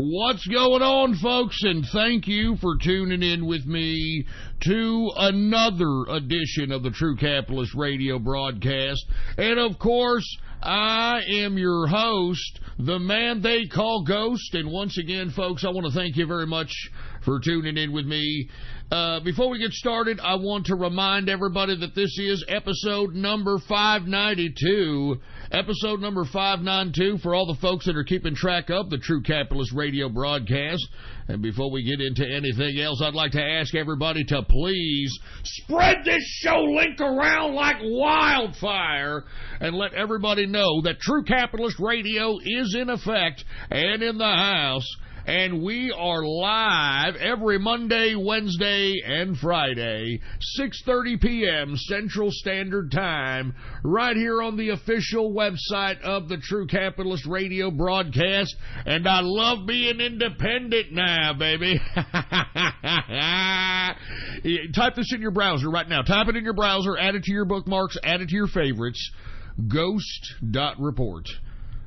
What's going on, folks? And thank you for tuning in with me to another edition of the True Capitalist Radio broadcast. And, of course, I am your host, the man they call Ghost. And once again, folks, I want to thank you very much for tuning in with me. Before we get started, I want to remind everybody that this is episode number 592. Episode number 592 for all the folks that are keeping track of the True Capitalist Radio broadcast. And before we get into anything else, I'd like to ask everybody to please spread this show link around like wildfire and let everybody know that True Capitalist Radio is in effect and in the house. And we are live every Monday, Wednesday, and Friday, 6:30 p.m. Central Standard Time, right here on the official website of the True Capitalist Radio broadcast. And I love being independent now, baby. Type this in your browser right now. Type it in your browser, add it to your bookmarks, add it to your favorites. Ghost.report.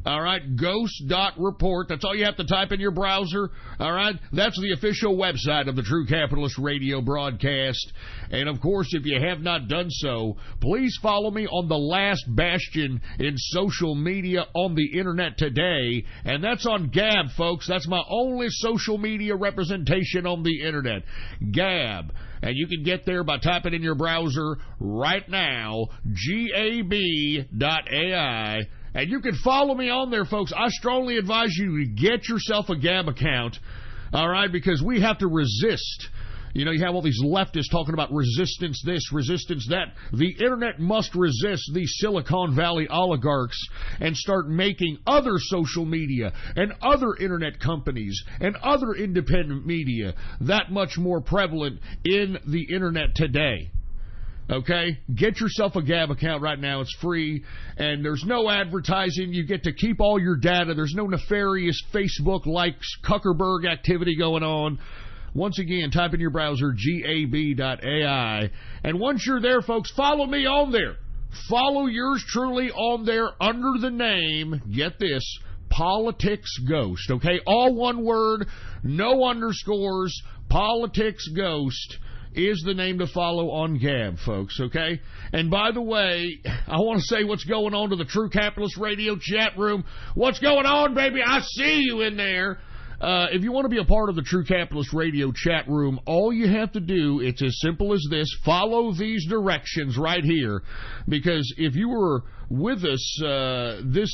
All right, ghost.report. That's all you have to type in your browser. All right, that's the official website of the True Capitalist Radio broadcast. And, of course, if you have not done so, please follow me on the last bastion in social media on the internet today. And that's on Gab, folks. That's my only social media representation on the internet. Gab. And you can get there by typing in your browser right now, gab.ai. And you can follow me on there, folks. I strongly advise you to get yourself a Gab account, all right, because we have to resist. You know, you have all these leftists talking about resistance this, resistance that. The internet must resist these Silicon Valley oligarchs and start making other social media and other internet companies and other independent media that much more prevalent in the internet today. Okay? Get yourself a Gab account right now. It's free, and there's no advertising. You get to keep all your data. There's no nefarious Facebook-like Zuckerberg activity going on. Once again, type in your browser, gab.ai. And once you're there, folks, follow me on there. Follow yours truly on there under the name, get this, Politics Ghost. Okay? All one word, no underscores, Politics Ghost is the name to follow on Gab, folks, okay? And by the way, I want to say what's going on to the True Capitalist Radio chat room. What's going on, baby? I see you in there. If you want to be a part of the True Capitalist Radio chat room, all you have to do, it's as simple as this, follow these directions right here. Because if you were with us this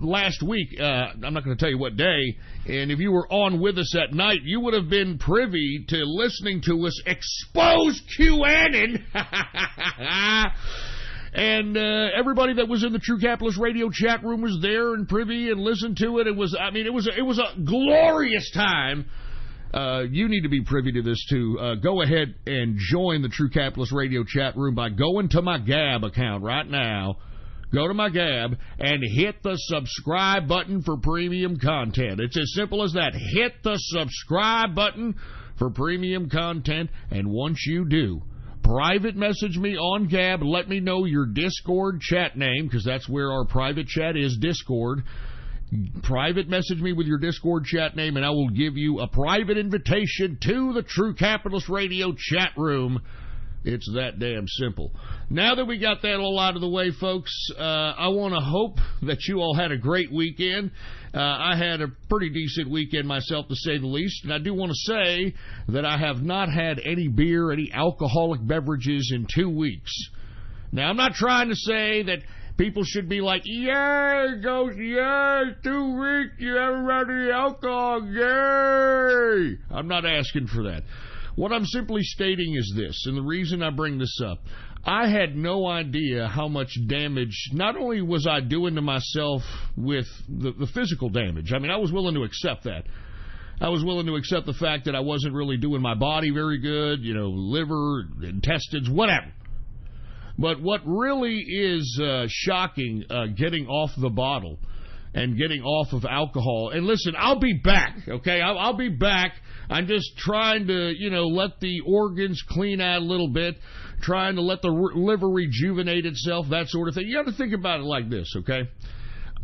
last week, I'm not going to tell you what day, and if you were on with us at night, you would have been privy to listening to us expose QAnon. And everybody that was in the True Capitalist Radio chat room was there and privy and listened to it. It was a glorious time. You need to be privy to this too. Go ahead and join the True Capitalist Radio chat room by going to my Gab account right now. Go to my Gab and hit the subscribe button for premium content. It's as simple as that. Hit the subscribe button for premium content, and once you do, private message me on Gab. Let me know your Discord chat name, because that's where our private chat is, Discord. Private message me with your Discord chat name, and I will give you a private invitation to the True Capitalist Radio chat room. It's that damn simple. Now that we got that all out of the way, folks, I want to hope that you all had a great weekend. I had a pretty decent weekend myself, to say the least. And I do want to say that I have not had any beer, any alcoholic beverages in 2 weeks. Now, I'm not trying to say that people should be like, yay, Ghost, yay, 2 weeks, you haven't had any alcohol, yay. I'm not asking for that. What I'm simply stating is this, and the reason I bring this up, I had no idea how much damage, not only was I doing to myself with the physical damage, I mean, I was willing to accept that. I was willing to accept the fact that I wasn't really doing my body very good, you know, liver, intestines, whatever. But what really is shocking, getting off the bottle and getting off of alcohol, and listen, I'll be back, okay? I'll be back. I'm just trying to, you know, let the organs clean out a little bit, trying to let the liver rejuvenate itself, that sort of thing. You have to think about it like this, okay?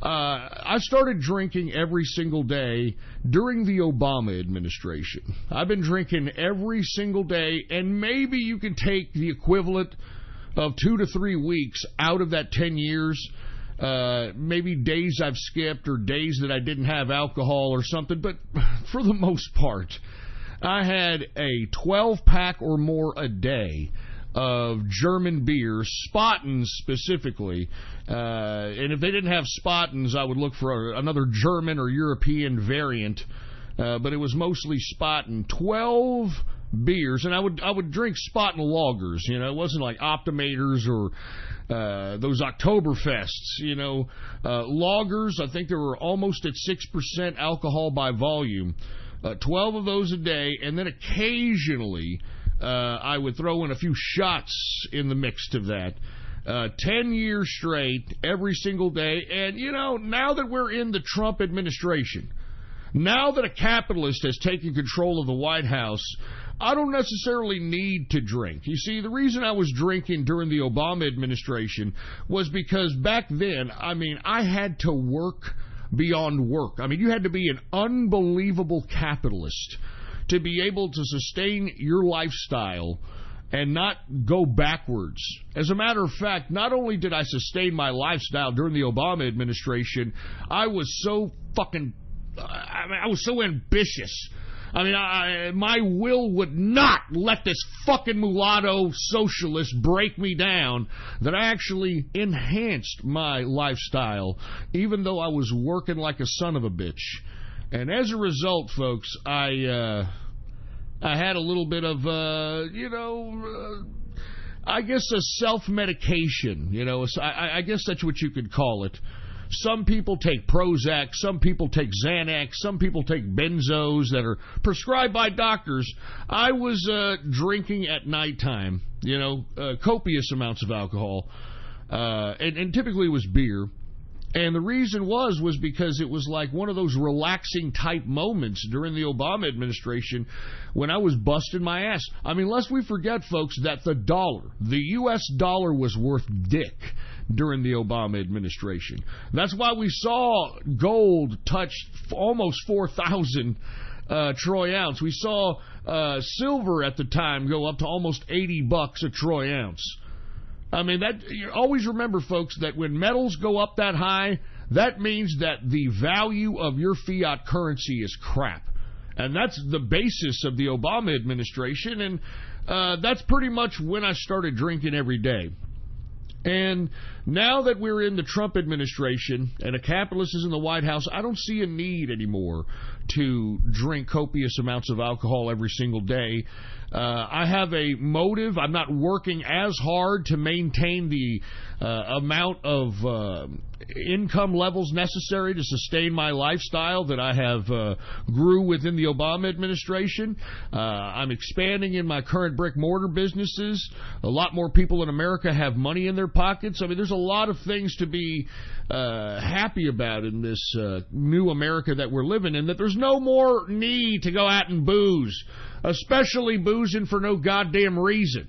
I started drinking every single day during the Obama administration. I've been drinking every single day, and maybe you can take the equivalent of 2 to 3 weeks out of that 10 years. Maybe days I've skipped or days that I didn't have alcohol or something, but for the most part, I had a 12-pack or more a day of German beers, Spaten's specifically, and if they didn't have Spaten's, I would look for another German or European variant, but it was mostly Spaten. 12 beers, and I would drink Spaten lagers. You know, it wasn't like Optimators or those Oktoberfests. You know, lagers. I think they were almost at 6% alcohol by volume. 12 of those a day, and then occasionally I would throw in a few shots in the mix of that. 10 years straight, every single day. And, you know, now that we're in the Trump administration, now that a capitalist has taken control of the White House, I don't necessarily need to drink. You see, the reason I was drinking during the Obama administration was because back then, I mean, I had to work beyond work. I mean, you had to be an unbelievable capitalist to be able to sustain your lifestyle and not go backwards. As a matter of fact, not only did I sustain my lifestyle during the Obama administration, I was so ambitious. I mean, my will would not let this fucking mulatto socialist break me down, that I actually enhanced my lifestyle, even though I was working like a son of a bitch. And as a result, folks, I had a little bit of, I guess a self-medication, you know, I guess that's what you could call it. Some people take Prozac, some people take Xanax, some people take benzos that are prescribed by doctors. I was drinking at nighttime, you know, copious amounts of alcohol, and typically it was beer. And the reason was because it was like one of those relaxing type moments during the Obama administration when I was busting my ass. I mean, lest we forget, folks, that the U.S. dollar was worth dick during the Obama administration. That's why we saw gold touch almost 4,000 troy ounce. We saw silver at the time go up to almost $80 a troy ounce. I mean, that, you always remember, folks, that when metals go up that high, that means that the value of your fiat currency is crap. And that's the basis of the Obama administration, and that's pretty much when I started drinking every day. And now that we're in the Trump administration and a capitalist is in the White House, I don't see a need anymore to drink copious amounts of alcohol every single day. I have a motive. I'm not working as hard to maintain the amount of income levels necessary to sustain my lifestyle that I have grew within the Obama administration. I'm expanding in my current brick-mortar businesses. A lot more people in America have money in their pockets. I mean, there's a lot of things to be happy about in this new America that we're living in, that there's no more need to go out and booze, especially boozing for no goddamn reason.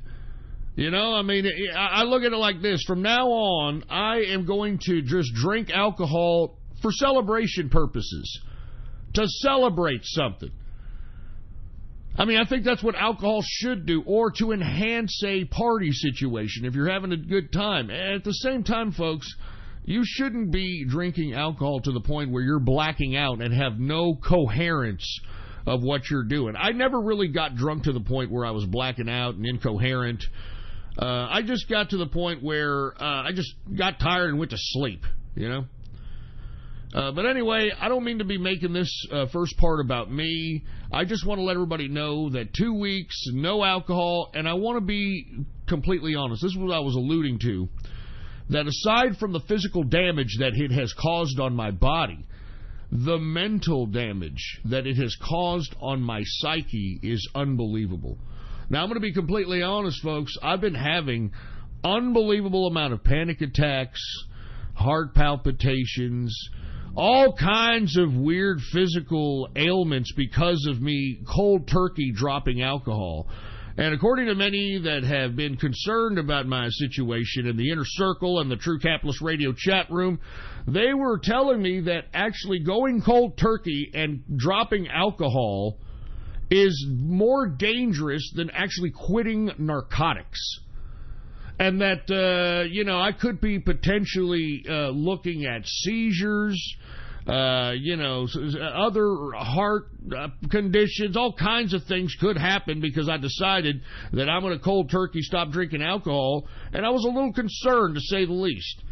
You know, I mean, I look at it like this. From now on, I am going to just drink alcohol for celebration purposes, to celebrate something. I mean, I think that's what alcohol should do, or to enhance a party situation if you're having a good time. And at the same time, folks, you shouldn't be drinking alcohol to the point where you're blacking out and have no coherence of what you're doing. I never really got drunk to the point where I was blacking out and incoherent. I just got to the point where I just got tired and went to sleep, you know. But anyway, I don't mean to be making this first part about me. I just want to let everybody know that 2 weeks, no alcohol, and I want to be completely honest. This is what I was alluding to, that aside from the physical damage that it has caused on my body, the mental damage that it has caused on my psyche is unbelievable. Now, I'm going to be completely honest, folks. I've been having unbelievable amount of panic attacks, heart palpitations, all kinds of weird physical ailments because of me cold turkey dropping alcohol. And according to many that have been concerned about my situation in the inner circle and the True Capitalist Radio chat room, they were telling me that actually going cold turkey and dropping alcohol is more dangerous than actually quitting narcotics. And that, I could be potentially looking at seizures, other heart conditions, all kinds of things could happen because I decided that I'm going to cold turkey stop drinking alcohol, and I was a little concerned, to say the least.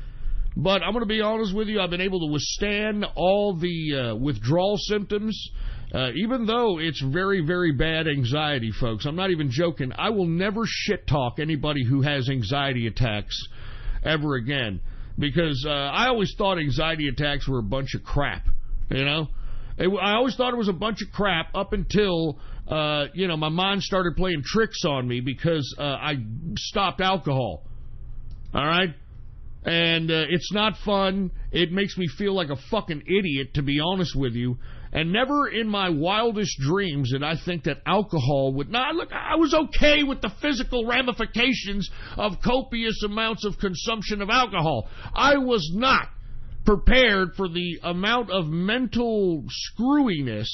But I'm going to be honest with you, I've been able to withstand all the withdrawal symptoms, even though it's very, very bad anxiety, folks. I'm not even joking. I will never shit talk anybody who has anxiety attacks ever again. Because I always thought anxiety attacks were a bunch of crap, I always thought it was a bunch of crap up until, my mind started playing tricks on me because I stopped alcohol. All right? And it's not fun. It makes me feel like a fucking idiot, to be honest with you. And never in my wildest dreams did I think that alcohol would... Nah, look, I was okay with the physical ramifications of copious amounts of consumption of alcohol. I was not prepared for the amount of mental screwiness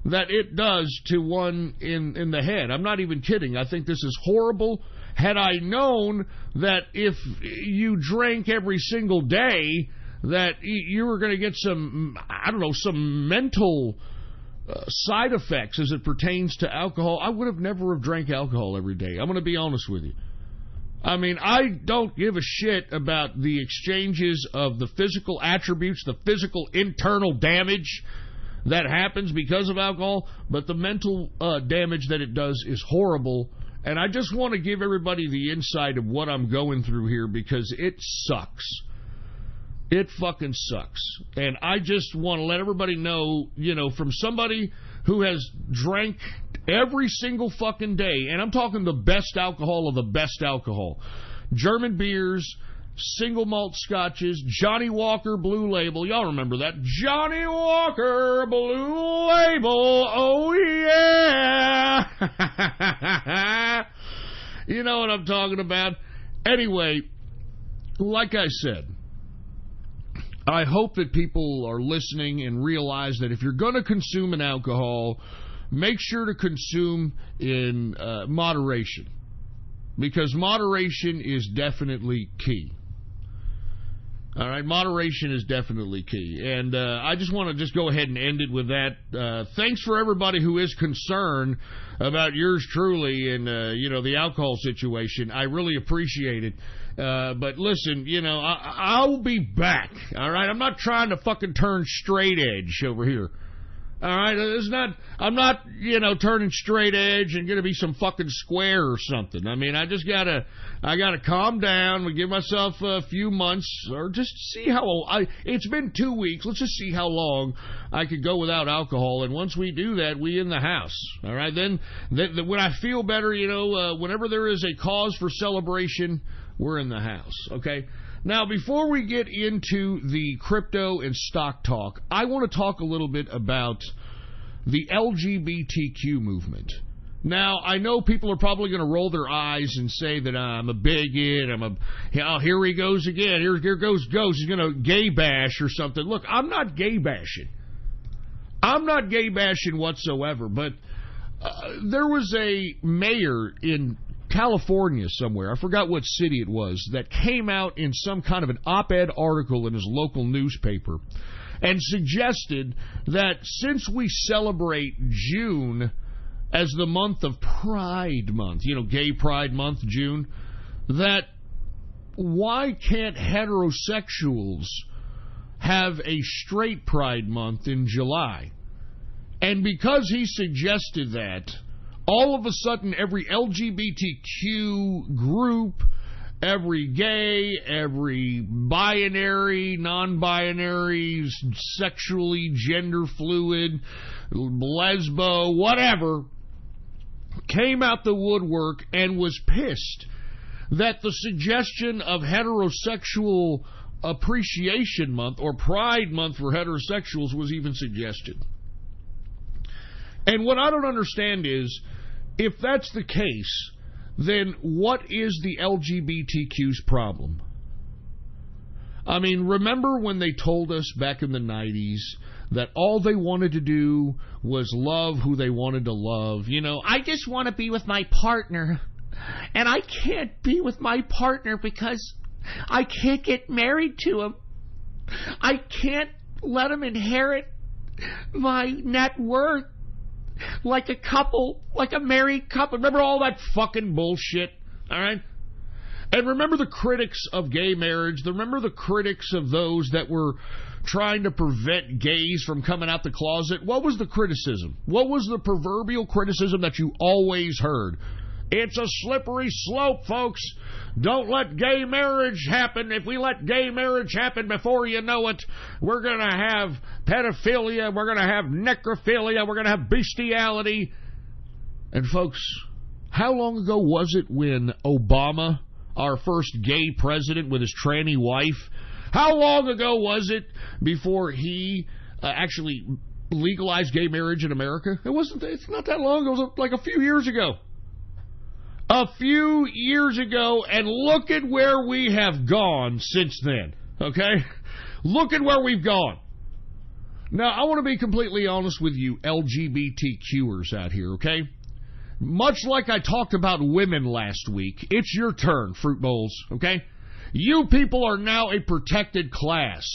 that it does to one in the head. I'm not even kidding. I think this is horrible. Had I known that if you drank every single day, that you were going to get some mental side effects as it pertains to alcohol, I would have never have drank alcohol every day. I'm going to be honest with you. I mean, I don't give a shit about the exchanges of the physical attributes, the physical internal damage that happens because of alcohol, but the mental damage that it does is horrible. And I just want to give everybody the insight of what I'm going through here because it sucks. It fucking sucks. And I just want to let everybody know, from somebody who has drank every single fucking day, and I'm talking the best alcohol of the best alcohol. German beers, single malt scotches, Johnny Walker Blue Label. Y'all remember that? Johnny Walker Blue Label. Oh, yeah. You know what I'm talking about. Anyway, like I said, I hope that people are listening and realize that if you're going to consume an alcohol, make sure to consume in moderation. Because moderation is definitely key. All right, moderation is definitely key. And I just want to go ahead and end it with that. Thanks for everybody who is concerned about yours truly and, the alcohol situation. I really appreciate it. But listen, I'll be back. All right, I'm not trying to fucking turn straight edge over here. All right, I'm not, turning straight edge and gonna be some fucking square or something. I mean, I gotta calm down and give myself a few months or just see it's been 2 weeks. Let's just see how long I could go without alcohol. And once we do that, we in the house. All right, then when I feel better, whenever there is a cause for celebration, we're in the house. Okay. Now, before we get into the crypto and stock talk, I want to talk a little bit about the LGBTQ movement. Now, I know people are probably going to roll their eyes and say that I'm a bigot, here he goes again, here goes Ghost, he's going to gay bash or something. Look, I'm not gay bashing. I'm not gay bashing whatsoever, but there was a mayor in California somewhere, I forgot what city it was, that came out in some kind of an op-ed article in his local newspaper and suggested that since we celebrate June as the month of Pride Month, Gay Pride Month, June, that why can't heterosexuals have a straight Pride Month in July? And because he suggested that, all of a sudden, every LGBTQ group, every gay, every binary, non-binary, sexually gender fluid, lesbo, whatever, came out the woodwork and was pissed that the suggestion of Heterosexual Appreciation Month or Pride Month for heterosexuals was even suggested. And what I don't understand is, if that's the case, then what is the LGBTQ's problem? I mean, remember when they told us back in the 90s that all they wanted to do was love who they wanted to love? You know, I just want to be with my partner, and I can't be with my partner because I can't get married to him. I can't let him inherit my net worth like a couple, like a married couple. Remember all that fucking bullshit, all right? And remember the critics of gay marriage. Remember the critics of those that were trying to prevent gays from coming out the closet. What was the criticism? What was the proverbial criticism that you always heard? It's a slippery slope, folks. Don't let gay marriage happen. If we let gay marriage happen, before you know it, we're going to have pedophilia, we're going to have necrophilia, we're going to have bestiality. And folks, how long ago was it when Obama, our first gay president with his tranny wife, how long ago was it before he actually legalized gay marriage in America? It's not that long ago. It was like a few years ago. A few years ago, and look at where we have gone since then, okay? Look at where we've gone. Now, I want to be completely honest with you LGBTQers out here, okay? Much like I talked about women last week, it's your turn, Fruit Bowls, okay? You people are now a protected class.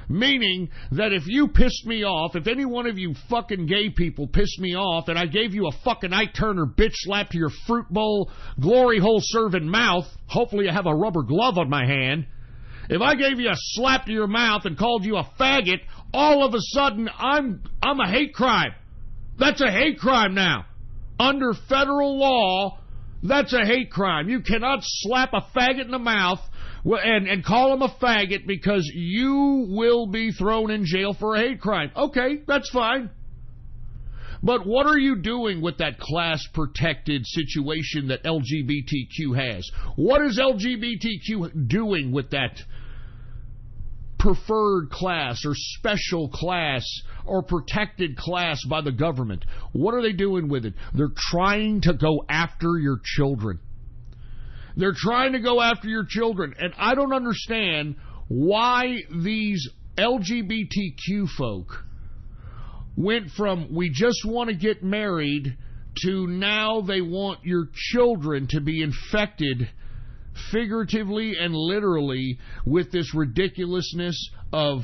Meaning that if you pissed me off, if any one of you fucking gay people pissed me off and I gave you a fucking Ike Turner bitch slap to your fruit bowl, glory hole serving mouth, hopefully I have a rubber glove on my hand, if I gave you a slap to your mouth and called you a faggot, all of a sudden I'm a hate crime. That's a hate crime now. Under federal law, that's a hate crime. You cannot slap a faggot in the mouth and call him a faggot because you will be thrown in jail for a hate crime. Okay, that's fine. But what are you doing with that class-protected situation that LGBTQ has? What is LGBTQ doing with that preferred class or special class or protected class by the government? What are they doing with it? They're trying to go after your children. They're trying to go after your children. And I don't understand why these LGBTQ folk went from we just want to get married to now they want your children to be infected figuratively and literally with this ridiculousness of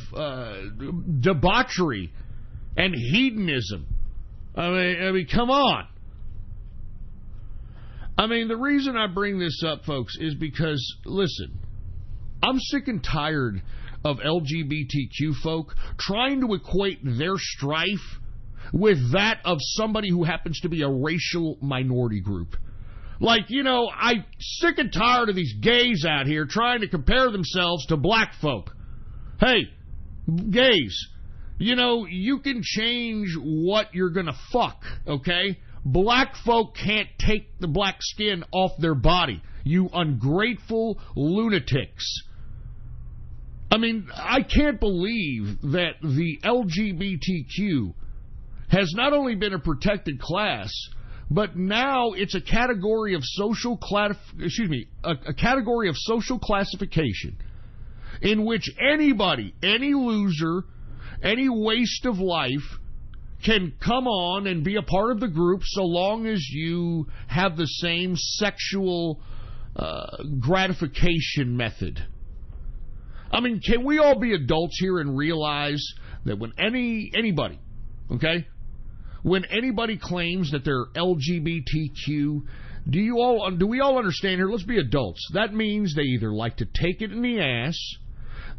debauchery and hedonism. I mean, come on. I mean, the reason I bring this up, folks, is because, listen, I'm sick and tired of LGBTQ folk trying to equate their strife with that of somebody who happens to be a racial minority group. Like, you know, I'm sick and tired of these gays out here trying to compare themselves to black folk. Hey, gays, you know, you can change what you're going to fuck, okay? Black folk can't take the black skin off their body. You ungrateful lunatics. I mean, I can't believe that the LGBTQ has not only been a protected class, but now it's a category of social a category of social classification in which anybody, any loser, any waste of life can come on and be a part of the group so long as you have the same sexual gratification method. I mean, can we all be adults here and realize that when anybody, okay, when anybody claims that they're LGBTQ, do we all understand here? Let's be adults. That means they either like to take it in the ass,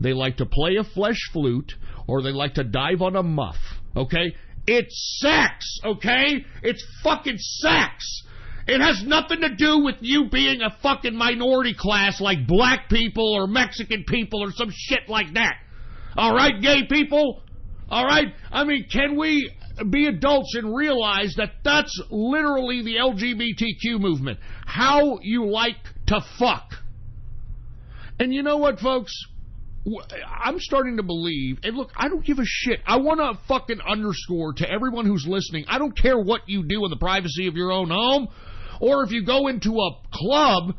they like to play a flesh flute, or they like to dive on a muff, okay? It's sex, okay? It's fucking sex. It has nothing to do with you being a fucking minority class like black people or Mexican people or some shit like that. All right, gay people? All right? I mean, can we be adults and realize that that's literally the LGBTQ movement? How you like to fuck. And you know what, folks? I'm starting to believe, and look, I don't give a shit. I want to fucking underscore to everyone who's listening, I don't care what you do in the privacy of your own home. or if you go into a club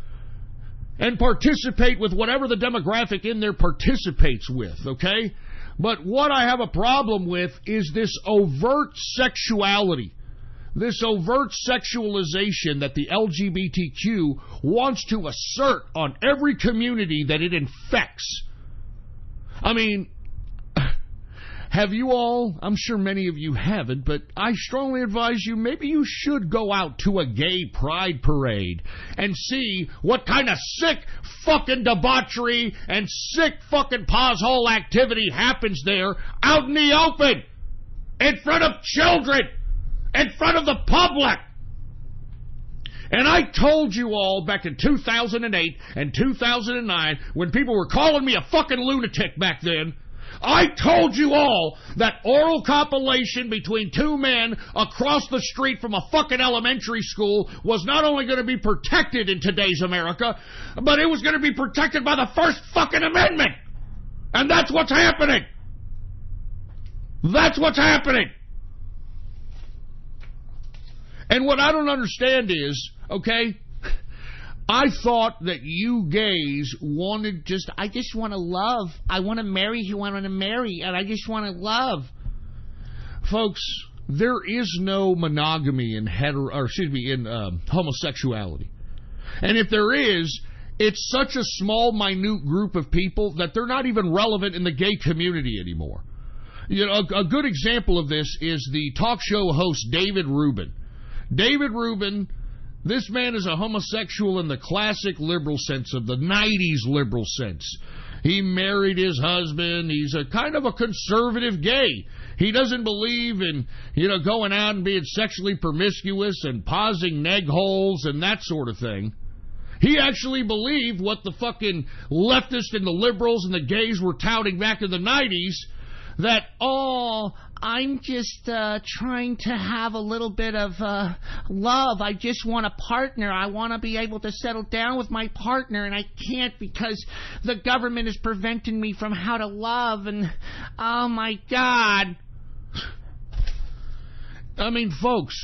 and participate with whatever the demographic in there participates with, okay? But what I have a problem with is this overt sexuality, this overt sexualization that the LGBTQ wants to assert on every community that it infects. I mean, have you all, I'm sure many of you haven't, but I strongly advise you, maybe you should go out to a gay pride parade and see what kind of sick fucking debauchery and sick fucking pothole activity happens there out in the open, in front of children, in front of the public. And I told you all back in 2008 and 2009, when people were calling me a fucking lunatic back then, I told you all that oral copulation between two men across the street from a fucking elementary school was not only going to be protected in today's America, but it was going to be protected by the First fucking Amendment. And that's what's happening. That's what's happening. And what I don't understand is, okay, I thought that you gays wanted I just want to love. I want to marry who I want to marry, and I just want to love. Folks, there is no monogamy in homosexuality. And if there is, it's such a small, minute group of people that they're not even relevant in the gay community anymore. You know, a good example of this is the talk show host David Rubin. David Rubin, this man is a homosexual in the classic liberal sense, of the 90s liberal sense. He married his husband. He's a kind of a conservative gay. He doesn't believe in, going out and being sexually promiscuous and pausing neg holes and that sort of thing. He actually believed what the fucking leftists and the liberals and the gays were touting back in the 90s, that, I'm just trying to have a little bit of love. I just want a partner. I want to be able to settle down with my partner, and I can't because the government is preventing me from how to love, and oh my God. I mean, folks,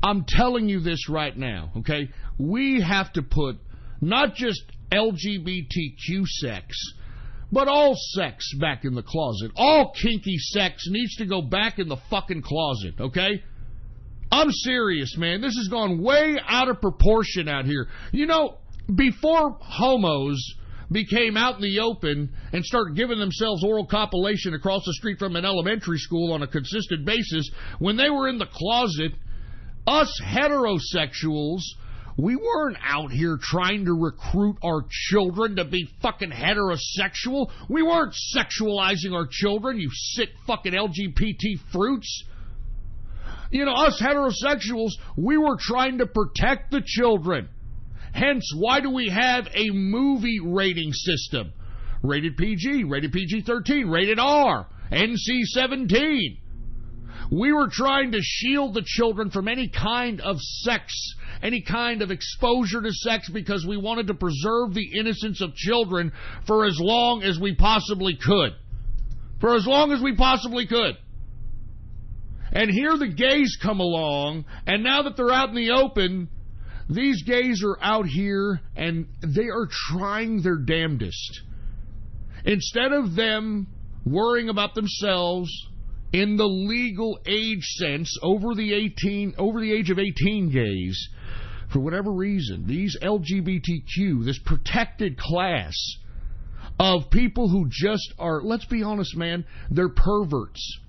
I'm telling you this right now, okay? We have to put not just LGBTQ sex, but all sex back in the closet. All kinky sex needs to go back in the fucking closet, okay? I'm serious, man. This has gone way out of proportion out here. Before homos became out in the open and started giving themselves oral copulation across the street from an elementary school on a consistent basis, when they were in the closet, us heterosexuals, we weren't out here trying to recruit our children to be fucking heterosexual. We weren't sexualizing our children, you sick fucking LGBT fruits. Us heterosexuals, we were trying to protect the children. Hence, why do we have a movie rating system? Rated PG, rated PG-13, rated R, NC-17. We were trying to shield the children from any kind of sex, any kind of exposure to sex, because we wanted to preserve the innocence of children for as long as we possibly could. For as long as we possibly could. And here the gays come along, and now that they're out in the open, these gays are out here and they are trying their damnedest. Instead of them worrying about themselves in the legal age sense, over the age of 18 gays, for whatever reason, these LGBTQ, this protected class of people who just are, let's be honest, man, they're perverts.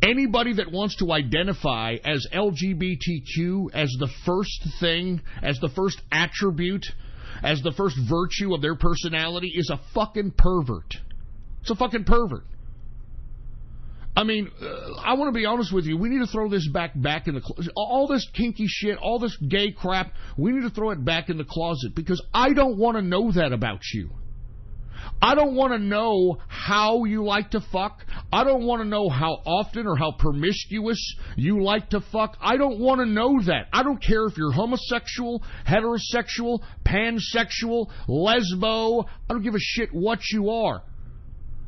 Anybody that wants to identify as LGBTQ as the first thing, as the first attribute, as the first virtue of their personality is a fucking pervert. It's a fucking pervert. I mean, I want to be honest with you. We need to throw this back in the closet. All this kinky shit, all this gay crap, we need to throw it back in the closet, because I don't want to know that about you. I don't want to know how you like to fuck. I don't want to know how often or how promiscuous you like to fuck. I don't want to know that. I don't care if you're homosexual, heterosexual, pansexual, lesbo. I don't give a shit what you are.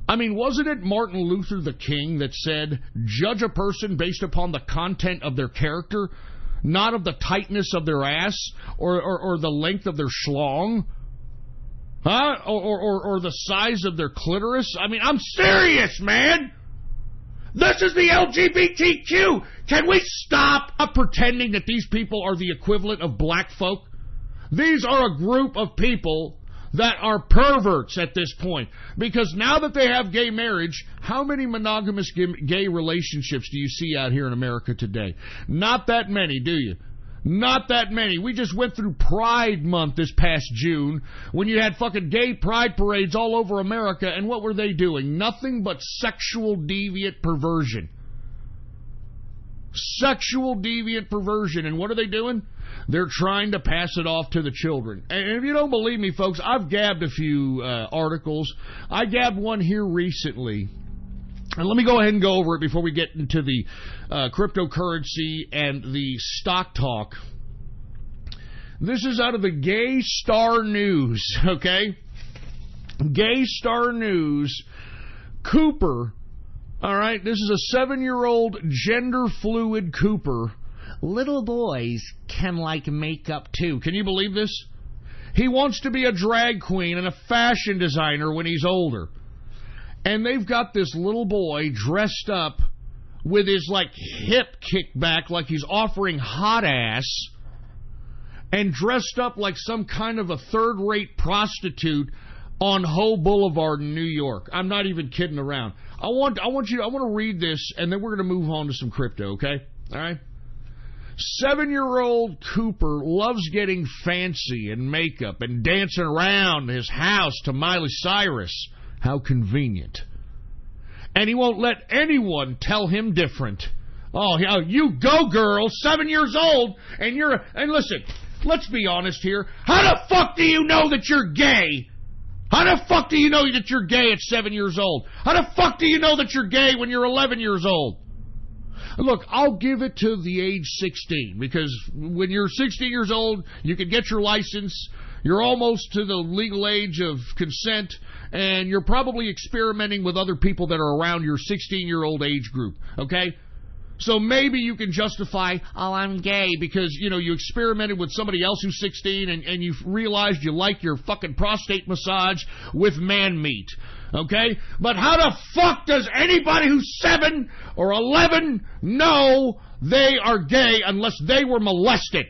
I mean, wasn't it Martin Luther the King that said, judge a person based upon the content of their character? not of the tightness of their ass or the length of their schlong, huh? Or the size of their clitoris. I mean, I'm serious, man. This is the LGBTQ. Can we stop pretending that these people are the equivalent of black folk? These are a group of people that are perverts at this point. Because now that they have gay marriage, how many monogamous gay relationships do you see out here in America today? Not that many, do you? Not that many. We just went through Pride Month this past June when you had fucking gay pride parades all over America, and what were they doing? Nothing but sexual deviant perversion. Sexual deviant perversion. And what are they doing? They're trying to pass it off to the children. And if you don't believe me, folks, I've gabbed a few articles. I gabbed one here recently. And let me go ahead and go over it before we get into the cryptocurrency and the stock talk. This is out of the Gay Star News, okay? Gay Star News. Cooper, all right, this is a 7-year-old gender fluid Cooper. Little boys can like makeup too. Can you believe this? He wants to be a drag queen and a fashion designer when he's older. And they've got this little boy dressed up with his, like, hip kicked back like he's offering hot ass and dressed up like some kind of a third-rate prostitute on Ho Boulevard in New York. I'm not even kidding around. I want to read this, and then we're going to move on to some crypto, okay? All right? 7-year-old Cooper loves getting fancy and makeup and dancing around his house to Miley Cyrus. How convenient. And he won't let anyone tell him different. Oh, you go, girl, 7 years old, and listen, let's be honest here. How the fuck do you know that you're gay? How the fuck do you know that you're gay at 7 years old? How the fuck do you know that you're gay when you're 11 years old? Look, I'll give it to the age 16, because when you're 16 years old, you can get your license, you're almost to the legal age of consent, and you're probably experimenting with other people that are around your 16-year-old age group, okay? So maybe you can justify, oh, I'm gay, because, you experimented with somebody else who's 16, and you realized you like your fucking prostate massage with man meat. Okay? But how the fuck does anybody who's 7 or 11 know they are gay unless they were molested?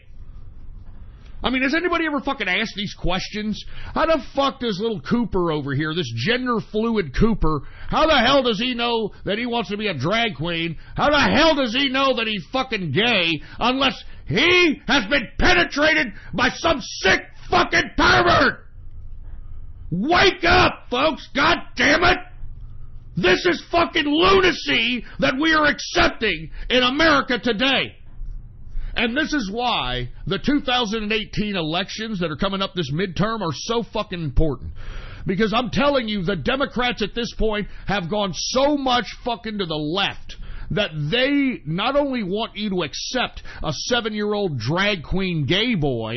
I mean, has anybody ever fucking asked these questions? How the fuck does little Cooper over here, this gender fluid Cooper, how the hell does he know that he wants to be a drag queen? How the hell does he know that he's fucking gay unless he has been penetrated by some sick fucking pervert? Wake up, folks! God damn it! This is fucking lunacy that we are accepting in America today. And this is why the 2018 elections that are coming up this midterm are so fucking important. Because I'm telling you, the Democrats at this point have gone so much fucking to the left that they not only want you to accept a 7-year-old drag queen gay boy,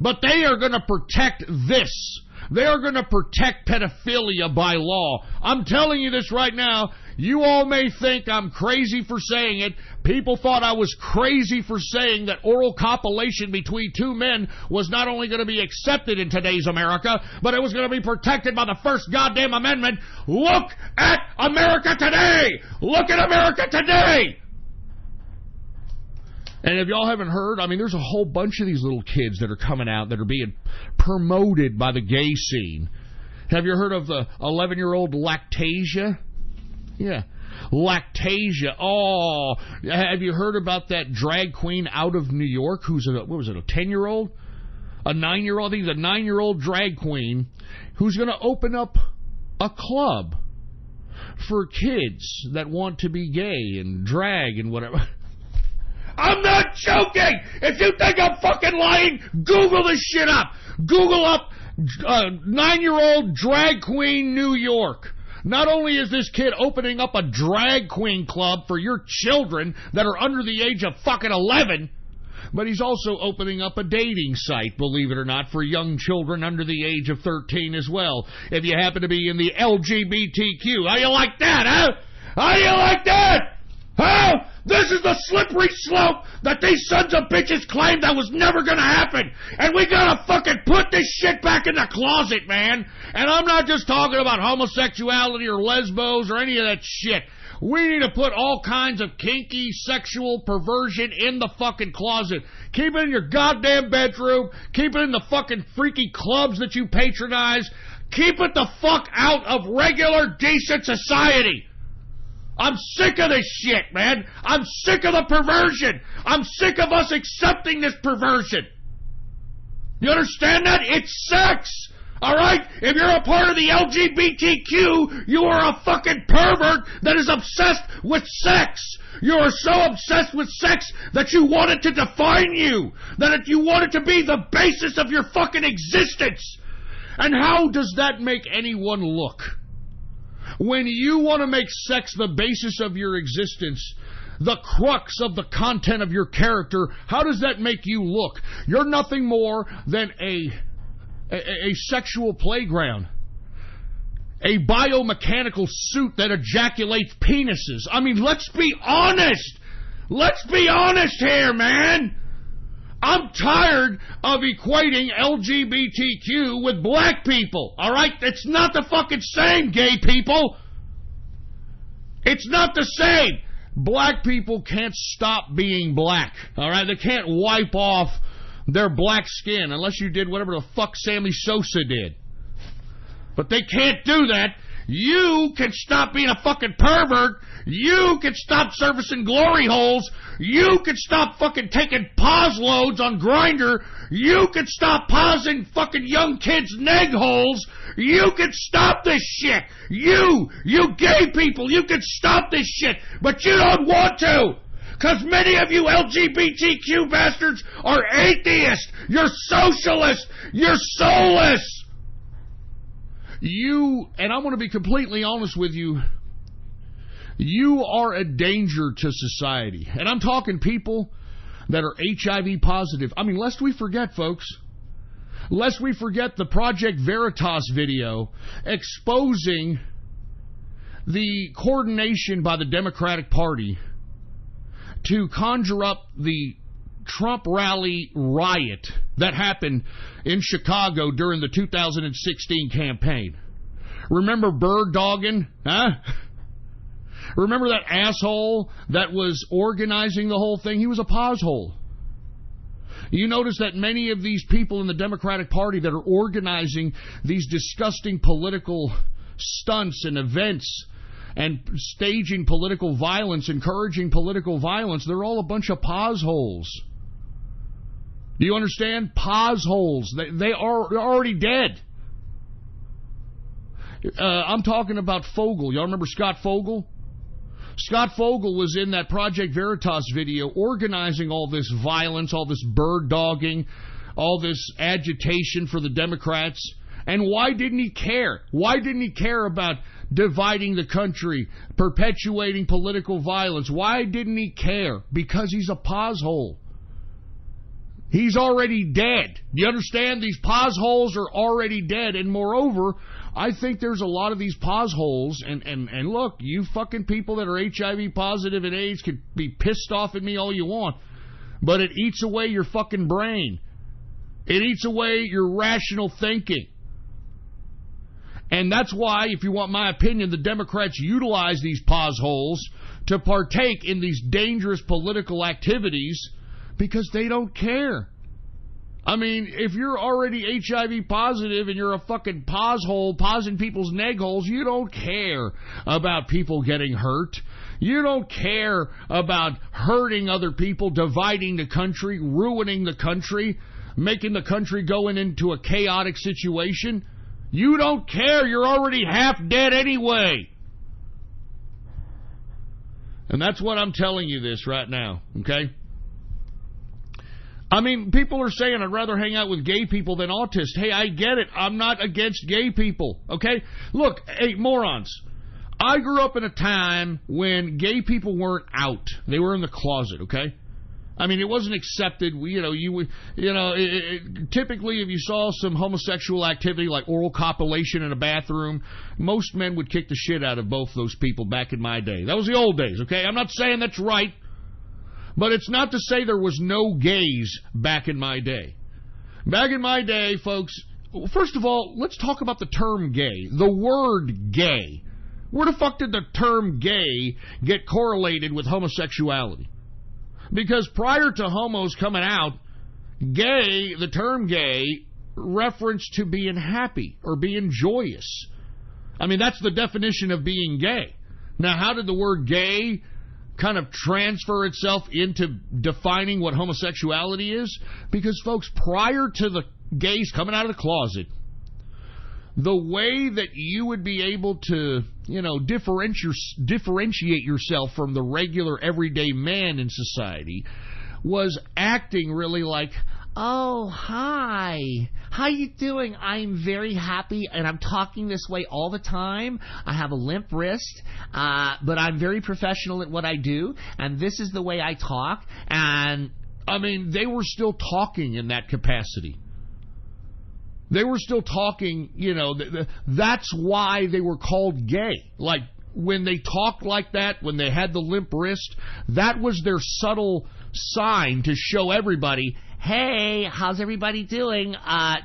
but they are going to protect this. They are going to protect pedophilia by law. I'm telling you this right now. You all may think I'm crazy for saying it. People thought I was crazy for saying that oral copulation between two men was not only going to be accepted in today's America, but it was going to be protected by the First Goddamn Amendment. Look at America today! Look at America today! And if y'all haven't heard, I mean, there's a whole bunch of these little kids that are coming out that are being promoted by the gay scene. Have you heard of the 11-year-old Lactasia? Yeah. Lactasia. Oh, have you heard about that drag queen out of New York who's a 10-year-old? A 9-year-old? I think it's a 9-year-old drag queen who's going to open up a club for kids that want to be gay and drag and whatever. I'm not joking! If you think I'm fucking lying, Google this shit up. Google up 9-year-old drag queen New York. Not only is this kid opening up a drag queen club for your children that are under the age of fucking 11, but he's also opening up a dating site, believe it or not, for young children under the age of 13 as well. If you happen to be in the LGBTQ. How you like that, huh? How you like that? Oh, this is the slippery slope that these sons of bitches claimed that was never gonna happen. And we gotta fucking put this shit back in the closet, man. And I'm not just talking about homosexuality or lesbos or any of that shit. We need to put all kinds of kinky sexual perversion in the fucking closet. Keep it in your goddamn bedroom. Keep it in the fucking freaky clubs that you patronize. Keep it the fuck out of regular, decent society. I'm sick of this shit, man. I'm sick of the perversion. I'm sick of us accepting this perversion. You understand that? It's sex. All right? If you're a part of the LGBTQ, you are a fucking pervert that is obsessed with sex. You are so obsessed with sex that you want it to define you. That you want it to be the basis of your fucking existence. And how does that make anyone look? When you want to make sex the basis of your existence, the crux of the content of your character, how does that make you look? You're nothing more than a sexual playground. A biomechanical suit that ejaculates penises. I mean, let's be honest. Let's be honest here, man. I'm tired of equating LGBTQ with black people, all right? It's not the fucking same, gay people. It's not the same. Black people can't stop being black, all right? They can't wipe off their black skin unless you did whatever the fuck Sammy Sosa did. But they can't do that. You can stop being a fucking pervert. You can stop servicing glory holes. You can stop fucking taking pause loads on Grindr. You can stop pausing fucking young kids' neg holes. You can stop this shit. You gay people, you can stop this shit. But you don't want to. Because many of you LGBTQ bastards are atheists. You're socialists. You're soulless. And I'm going to be completely honest with you, you are a danger to society. And I'm talking people that are HIV positive. I mean, lest we forget, folks, lest we forget the Project Veritas video exposing the coordination by the Democratic Party to conjure up the Trump rally riot that happened in Chicago during the 2016 campaign. Remember bird dogging? Huh? Remember that asshole that was organizing the whole thing? He was a poshole. You notice that many of these people in the Democratic Party that are organizing these disgusting political stunts and events and staging political violence, encouraging political violence, they're all a bunch of posholes. Do you understand? Posholes. They're already dead. I'm talking about Fogel. Y'all remember Scott Fogel? Scott Fogel was in that Project Veritas video organizing all this violence, all this bird dogging, all this agitation for the Democrats. And why didn't he care? Why didn't he care about dividing the country, perpetuating political violence? Why didn't he care? Because he's a poshole. He's already dead. You understand? These posholes are already dead. And moreover, I think there's a lot of these posholes. And look, you fucking people that are HIV positive and AIDS could be pissed off at me all you want. But it eats away your fucking brain. It eats away your rational thinking. And that's why, if you want my opinion, the Democrats utilize these posholes to partake in these dangerous political activities because they don't care. I mean, if you're already HIV positive and you're a fucking poshole, pausing people's neg holes, you don't care about people getting hurt. You don't care about hurting other people, dividing the country, ruining the country, making the country going into a chaotic situation. You don't care. You're already half dead anyway. And that's what I'm telling you this right now, okay? I mean, people are saying I'd rather hang out with gay people than autists. Hey, I get it. I'm not against gay people, okay? Look, hey, morons. I grew up in a time when gay people weren't out. They were in the closet, okay? I mean, it wasn't accepted. Typically, if you saw some homosexual activity like oral copulation in a bathroom, most men would kick the shit out of both those people back in my day. That was the old days, okay? I'm not saying that's right, but it's not to say there was no gays back in my day. Back in my day, folks, first of all, let's talk about the term gay. The word gay. Where the fuck did the term gay get correlated with homosexuality? Because prior to homos coming out, gay, the term gay, referenced to being happy or being joyous. I mean, that's the definition of being gay. Now, how did the word gay kind of transfer itself into defining what homosexuality is? Because, folks, prior to the gays coming out of the closet, the way that you would be able to, differentiate yourself from the regular everyday man in society was acting really like, oh, hi, how you doing? I'm very happy, and I'm talking this way all the time. I have a limp wrist, but I'm very professional at what I do, and this is the way I talk. And, I mean, they were still talking in that capacity. They were still talking, that's why they were called gay. Like, when they talked like that, when they had the limp wrist, that was their subtle sign to show everybody, hey, how's everybody doing?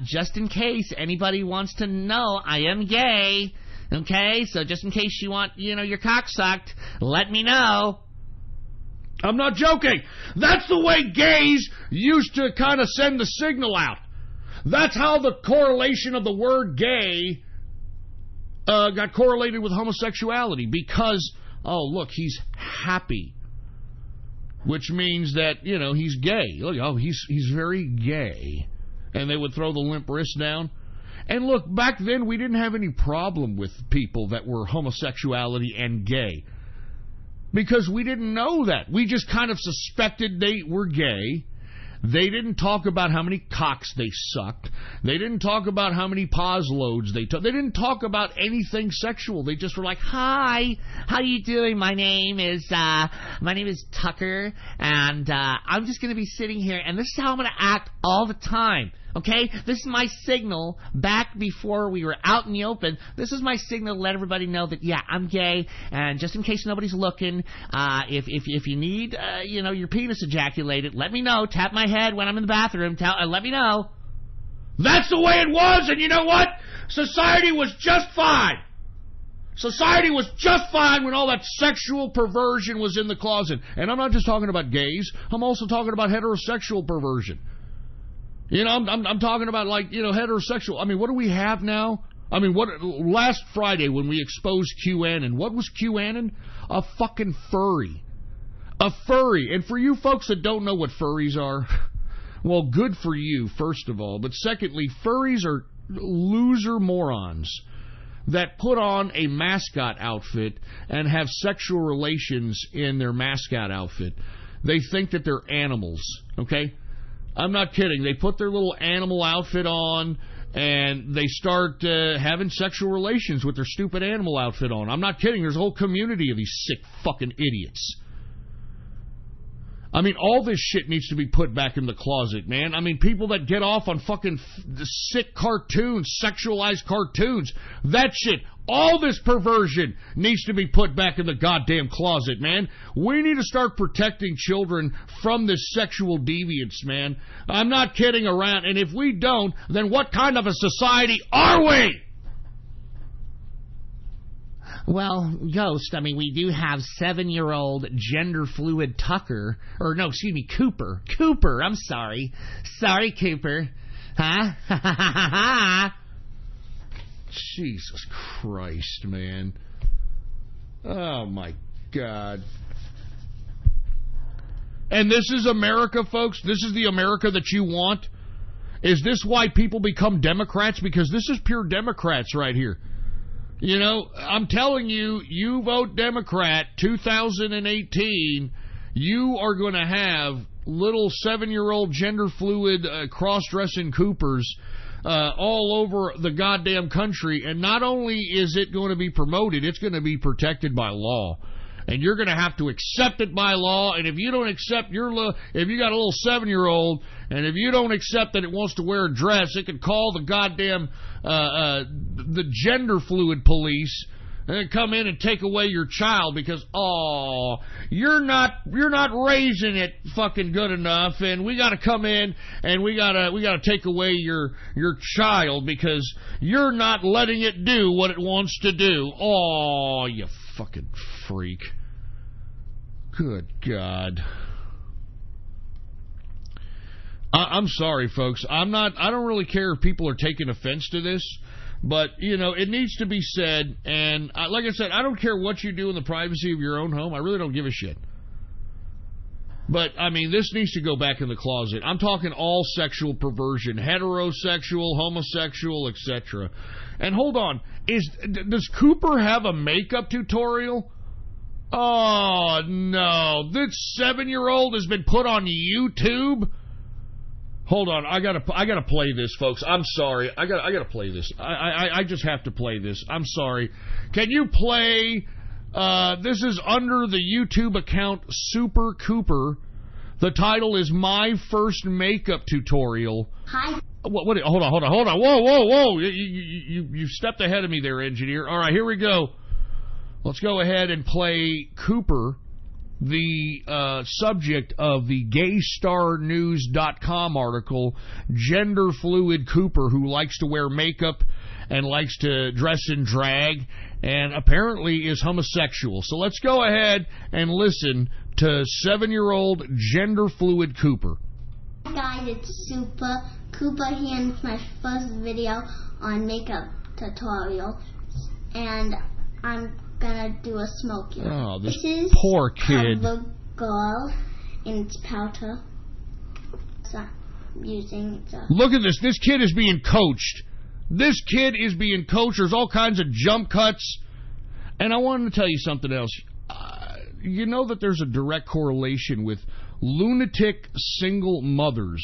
Just in case anybody wants to know, I am gay. Okay, so just in case you want, your cock sucked, let me know. I'm not joking. That's the way gays used to kind of send the signal out. That's how the correlation of the word gay got correlated with homosexuality. Because, oh, look, he's happy. Which means that, he's gay. Look, oh, he's very gay. And they would throw the limp wrist down. And look, back then we didn't have any problem with people that were homosexuality and gay. Because we didn't know that. We just kind of suspected they were gay. They didn't talk about how many cocks they sucked. They didn't talk about how many pos loads they took. They didn't talk about anything sexual. They just were like, hi, how you doing? My name is Tucker, and I'm just going to be sitting here, and this is how I'm going to act all the time. Okay? This is my signal back before we were out in the open. This is my signal to let everybody know that, yeah, I'm gay, and just in case nobody's looking, if you need, your penis ejaculated, let me know. Tap my head when I'm in the bathroom. Let me know. That's the way it was, and you know what? Society was just fine. Society was just fine when all that sexual perversion was in the closet. And I'm not just talking about gays. I'm also talking about heterosexual perversion. I'm talking about, heterosexual. I mean, what do we have now? I mean, last Friday when we exposed QAnon, what was QAnon? A fucking furry. A furry. And for you folks that don't know what furries are, well, good for you, first of all. But secondly, furries are loser morons that put on a mascot outfit and have sexual relations in their mascot outfit. They think that they're animals, okay? I'm not kidding. They put their little animal outfit on, and they start having sexual relations with their stupid animal outfit on. I'm not kidding. There's a whole community of these sick fucking idiots. I mean, all this shit needs to be put back in the closet, man. I mean, people that get off on fucking sick cartoons, sexualized cartoons, that shit, all this perversion needs to be put back in the goddamn closet, man. We need to start protecting children from this sexual deviance, man. I'm not kidding around, and if we don't, then what kind of a society are we? Well, Ghost, I mean, we do have 7-year-old gender-fluid Tucker, Cooper. Cooper, I'm sorry. Sorry, Cooper. Huh? Jesus Christ, man. Oh, my God. And this is America, folks? This is the America that you want? Is this why people become Democrats? Because this is pure Democrats right here. I'm telling you, you vote Democrat 2018, you are going to have little 7-year-old gender-fluid cross-dressing Coopers all over the goddamn country. And not only is it going to be promoted, it's going to be protected by law. and you're going to have to accept it by law. And if you don't accept if you got a little 7-year-old, and if you don't accept that it wants to wear a dress, it could call the goddamn the gender fluid police and come in and take away your child because you're not raising it fucking good enough, and we got to come in and we got to take away your child because you're not letting it do what it wants to do. Oh, you fucking freak. Good God. I'm sorry, folks. I don't really care if people are taking offense to this. But, you know, it needs to be said, and like I said, I don't care what you do in the privacy of your own home. I really don't give a shit. But, I mean, this needs to go back in the closet. I'm talking all sexual perversion, heterosexual, homosexual, etc. And hold on, does Cooper have a makeup tutorial? Oh, no. This 7-year-old has been put on YouTube? Hold on, I gotta play this, folks. I'm sorry, I gotta play this. I just have to play this. I'm sorry. Can you play? This is under the YouTube account Super Cooper. The title is My First Makeup Tutorial. Hi. What? Hold on. Whoa! You stepped ahead of me there, engineer. All right, here we go. Let's go ahead and play Cooper, the subject of the GayStarNews.com article, Gender Fluid Cooper, who likes to wear makeup and likes to dress in drag and apparently is homosexual. So let's go ahead and listen to 7-year-old Gender Fluid Cooper. Hi guys, it's Super Cooper here, and it's my first video on makeup tutorial, and I'm gonna do a smoky. Oh, this is poor kid. The girl in its powder. So I'm using Look at this. This kid is being coached. This kid is being coached. There's all kinds of jump cuts. And I wanted to tell you something else. You know that there's a direct correlation with lunatic single mothers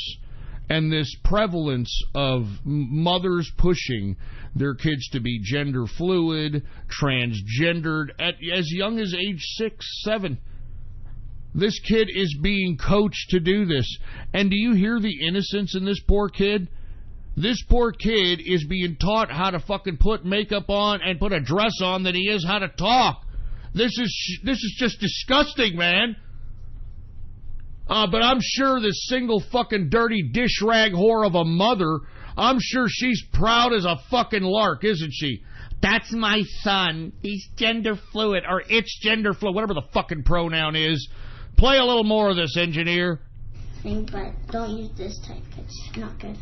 and this prevalence of mothers pushing their kids to be gender fluid, transgendered, at as young as age 6, 7. This kid is being coached to do this. And do you hear the innocence in this poor kid? This poor kid is being taught how to fucking put makeup on and put a dress on than he is how to talk. This is just disgusting, man. But I'm sure this single fucking dirty dish rag whore of a mother, I'm sure she's proud as a fucking lark, isn't she? That's my son. He's gender fluid, or it's gender fluid, whatever the fucking pronoun is. Play a little more of this, engineer. But don't use this type. It's not good.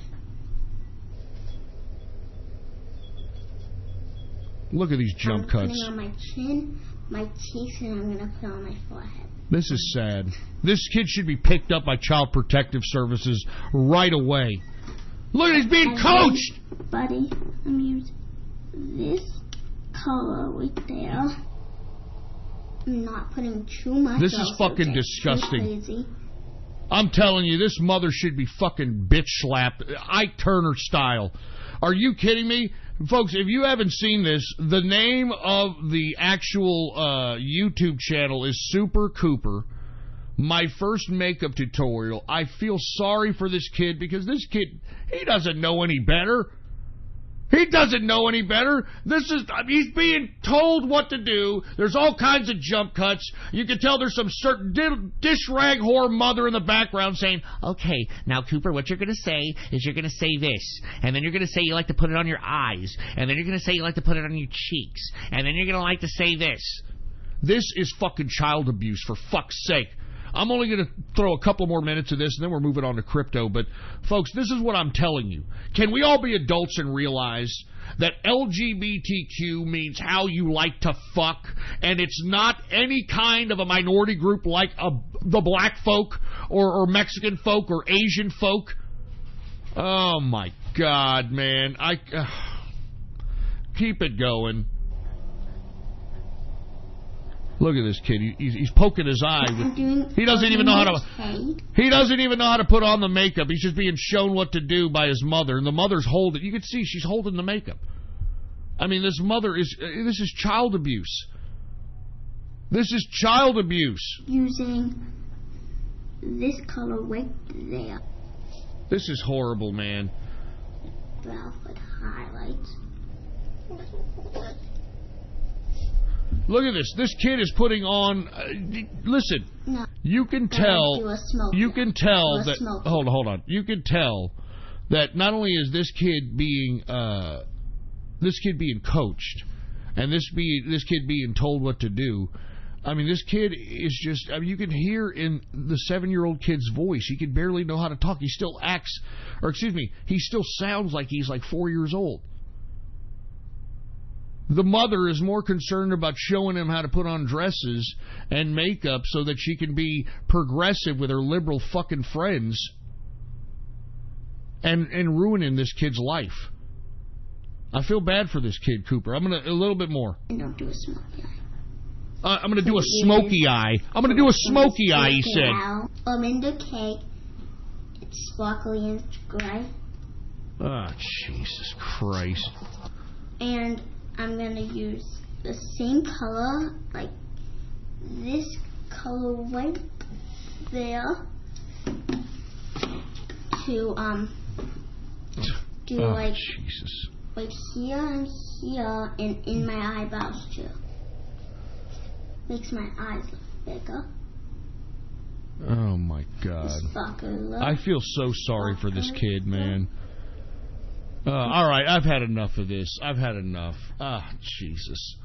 Look at these jump cuts. I'm putting on my chin, my cheeks, and I'm going to put on my forehead. This is sad. This kid should be picked up by Child Protective Services right away. Look, he's being coached! Buddy, I'm using this color right there. I'm not putting too much. This is fucking disgusting. I'm telling you, this mother should be fucking bitch slapped, Ike Turner style. Are you kidding me? Folks, if you haven't seen this, the name of the actual YouTube channel is Super Cooper. My first makeup tutorial. I feel sorry for this kid because this kid, he doesn't know any better. He doesn't know any better. He's being told what to do. There's all kinds of jump cuts. You can tell there's some certain dish rag whore mother in the background saying, okay, now Cooper, what you're going to say is you're going to say this. And then you're going to say you like to put it on your eyes. And then you're going to say you like to put it on your cheeks. And then you're going to like to say this. This is fucking child abuse, for fuck's sake. I'm only going to throw a couple more minutes of this, and then we're moving on to crypto. But, folks, this is what I'm telling you. Can we all be adults and realize that LGBTQ means how you like to fuck, and it's not any kind of a minority group like the black folk or Mexican folk or Asian folk? Oh, my God, man. Keep it going. Look at this kid. He's poking his eye. He doesn't even know how to. He doesn't even know how to put on the makeup. He's just being shown what to do by his mother, and the mother's holding. You can see she's holding the makeup. I mean, this mother is. This is child abuse. This is child abuse. Using this color right there. This is horrible, man. Brown with highlights. Look at this. This kid is putting on. Listen, No. you can tell. You can tell that. Hold on. You can tell that not only is this kid being coached, and this kid being told what to do. I mean, this kid is just. I mean, you can hear in the 7-year-old kid's voice. He can barely know how to talk. He still acts, or excuse me, he still sounds like he's like 4 years old. The mother is more concerned about showing him how to put on dresses and makeup so that she can be progressive with her liberal fucking friends and ruining this kid's life. I feel bad for this kid, Cooper. I'm gonna a little bit more. And don't do a smoky eye. I'm gonna do a smoky eye. I'm gonna do a smoky eye. He said. In the cake, it's sparkly and gray. Oh, Jesus Christ! And I'm going to use the same color, like this color right there, to do like Jesus. Like here and here, and in my eyebrows too. Makes my eyes look bigger. Oh my God! I feel so sorry for this kid, man. All right, I've had enough of this. I've had enough. Jesus.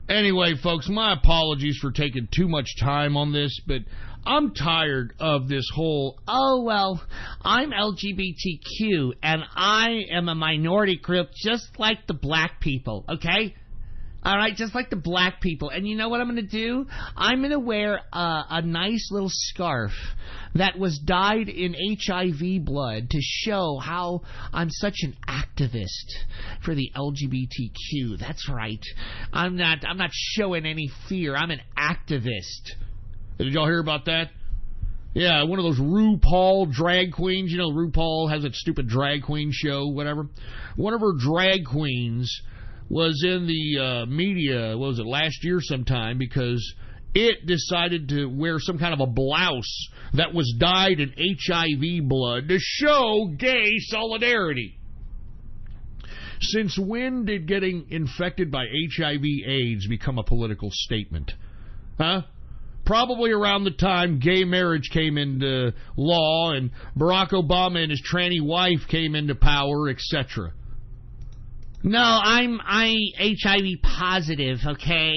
Anyway, folks, my apologies for taking too much time on this, but I'm tired of this whole, oh, well, I'm LGBTQ, and I am a minority group just like the black people, okay? All right, just like the black people. And you know what I'm going to do? I'm going to wear a nice little scarf that was dyed in HIV blood to show how I'm such an activist for the LGBTQ. That's right. I'm not showing any fear. I'm an activist. Did y'all hear about that? Yeah, one of those RuPaul drag queens. You know, RuPaul has that stupid drag queen show, whatever. One of her drag queens was in the media, what was it, last year sometime, because it decided to wear some kind of a blouse that was dyed in HIV blood to show gay solidarity. Since when did getting infected by HIV/AIDS become a political statement? Huh? Probably around the time gay marriage came into law and Barack Obama and his tranny wife came into power, etc. No, I'm HIV positive, okay?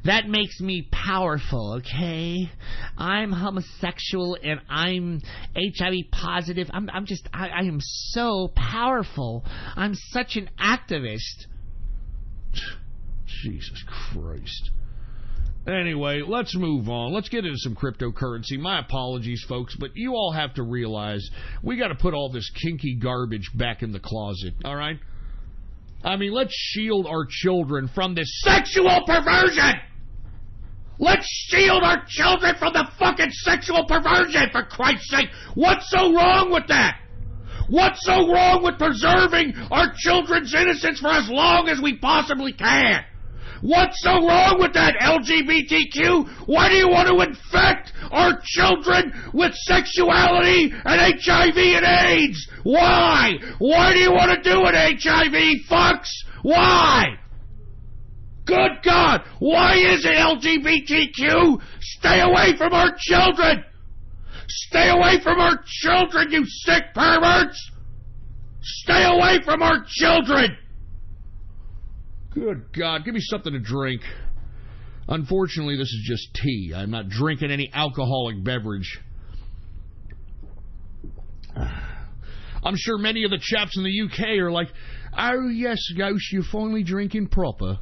That makes me powerful, okay? I'm homosexual and I'm HIV positive. I am so powerful. I'm such an activist. Jesus Christ. Anyway, let's move on. Let's get into some cryptocurrency. My apologies, folks, but you all have to realize we got to put all this kinky garbage back in the closet, all right? I mean, let's shield our children from this sexual perversion! Let's shield our children from the fucking sexual perversion, for Christ's sake! What's so wrong with that? What's so wrong with preserving our children's innocence for as long as we possibly can? What's so wrong with that, LGBTQ? Why do you want to infect our children with sexuality and HIV and AIDS? Why? Why do you want to do it, HIV fucks? Why? Good God! Why is it LGBTQ? Stay away from our children! Stay away from our children, you sick perverts! Stay away from our children! Good God, give me something to drink. Unfortunately, this is just tea. I'm not drinking any alcoholic beverage. I'm sure many of the chaps in the UK are like, oh yes, Ghost, you're finally drinking proper.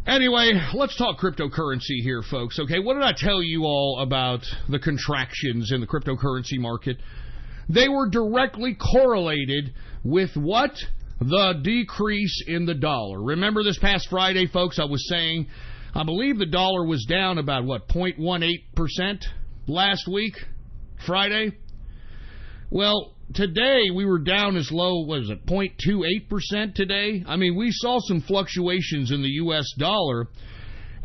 Anyway, let's talk cryptocurrency here, folks. Okay, what did I tell you all about the contractions in the cryptocurrency market? They were directly correlated with what? The decrease in the dollar. Remember this past Friday, folks, I was saying, I believe the dollar was down about, 0.18% last week, Friday? Well, today we were down as low, 0.28% today? I mean, we saw some fluctuations in the U.S. dollar,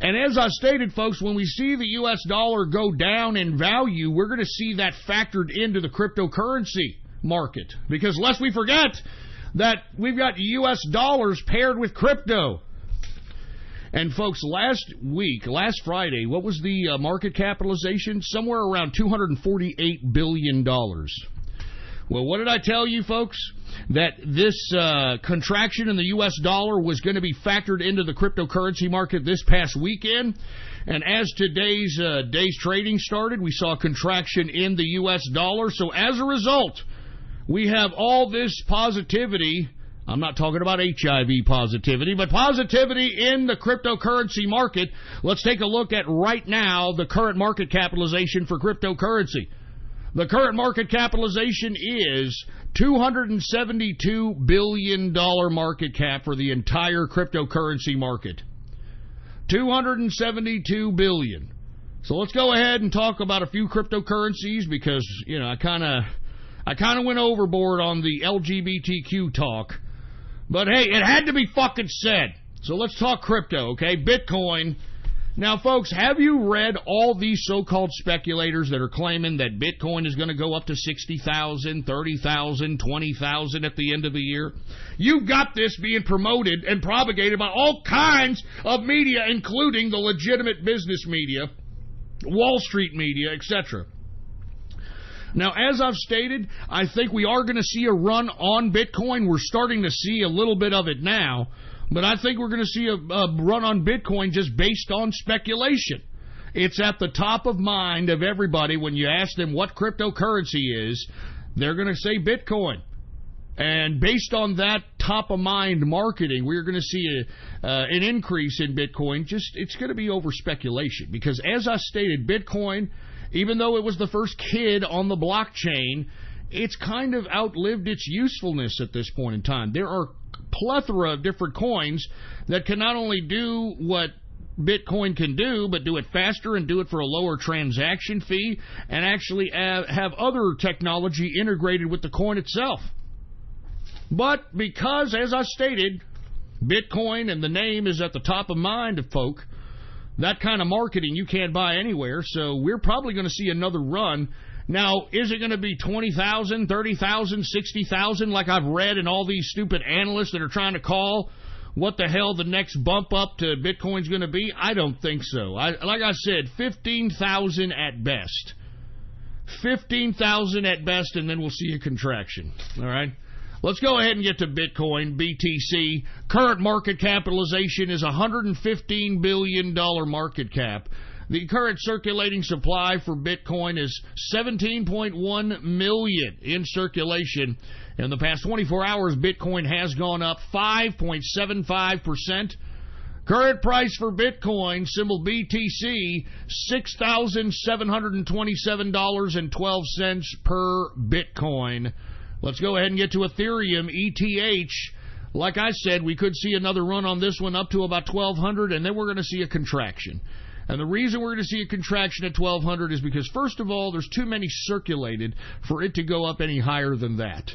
And as I stated, folks, when we see the U.S. dollar go down in value, we're going to see that factored into the cryptocurrency market. Because lest we forget that we've got U.S. dollars paired with crypto. And folks, last Friday, what was the market capitalization? Somewhere around $248 billion. Well, what did I tell you, folks? That this contraction in the U.S. dollar was going to be factored into the cryptocurrency market this past weekend. And as today's day's trading started, we saw a contraction in the U.S. dollar. So as a result, we have all this positivity. I'm not talking about HIV positivity, but positivity in the cryptocurrency market. Let's take a look at right now the current market capitalization for cryptocurrency. The current market capitalization is $272 billion market cap for the entire cryptocurrency market. $272 billion. So let's go ahead and talk about a few cryptocurrencies because, you know, I kind of went overboard on the LGBTQ talk. But hey, it had to be fucking said. So let's talk crypto, okay? Bitcoin. Now, folks, have you read all these so-called speculators that are claiming that Bitcoin is going to go up to 60,000, 30,000, 20,000 at the end of the year? You've got this being promoted and propagated by all kinds of media, including the legitimate business media, Wall Street media, etc. Now, as I've stated, I think we are going to see a run on Bitcoin. We're starting to see a little bit of it now. But I think we're going to see a run on Bitcoin just based on speculation. It's at the top of mind of everybody when you ask them what cryptocurrency is. They're going to say Bitcoin. And based on that top-of-mind marketing, we're going to see an increase in Bitcoin. It's going to be over speculation. Because as I stated, Bitcoin, even though it was the first kid on the blockchain, it's kind of outlived its usefulness at this point in time. There are plethora of different coins that can not only do what Bitcoin can do, but do it faster and do it for a lower transaction fee and actually have other technology integrated with the coin itself. But because, as I stated, Bitcoin and the name is at the top of mind of folk, that kind of marketing you can't buy anywhere, so we're probably going to see another run. Now, is it going to be 20,000, 30,000, 60,000 like I've read in all these stupid analysts that are trying to call what the hell the next bump up to Bitcoin's going to be? I don't think so. Like I said, 15,000 at best. 15,000 at best, and then we'll see a contraction. All right? Let's go ahead and get to Bitcoin, BTC. Current market capitalization is $115 billion market cap. The current circulating supply for Bitcoin is 17.1 million in circulation. In the past 24 hours, Bitcoin has gone up 5.75%. Current price for Bitcoin, symbol BTC, $6,727.12 per Bitcoin. Let's go ahead and get to Ethereum, ETH. Like I said, we could see another run on this one up to about 1,200, and then we're going to see a contraction. And the reason we're going to see a contraction at 1,200 is because, first of all, there's too many circulated for it to go up any higher than that.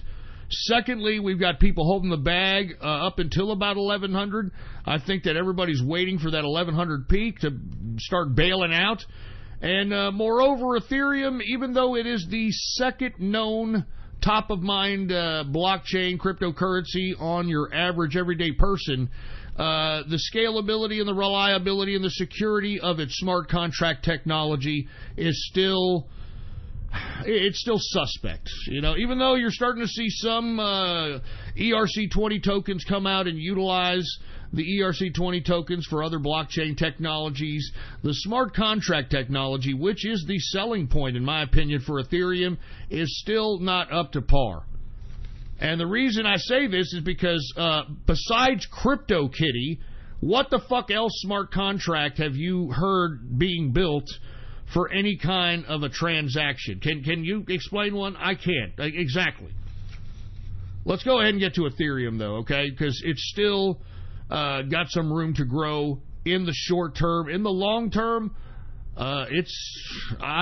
Secondly, we've got people holding the bag up until about 1,100. I think that everybody's waiting for that 1,100 peak to start bailing out. And moreover, Ethereum, even though it is the second known top-of-mind blockchain cryptocurrency on your average everyday person, the scalability and the reliability and the security of its smart contract technology is still suspect. You know, even though you're starting to see some ERC20 tokens come out and utilize the ERC20 tokens for other blockchain technologies, the smart contract technology, which is the selling point, in my opinion, for Ethereum, is still not up to par. And the reason I say this is because besides CryptoKitty, what the fuck else smart contract have you heard being built for any kind of a transaction? Can you explain one? I can't. Exactly. Let's go ahead and get to Ethereum, though, okay? Because it's still got some room to grow in the short term. In the long term, I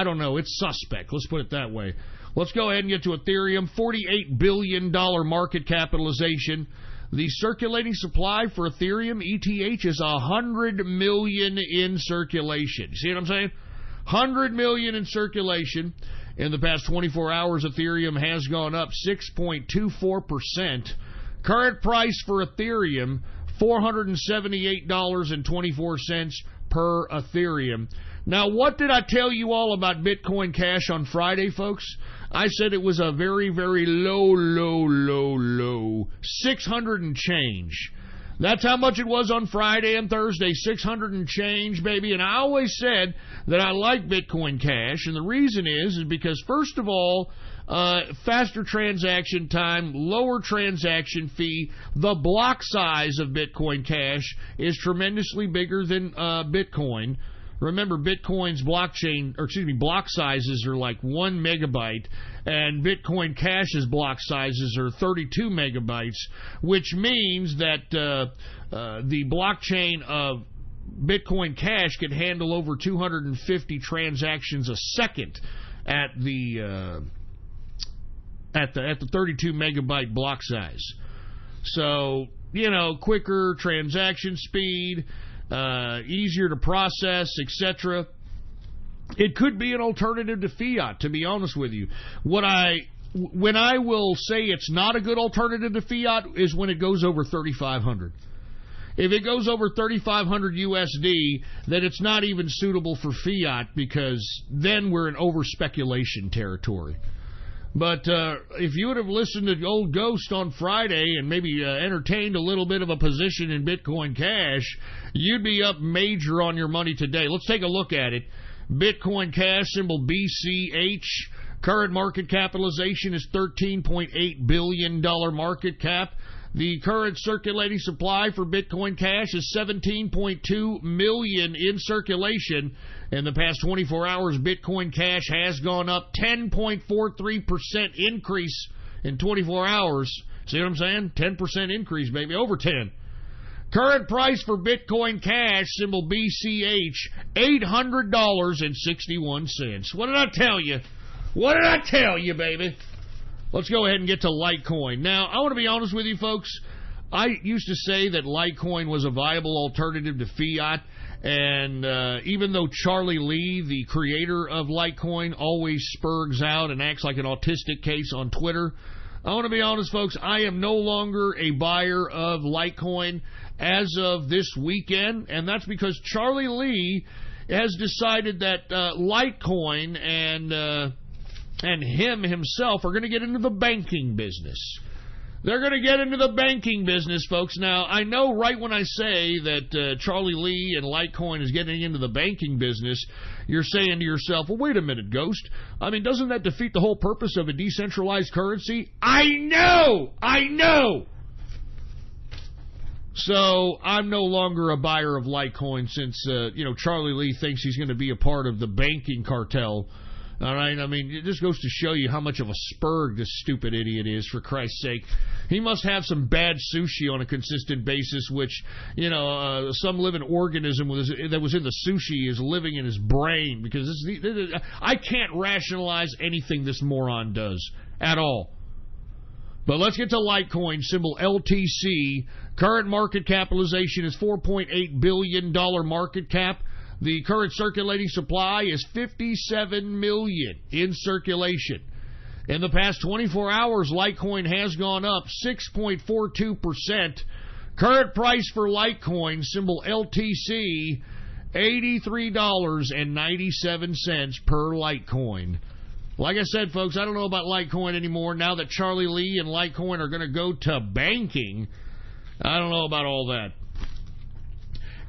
don't know, it's suspect. Let's put it that way. Let's go ahead and get to Ethereum. $48 billion market capitalization. The circulating supply for Ethereum, ETH, is 100 million in circulation. See what I'm saying? 100 million in circulation. In the past 24 hours, Ethereum has gone up 6.24%. Current price for Ethereum, $478.24 per Ethereum. Now, what did I tell you all about Bitcoin Cash on Friday, folks? I said it was a very, very low 600 and change. That's how much it was on Friday and Thursday, 600 and change, baby. And I always said that I like Bitcoin Cash, and the reason is because, first of all, faster transaction time, lower transaction fee. The block size of Bitcoin Cash is tremendously bigger than Bitcoin. Remember, Bitcoin's block sizes are like 1 megabyte, and Bitcoin Cash's block sizes are 32 megabytes, which means that the blockchain of Bitcoin Cash can handle over 250 transactions a second at the 32 megabyte block size. So, quicker transaction speed, easier to process, etc. It could be an alternative to fiat, to be honest with you. When I will say it's not a good alternative to fiat is when it goes over 3,500. If it goes over 3,500 USD, then it's not even suitable for fiat, because then we're in over-speculation territory. But if you would have listened to old Ghost on Friday and maybe entertained a little bit of a position in Bitcoin Cash, you'd be up major on your money today. Let's take a look at it. Bitcoin Cash, symbol BCH. Current market capitalization is $13.8 billion market cap. The current circulating supply for Bitcoin Cash is 17.2 million in circulation. In the past 24 hours, Bitcoin Cash has gone up 10.43% increase in 24 hours. See what I'm saying? 10% increase, baby. Over 10. Current price for Bitcoin Cash, symbol BCH, $800.61. What did I tell you? What did I tell you, baby? Let's go ahead and get to Litecoin. Now, I want to be honest with you, folks. I used to say that Litecoin was a viable alternative to fiat, and even though Charlie Lee, the creator of Litecoin, always spurgs out and acts like an autistic case on Twitter, I want to be honest, folks, I am no longer a buyer of Litecoin as of this weekend, and that's because Charlie Lee has decided that Litecoin and him himself are going to get into the banking business. They're going to get into the banking business, folks. Now, I know right when I say that Charlie Lee and Litecoin is getting into the banking business, you're saying to yourself, well, wait a minute, Ghost. I mean, doesn't that defeat the whole purpose of a decentralized currency? I know! So, I'm no longer a buyer of Litecoin since, Charlie Lee thinks he's going to be a part of the banking cartel. All right, I mean, it just goes to show you how much of a spurg this stupid idiot is, for Christ's sake. He must have some bad sushi on a consistent basis, which, some living organism that was in the sushi is living in his brain, because I can't rationalize anything this moron does at all. But let's get to Litecoin, symbol LTC. Current market capitalization is $4.8 billion market cap. The current circulating supply is 57 million in circulation. In the past 24 hours, Litecoin has gone up 6.42%. Current price for Litecoin, symbol LTC, $83.97 per Litecoin. Like I said, folks, I don't know about Litecoin anymore. Now that Charlie Lee and Litecoin are going to go to banking, I don't know about all that.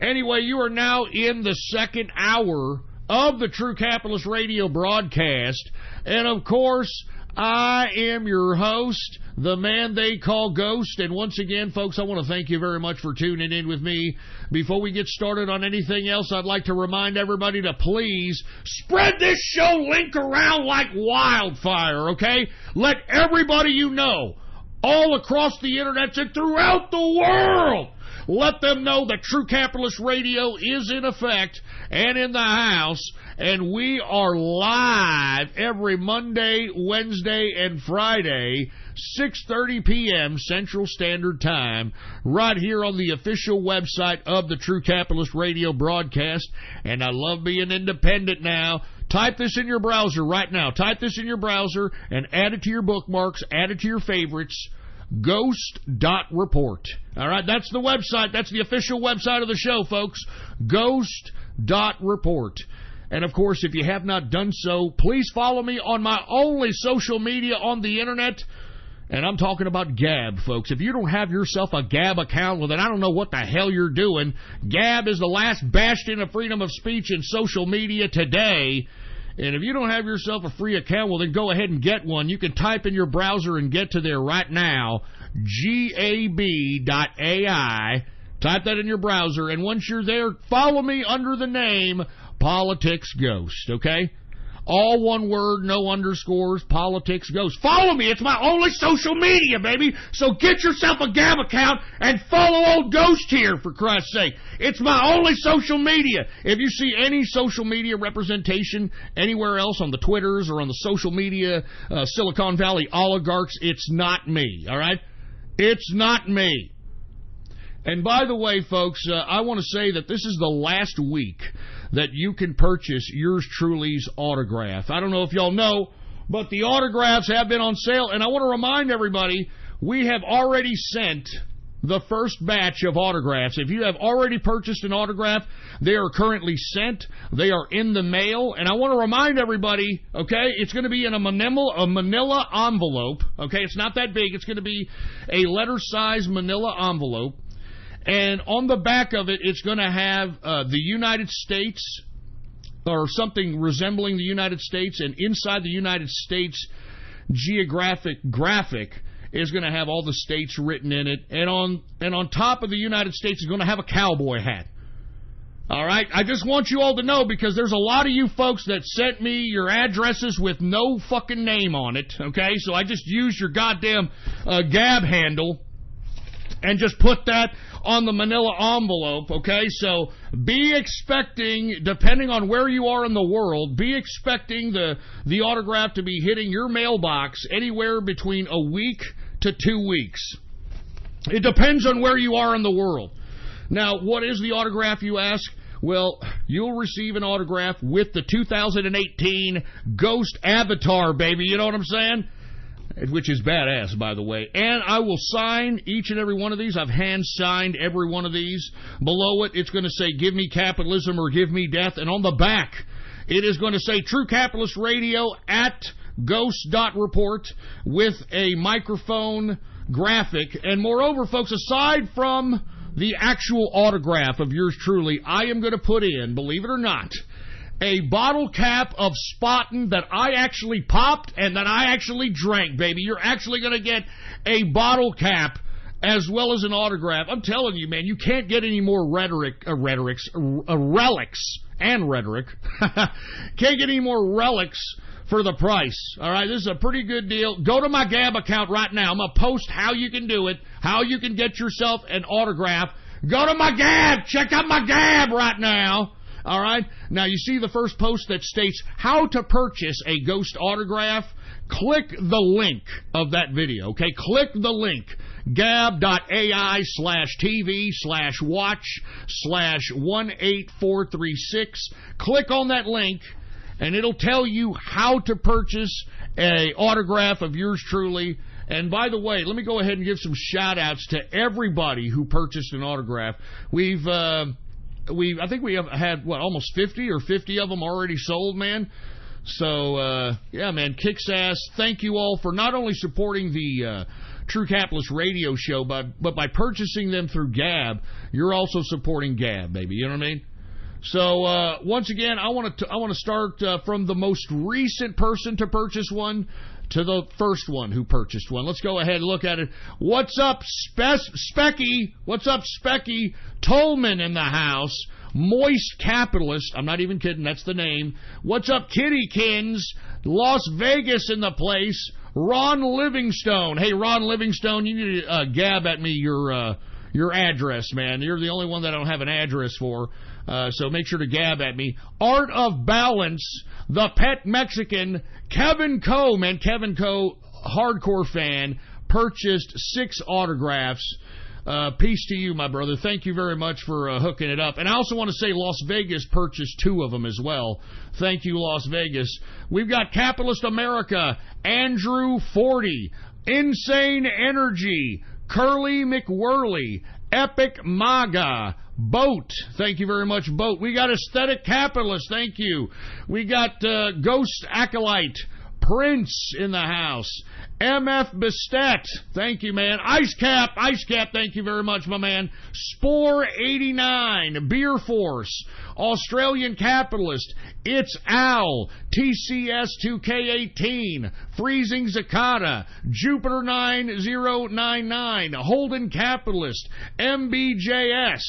Anyway, you are now in the second hour of the True Capitalist Radio broadcast. And, of course, I am your host, the man they call Ghost. And once again, folks, I want to thank you very much for tuning in with me. Before we get started on anything else, I'd like to remind everybody to please spread this show link around like wildfire, okay? Let everybody you know all across the internet and throughout the world Let them know that True Capitalist Radio is in effect and in the house, and we are live every Monday, Wednesday, and Friday, 6:30 p.m. Central Standard Time, right here on the official website of the True Capitalist Radio broadcast. And I love being independent now. Type this in your browser right now. Type this in your browser and add it to your bookmarks, add it to your favorites. Ghost.report. All right, that's the website. That's the official website of the show, folks. Ghost.report. And, of course, if you have not done so, please follow me on my only social media on the Internet. And I'm talking about Gab, folks. If you don't have yourself a Gab account, well, then I don't know what the hell you're doing. Gab is the last bastion of freedom of speech in social media today. And if you don't have yourself a free account, well, then go ahead and get one. You can type in your browser and get to there right now, gab.ai. Type that in your browser, and once you're there, follow me under the name Politics Ghost, okay? All one word, no underscores, Politics Ghost. Follow me. It's my only social media, baby. So get yourself a Gab account and follow old Ghost here, for Christ's sake. It's my only social media. If you see any social media representation anywhere else on the Twitters or on the social media Silicon Valley oligarchs, it's not me, all right? It's not me. And by the way, folks, I want to say that this is the last week that you can purchase yours truly's autograph. I don't know if y'all know, but the autographs have been on sale, and I want to remind everybody, we have already sent the first batch of autographs. If you have already purchased an autograph, they are currently sent. They are in the mail, and I want to remind everybody, okay, it's going to be in a manila envelope, okay? It's not that big. It's going to be a letter-size manila envelope. And on the back of it, it's going to have the United States or something resembling the United States. And inside the United States geographic graphic is going to have all the states written in it. And on top of the United States is going to have a cowboy hat. All right? I just want you all to know, because there's a lot of you folks that sent me your addresses with no fucking name on it. Okay? So I just used your goddamn Gab handle and just put that on the manila envelope, okay? So be expecting, depending on where you are in the world, be expecting the autograph to be hitting your mailbox anywhere between a week to 2 weeks. It depends on where you are in the world. Now, what is the autograph, you ask? Well, you'll receive an autograph with the 2018 Ghost Avatar, baby. You know what I'm saying? Which is badass, by the way. And I will sign each and every one of these. I've hand-signed every one of these. Below it, it's going to say, "Give me capitalism" or "Give me death." And on the back, it is going to say, "True Capitalist Radio at Ghost.report" with a microphone graphic. And moreover, folks, aside from the actual autograph of yours truly, I am going to put in, believe it or not, a bottle cap of Spaten that I actually popped and that I actually drank, baby. You're actually going to get a bottle cap as well as an autograph. I'm telling you, man, you can't get any more relics and rhetoric. Can't get any more relics for the price. All right, this is a pretty good deal. Go to my Gab account right now. I'm going to post how you can do it, how you can get yourself an autograph. Go to my Gab. Check out my Gab right now. All right? Now, you see the first post that states how to purchase a Ghost autograph? Click the link of that video, okay? Click the link, gab.ai/tv/watch/18436. Click on that link, and it'll tell you how to purchase a autograph of yours truly. And by the way, let me go ahead and give some shout-outs to everybody who purchased an autograph. I think we have had, almost 50 or 50 of them already sold, man. So, yeah, man, kicks ass. Thank you all for not only supporting the True Capitalist Radio Show, but by purchasing them through Gab, you're also supporting Gab, baby. You know what I mean? So, once again, I want to start from the most recent person to purchase one to the first one who purchased one. Let's go ahead and look at it. What's up, Specky? What's up, Specky? Tolman in the house. Moist Capitalist. I'm not even kidding. That's the name. What's up, Kittykins? Las Vegas in the place. Ron Livingstone. Hey, Ron Livingstone, you need to Gab at me your your address, man. You're the only one that I don't have an address for. So make sure to gab at me. Art of Balance, the Pet Mexican, Kevin Coe, man. Kevin Coe, hardcore fan, purchased 6 autographs. Peace to you, my brother. Thank you very much for hooking it up. And I also want to say Las Vegas purchased 2 of them as well. Thank you, Las Vegas. We've got Capitalist America, Andrew 40, Insane Energy, Curly McWhirly, Epic MAGA, Boat. Thank you very much, Boat. We got Aesthetic Capitalist. Thank you. We got Ghost Acolyte, Prince in the house. MF Bestet, thank you, man. Ice Cap, thank you very much, my man. Spore 89, Beer Force, Australian Capitalist, It's Al, TCS 2K18, Freezing Zakata, Jupiter 9099, Holden Capitalist, MBJS,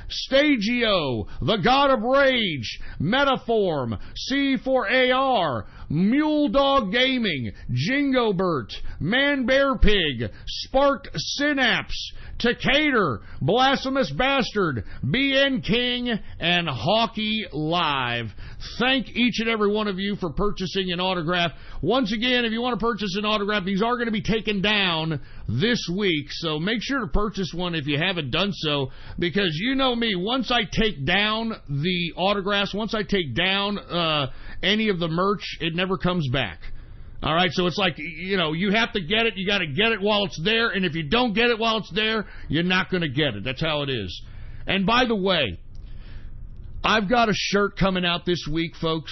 Stagio, The God of Rage, Metaform, C4AR, Mule Dog Gaming, Jingo Bert, Man Bear Pig, Sparked Synapse, Decatur, Blasphemous Bastard, BN King, and Hockey Live. Thank each and every one of you for purchasing an autograph. Once again, if you want to purchase an autograph, these are going to be taken down this week, so make sure to purchase one if you haven't done so, because you know me, once I take down the autographs, once I take down any of the merch, it never comes back. All right, so it's like, you know, you have to get it. You got to get it while it's there, and if you don't get it while it's there, you're not going to get it. That's how it is. And by the way, I've got a shirt coming out this week, folks,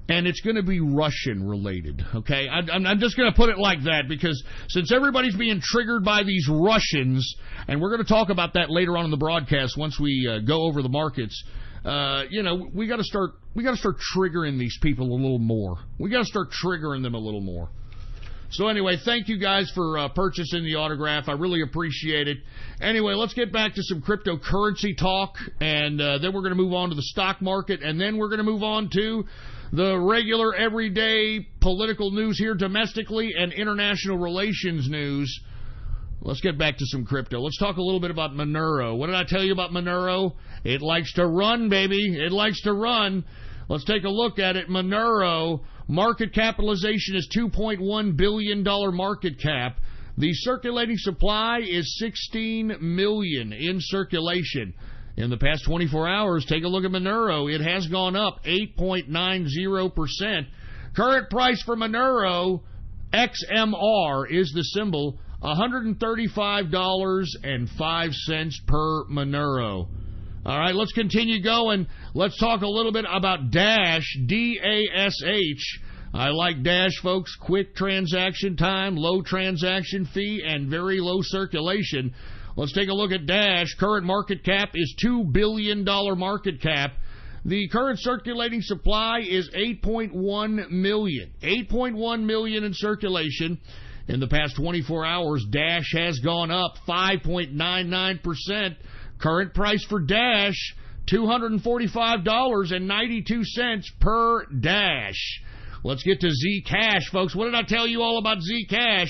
and it's going to be Russian related, okay? I'm just going to put it like that, because since everybody's being triggered by these Russians, and we're going to talk about that later on in the broadcast once we go over the markets, you know, we got to start triggering these people a little more. We got to start triggering them a little more. So anyway, thank you guys for purchasing the autograph. I really appreciate it. Anyway, let's get back to some cryptocurrency talk, and then we're going to move on to the stock market, and then we're going to move on to the regular everyday political news here domestically and international relations news. Let's get back to some crypto. Let's talk a little bit about Monero. What did I tell you about Monero? It likes to run, baby. It likes to run. Let's take a look at it. Monero, market capitalization is $2.1 billion market cap. The circulating supply is 16 million in circulation. In the past 24 hours, take a look at Monero. It has gone up 8.90%. Current price for Monero, XMR is the symbol, $135.05 per Monero. All right, let's continue going. Let's talk a little bit about Dash, D-A-S-H. I like Dash, folks. Quick transaction time, low transaction fee, and very low circulation. Let's take a look at Dash. Current market cap is $2 billion market cap. The current circulating supply is 8.1 million. 8.1 million in circulation. In the past 24 hours, Dash has gone up 5.99%. Current price for Dash, $245.92 per Dash. Let's get to Zcash, folks. What did I tell you all about Zcash?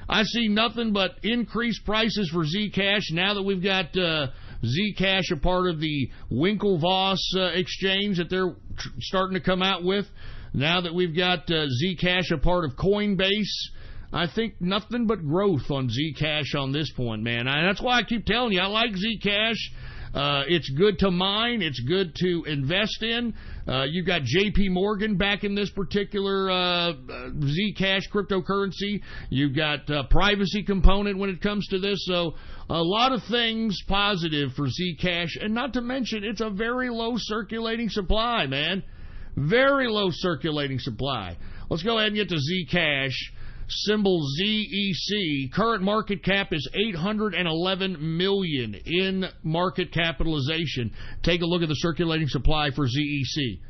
I see nothing but increased prices for Zcash now that we've got Zcash a part of the Winklevoss exchange that they're starting to come out with. Now that we've got Zcash a part of Coinbase, I think nothing but growth on Zcash on this point, man. That's why I keep telling you, I like Zcash. It's good to mine. It's good to invest in. You've got JP Morgan back in this particular Zcash cryptocurrency. You've got a privacy component when it comes to this. So a lot of things positive for Zcash. And not to mention, it's a very low circulating supply, man. Very low circulating supply. Let's go ahead and get to Zcash. Symbol ZEC. Current market cap is 811 million in market capitalization. Take a look at the circulating supply for ZEC.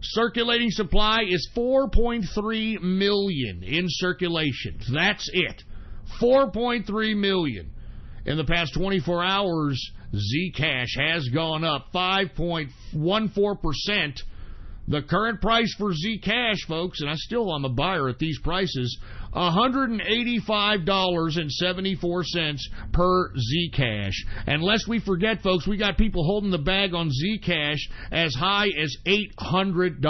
Circulating supply is 4.3 million in circulation. That's it. 4.3 million. In the past 24 hours, Zcash has gone up 5.14%. The current price for Zcash, folks, and I'm a buyer at these prices, $185.74 per Zcash. And lest we forget, folks, we got people holding the bag on Zcash as high as $800.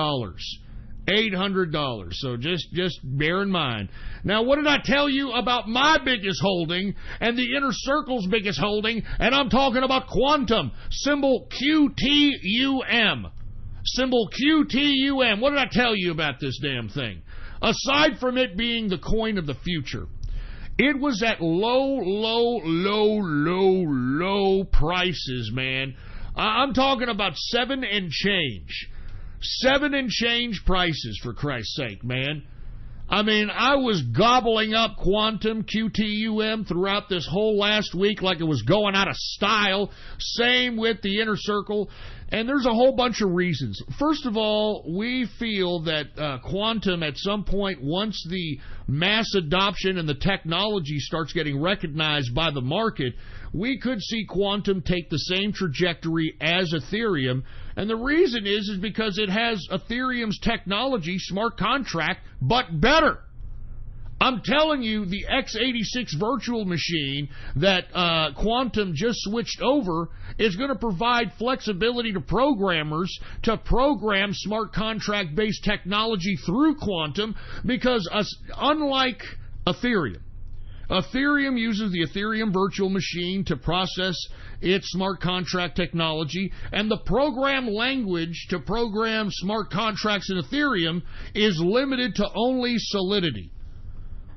$800. So just bear in mind. Now, what did I tell you about my biggest holding and the Inner Circle's biggest holding? And I'm talking about Quantum, symbol QTUM. Symbol QTUM. What did I tell you about this damn thing? Aside from it being the coin of the future, it was at low prices, man. I'm talking about 7 and change. 7 and change prices, for Christ's sake, man. I mean, I was gobbling up Quantum, QTUM, throughout this whole last week like it was going out of style. Same with the Inner Circle. And there's a whole bunch of reasons. First of all, we feel that Quantum, at some point, once the mass adoption and the technology starts getting recognized by the market, we could see Quantum take the same trajectory as Ethereum. And the reason is because it has Ethereum's technology, smart contract, but better. I'm telling you, the x86 virtual machine that Quantum just switched over is going to provide flexibility to programmers to program smart contract-based technology through Quantum, because unlike Ethereum uses the Ethereum virtual machine to process its smart contract technology, and the program language to program smart contracts in Ethereum is limited to only Solidity.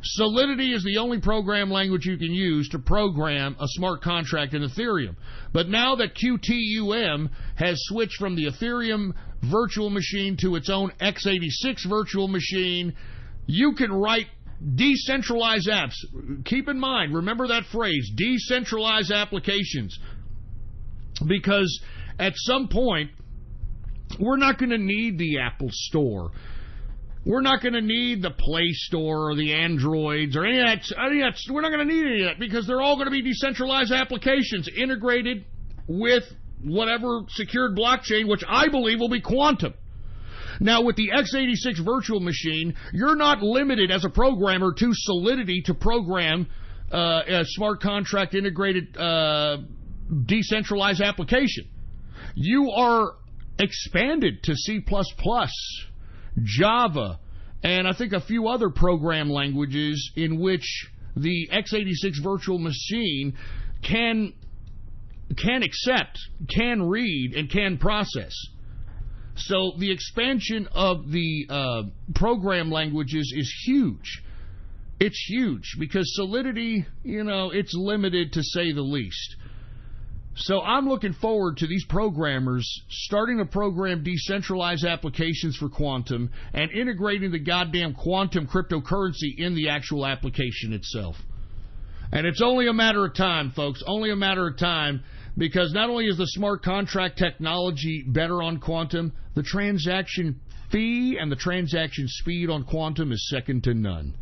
Solidity is the only program language you can use to program a smart contract in Ethereum. But now that QTUM has switched from the Ethereum virtual machine to its own x86 virtual machine, you can write decentralized apps. Keep in mind, remember that phrase, decentralized applications. Because at some point, we're not going to need the Apple Store. We're not going to need the Play Store or the Androids or any of that. We're not going to need any of that, because they're all going to be decentralized applications integrated with whatever secured blockchain, which I believe will be Quantum. Now, with the x86 virtual machine, you're not limited as a programmer to Solidity to program a smart contract integrated decentralized application. You are expanded to C++, Java, and I think a few other program languages in which the x86 virtual machine can accept, can read, and can process. So the expansion of the program languages is huge. It's huge because Solidity, it's limited to say the least. So I'm looking forward to these programmers starting to program decentralized applications for Quantum and integrating the goddamn Quantum cryptocurrency in the actual application itself. And it's only a matter of time, folks, only a matter of time, because not only is the smart contract technology better on Quantum, the transaction fee and the transaction speed on Quantum is second to none.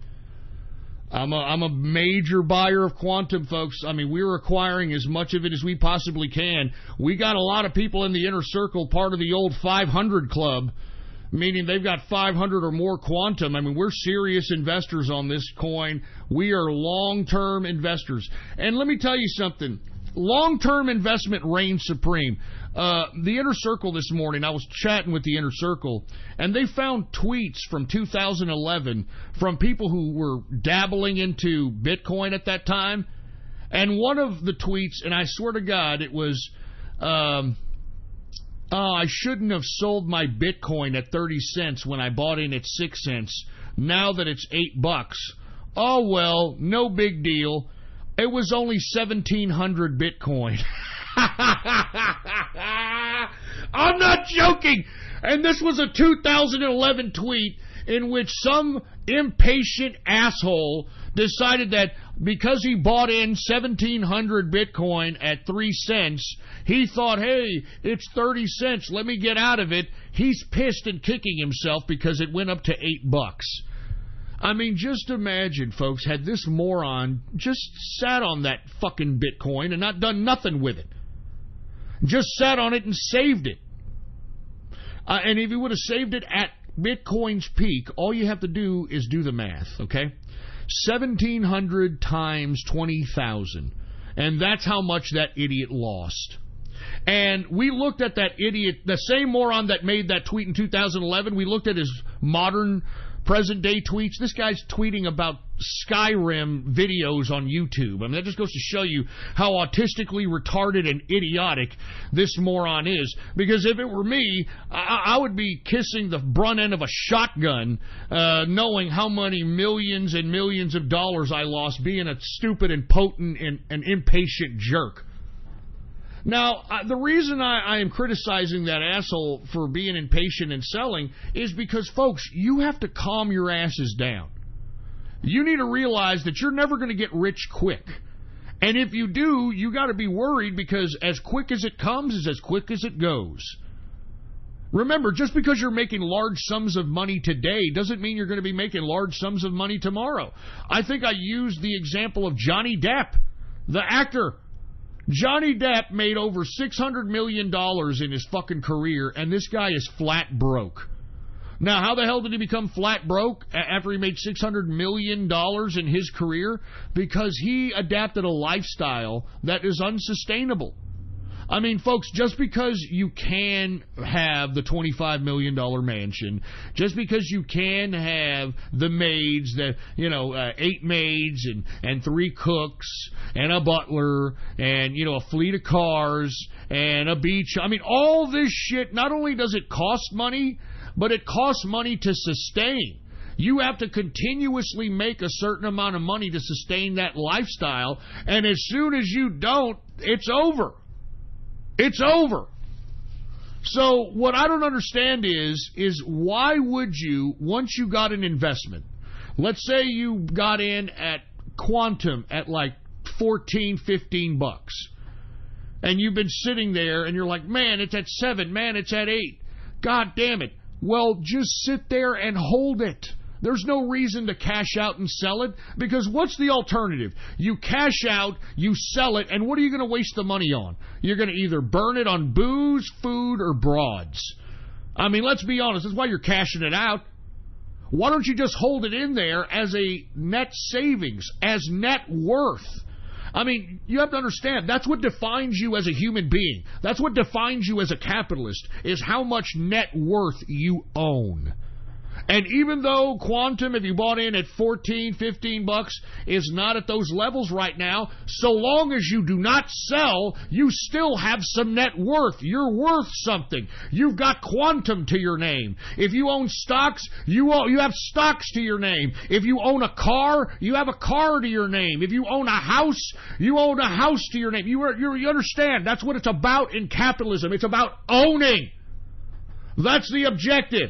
I'm a major buyer of Quantum, folks. I mean, we're acquiring as much of it as we possibly can. We got a lot of people in the Inner Circle, part of the old 500 club, meaning they've got 500 or more Quantum. I mean, we're serious investors on this coin. We are long-term investors. And let me tell you something. Long-term investment reigns supreme. The Inner Circle this morning, I was chatting with the Inner Circle, and they found tweets from 2011 from people who were dabbling into Bitcoin at that time. And one of the tweets, and I swear to God, it was, I shouldn't have sold my Bitcoin at 30 cents when I bought in at 6 cents. Now that it's $8. Oh, well, no big deal. It was only 1,700 Bitcoin. I'm not joking. And this was a 2011 tweet in which some impatient asshole decided that because he bought in 1,700 Bitcoin at 3 cents, he thought, hey, it's 30 cents. Let me get out of it. He's pissed and kicking himself because it went up to $8. I mean, just imagine, folks, had this moron just sat on that fucking Bitcoin and not done nothing with it. Just sat on it and saved it. And if you would have saved it at Bitcoin's peak, all you have to do is do the math, okay? 1,700 times 20,000. And that's how much that idiot lost. And we looked at that idiot, the same moron that made that tweet in 2011. We looked at his modern, present-day tweets. This guy's tweeting about Skyrim videos on YouTube. I mean, that just goes to show you how autistically retarded and idiotic this moron is. Because if it were me, I would be kissing the brunt end of a shotgun, knowing how many millions and millions of dollars I lost being a stupid, impotent, and impatient jerk. Now, the reason I am criticizing that asshole for being impatient and selling is because, folks, you have to calm your asses down. You need to realize that you're never going to get rich quick. And if you do, you got to be worried, because as quick as it comes is as quick as it goes. Remember, just because you're making large sums of money today doesn't mean you're going to be making large sums of money tomorrow. I think I used the example of Johnny Depp, the actor. Johnny Depp made over $600 million in his fucking career, and this guy is flat broke. Now, how the hell did he become flat broke after he made $600 million in his career? Because he adapted a lifestyle that is unsustainable. I mean, folks, just because you can have the $25 million mansion, just because you can have the maids, 8 maids and 3 cooks and a butler and, a fleet of cars and a beach. I mean, all this shit, not only does it cost money, but it costs money to sustain. You have to continuously make a certain amount of money to sustain that lifestyle, and as soon as you don't, it's over. It's over. So what I don't understand is why would you, once you got an investment, let's say you got in at Quantum at like $14, $15, and you've been sitting there and you're like, man, it's at 7, man, it's at 8. God damn it. Well, just sit there and hold it. There's no reason to cash out and sell it, because what's the alternative? You cash out, you sell it, and what are you going to waste the money on? You're going to either burn it on booze, food, or broads. I mean, let's be honest. That's why you're cashing it out. Why don't you just hold it in there as a net savings, as net worth? I mean, you have to understand, that's what defines you as a human being. That's what defines you as a capitalist, is how much net worth you own. And even though Quantum, if you bought in at $14, $15, is not at those levels right now, so long as you do not sell, you still have some net worth. You're worth something. You've got Quantum to your name. If you own stocks, you have stocks to your name. If you own a car, you have a car to your name. If you own a house, you own a house to your name. You understand, that's what it's about in capitalism. It's about owning. That's the objective.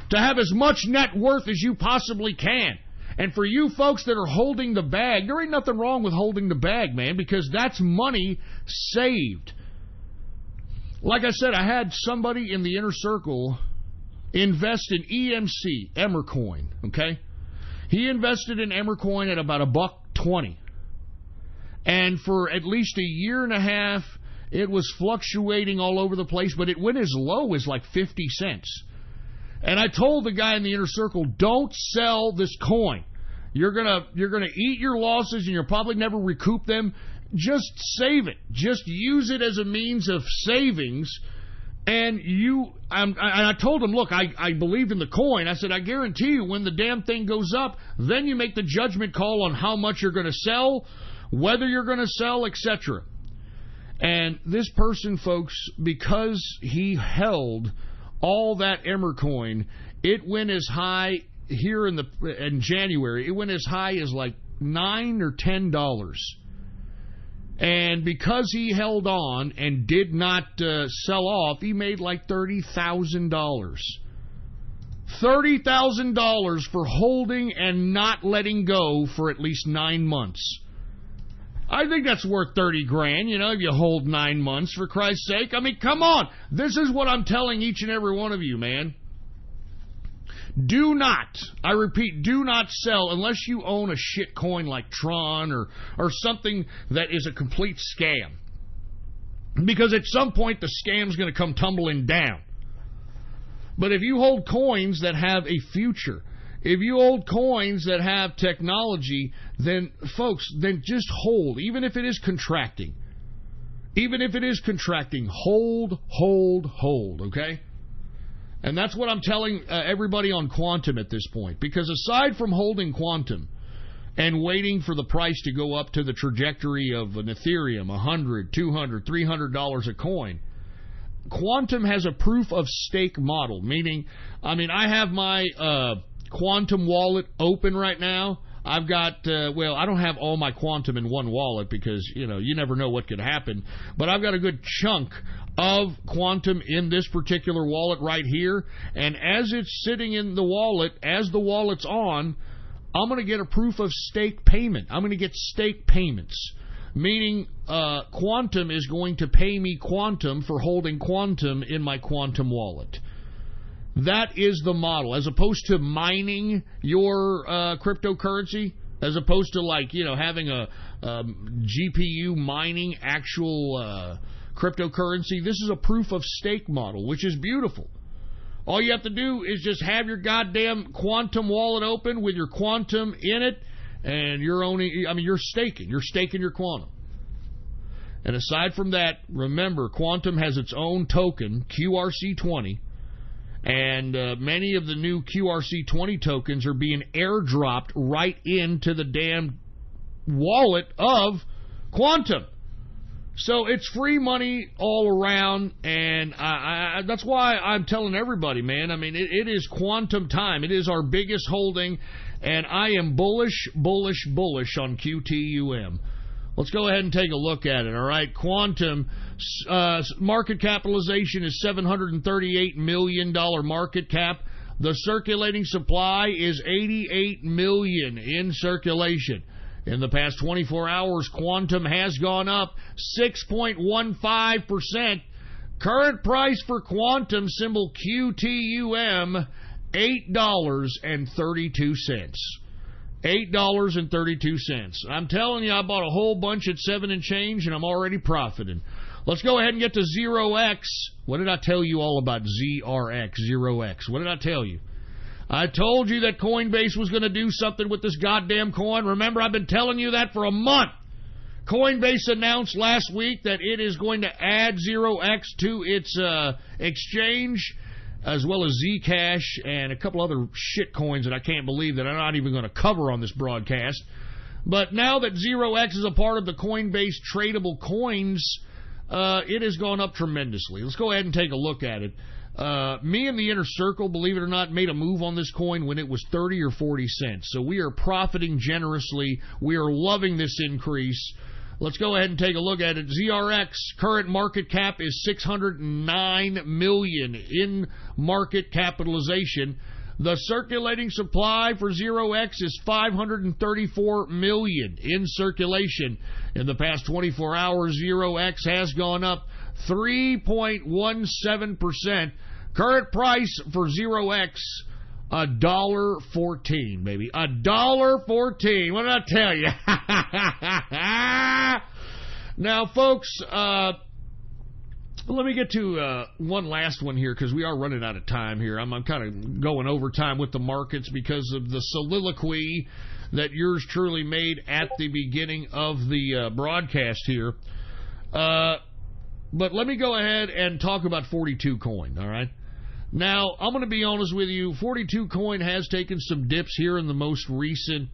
To have as much net worth as you possibly can. And for you folks that are holding the bag, there ain't nothing wrong with holding the bag, man, because that's money saved. Like I said, I had somebody in the inner circle invest in EMC, Emmercoin, okay? He invested in Emmercoin at about $1.20. And for at least a year and a half, it was fluctuating all over the place, but it went as low as like 50 cents. And I told the guy in the inner circle, don't sell this coin. You're gonna eat your losses, and you'll probably never recoup them. Just save it. Just use it as a means of savings. And I told him, look, I believed in the coin. I said, I guarantee you, when the damn thing goes up, then you make the judgment call on how much you're going to sell, whether you're going to sell, etc. And this person, folks, because he held all that Emmercoin, it went as high here in January. It went as high as like $9 or $10. And because he held on and did not sell off, he made like $30,000. $30,000 for holding and not letting go for at least 9 months. I think that's worth 30 grand, if you hold 9 months, for Christ's sake. I mean, come on. This is what I'm telling each and every one of you, man. Do not, I repeat, do not sell unless you own a shit coin like Tron or something that is a complete scam. Because at some point the scam's going to come tumbling down. But if you hold coins that have a future, if you hold coins that have technology, then, folks, then just hold, even if it is contracting. Even if it is contracting, hold, okay? And that's what I'm telling everybody on quantum at this point. Because aside from holding quantum and waiting for the price to go up to the trajectory of an Ethereum, $100, $200, $300 a coin, quantum has a proof of stake model. Meaning, I have my quantum wallet open right now. I've got, I don't have all my quantum in one wallet because, you never know what could happen. But I've got a good chunk of quantum in this particular wallet right here. And as it's sitting in the wallet, as the wallet's on, I'm going to get a proof of stake payment. I'm going to get stake payments. Meaning, quantum is going to pay me quantum for holding quantum in my quantum wallet. That is the model, as opposed to mining your cryptocurrency, as opposed to having a GPU mining actual cryptocurrency. This is a proof of stake model, which is beautiful. All you have to do is just have your goddamn quantum wallet open with your quantum in it, and you're staking. You're staking your quantum. And aside from that, remember, quantum has its own token, QRC20. And many of the new QRC20 tokens are being airdropped right into the damn wallet of quantum. So it's free money all around, and that's why I'm telling everybody, man. It is quantum time. It is our biggest holding, and I am bullish on QTUM. Let's go ahead and take a look at it, all right? Quantum market capitalization is $738 million market cap. The circulating supply is 88 million in circulation. In the past 24 hours, quantum has gone up 6.15%. Current price for quantum, symbol QTUM, $8.32. $8.32. I'm telling you, I bought a whole bunch at 7 and change, and I'm already profiting. Let's go ahead and get to 0x. What did I tell you all about ZRX, 0x? What did I tell you? I told you that Coinbase was going to do something with this goddamn coin. Remember, I've been telling you that for a month. Coinbase announced last week that it is going to add 0x to its exchange, as well as Zcash and a couple other shit coins that I can't believe that I'm not even going to cover on this broadcast. But now that 0x is a part of the Coinbase tradable coins, it has gone up tremendously. Let's go ahead and take a look at it. Me and the Inner Circle, believe it or not, made a move on this coin when it was 30 or 40 cents. So we are profiting generously. We are loving this increase. Let's go ahead and take a look at it. ZRX current market cap is $609 million in market capitalization. The circulating supply for 0x is $534 million in circulation. In the past 24 hours, 0x has gone up 3.17%. Current price for 0x, $1.14, baby. $1.14. What did I tell you? Now, folks, let me get to one last one here, because we are running out of time here. I'm kind of going overtime with the markets because of the soliloquy that yours truly made at the beginning of the broadcast here. But let me go ahead and talk about 42 coin, all right? Now, I'm going to be honest with you. 42 coin has taken some dips here in the most recent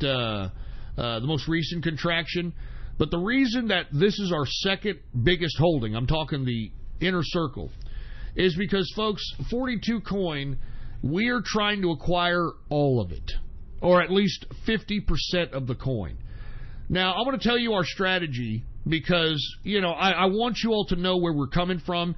contraction. But the reason that this is our second biggest holding, I'm talking the Inner Circle, is because, folks, 42 coin, we are trying to acquire all of it, or at least 50% of the coin. Now, I'm going to tell you our strategy because, I want you all to know where we're coming from.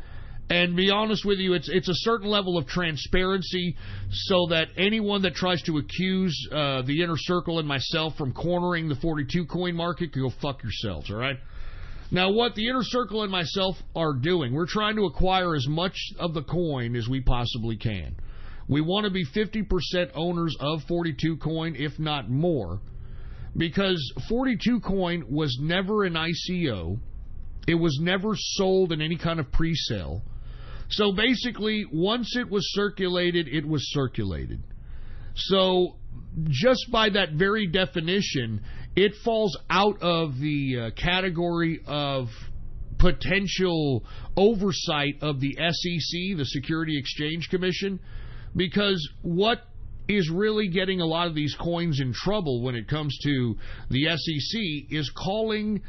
And be honest with you, it's a certain level of transparency so that anyone that tries to accuse the Inner Circle and myself from cornering the 42 coin market can go fuck yourselves, all right? Now, what the Inner Circle and myself are doing, we're trying to acquire as much of the coin as we possibly can. We want to be 50% owners of 42 coin, if not more, because 42 coin was never an ICO. It was never sold in any kind of pre-sale. So basically, once it was circulated, it was circulated. So just by that very definition, it falls out of the category of potential oversight of the SEC, the Security Exchange Commission, because what is really getting a lot of these coins in trouble when it comes to the SEC is calling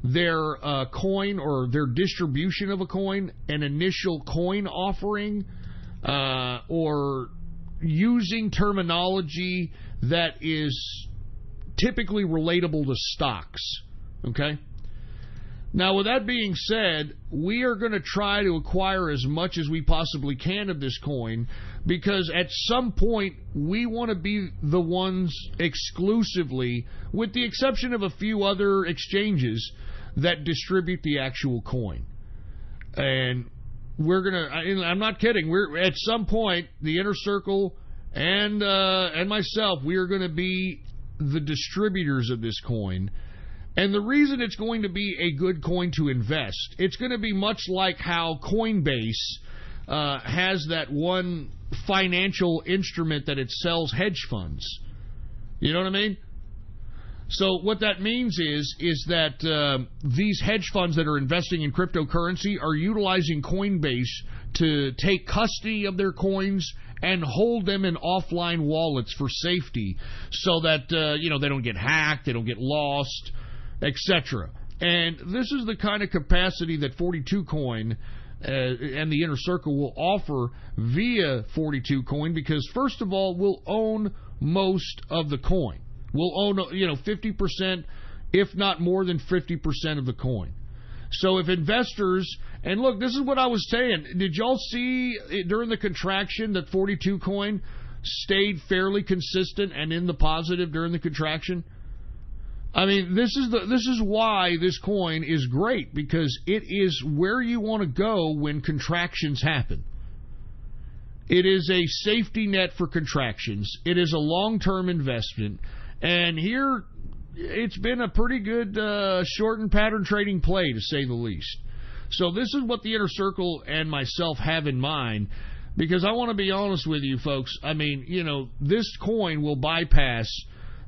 their coin or their distribution of a coin an initial coin offering, or using terminology that is typically relatable to stocks. Okay? Now, with that being said, we are going to try to acquire as much as we possibly can of this coin, because at some point we want to be the ones exclusively, with the exception of a few other exchanges, that distribute the actual coin. And we're going to, I'm not kidding, we're at some point, the Inner Circle and myself, we are going to be the distributors of this coin. And the reason it's going to be a good coin to invest, it's going to be much like how Coinbase has that one financial instrument that it sells hedge funds. You know what I mean? So what that means is that these hedge funds that are investing in cryptocurrency are utilizing Coinbase to take custody of their coins and hold them in offline wallets for safety, so that they don't get hacked, they don't get lost, etc. And this is the kind of capacity that 42 Coin and the Inner Circle will offer via 42 Coin, because first of all, we'll own most of the coin. We'll own 50%, if not more than 50% of the coin. So if investors, and look, this is what I was saying, did y'all see during the contraction that 42 Coin stayed fairly consistent and in the positive during the contraction? I mean, this is why this coin is great, because it is where you want to go when contractions happen. It is a safety net for contractions. It is a long-term investment. And here, it's been a pretty good short and pattern trading play, to say the least. So this is what the Inner Circle and myself have in mind, because I want to be honest with you folks. I mean, this coin will bypass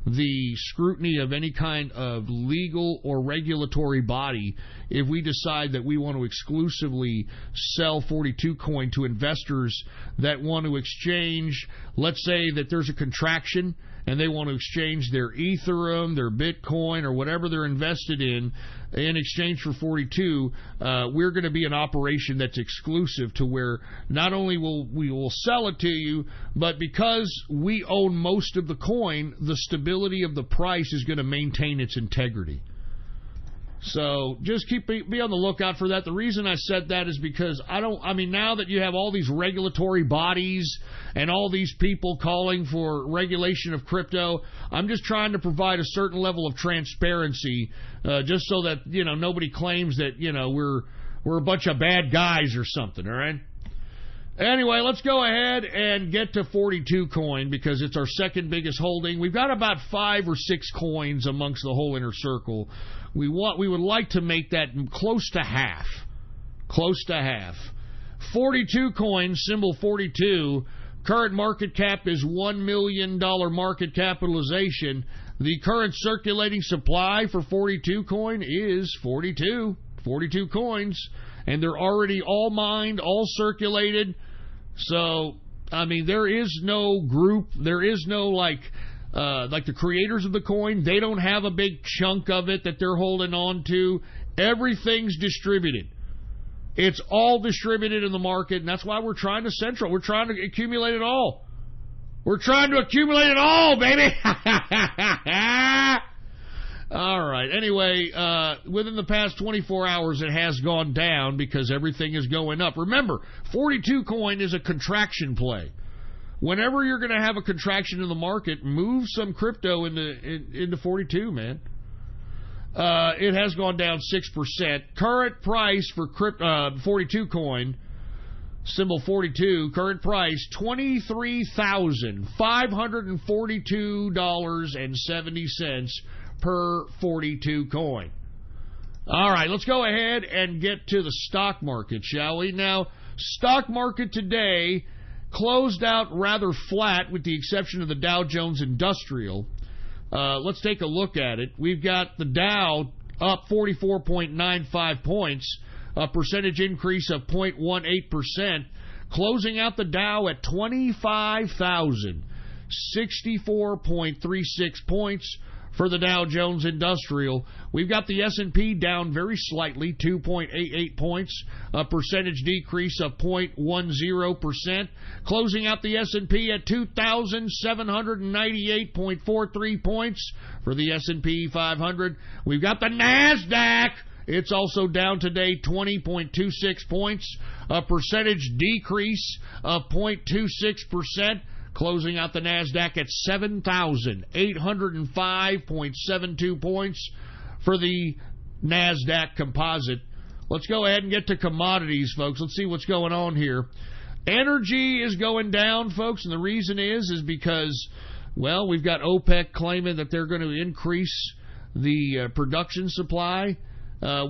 the scrutiny of any kind of legal or regulatory body if we decide that we want to exclusively sell 42 Coin to investors that want to exchange. Let's say that there's a contraction and they want to exchange their Ethereum, their Bitcoin, or whatever they're invested in exchange for 42. We're going to be an operation that's exclusive, to where not only will we sell it to you, but because we own most of the coin, the stability of the price is going to maintain its integrity. So just be on the lookout for that. The reason I said that is because now that you have all these regulatory bodies and all these people calling for regulation of crypto, I'm just trying to provide a certain level of transparency, just so that nobody claims that we're a bunch of bad guys or something. All right. Anyway, let's go ahead and get to 42 Coin, because it's our second biggest holding. We've got about 5 or 6 coins amongst the whole Inner Circle. We would like to make that close to half. Close to half. 42 Coin, symbol 42. Current market cap is $1 million market capitalization. The current circulating supply for 42 Coin is 42 coins. And they're already all mined, all circulated. So, there is no group, there is no like the creators of the coin. They don't have a big chunk of it that they're holding on to. Everything's distributed. It's all distributed in the market, and that's why we're trying to We're trying to accumulate it all. We're trying to accumulate it all, baby! All right. Anyway, within the past 24 hours, it has gone down because everything is going up. Remember, 42 Coin is a contraction play. Whenever you're going to have a contraction in the market, move some crypto into 42, man. It has gone down 6%. Current price for 42 Coin, symbol 42, current price $23,542.70 per 42 Coin. All right, let's go ahead and get to the stock market, shall we? Now, Stock market today closed out rather flat with the exception of the Dow Jones Industrial. Let's take a look at it. We've got the Dow up 44.95 points, a percentage increase of 0.18%, closing out the Dow at 25,064.36 points for the Dow Jones Industrial. We've got the S&P down very slightly, 2.88 points, a percentage decrease of 0.10%, closing out the S&P at 2,798.43 points for the S&P 500. We've got the NASDAQ. It's also down today 20.26 points, a percentage decrease of 0.26%, closing out the NASDAQ at 7,805.72 points for the NASDAQ composite. Let's go ahead and get to commodities, folks. Let's see what's going on here. Energy is going down, folks, and the reason is because, well, we've got OPEC claiming that they're going to increase the production supply.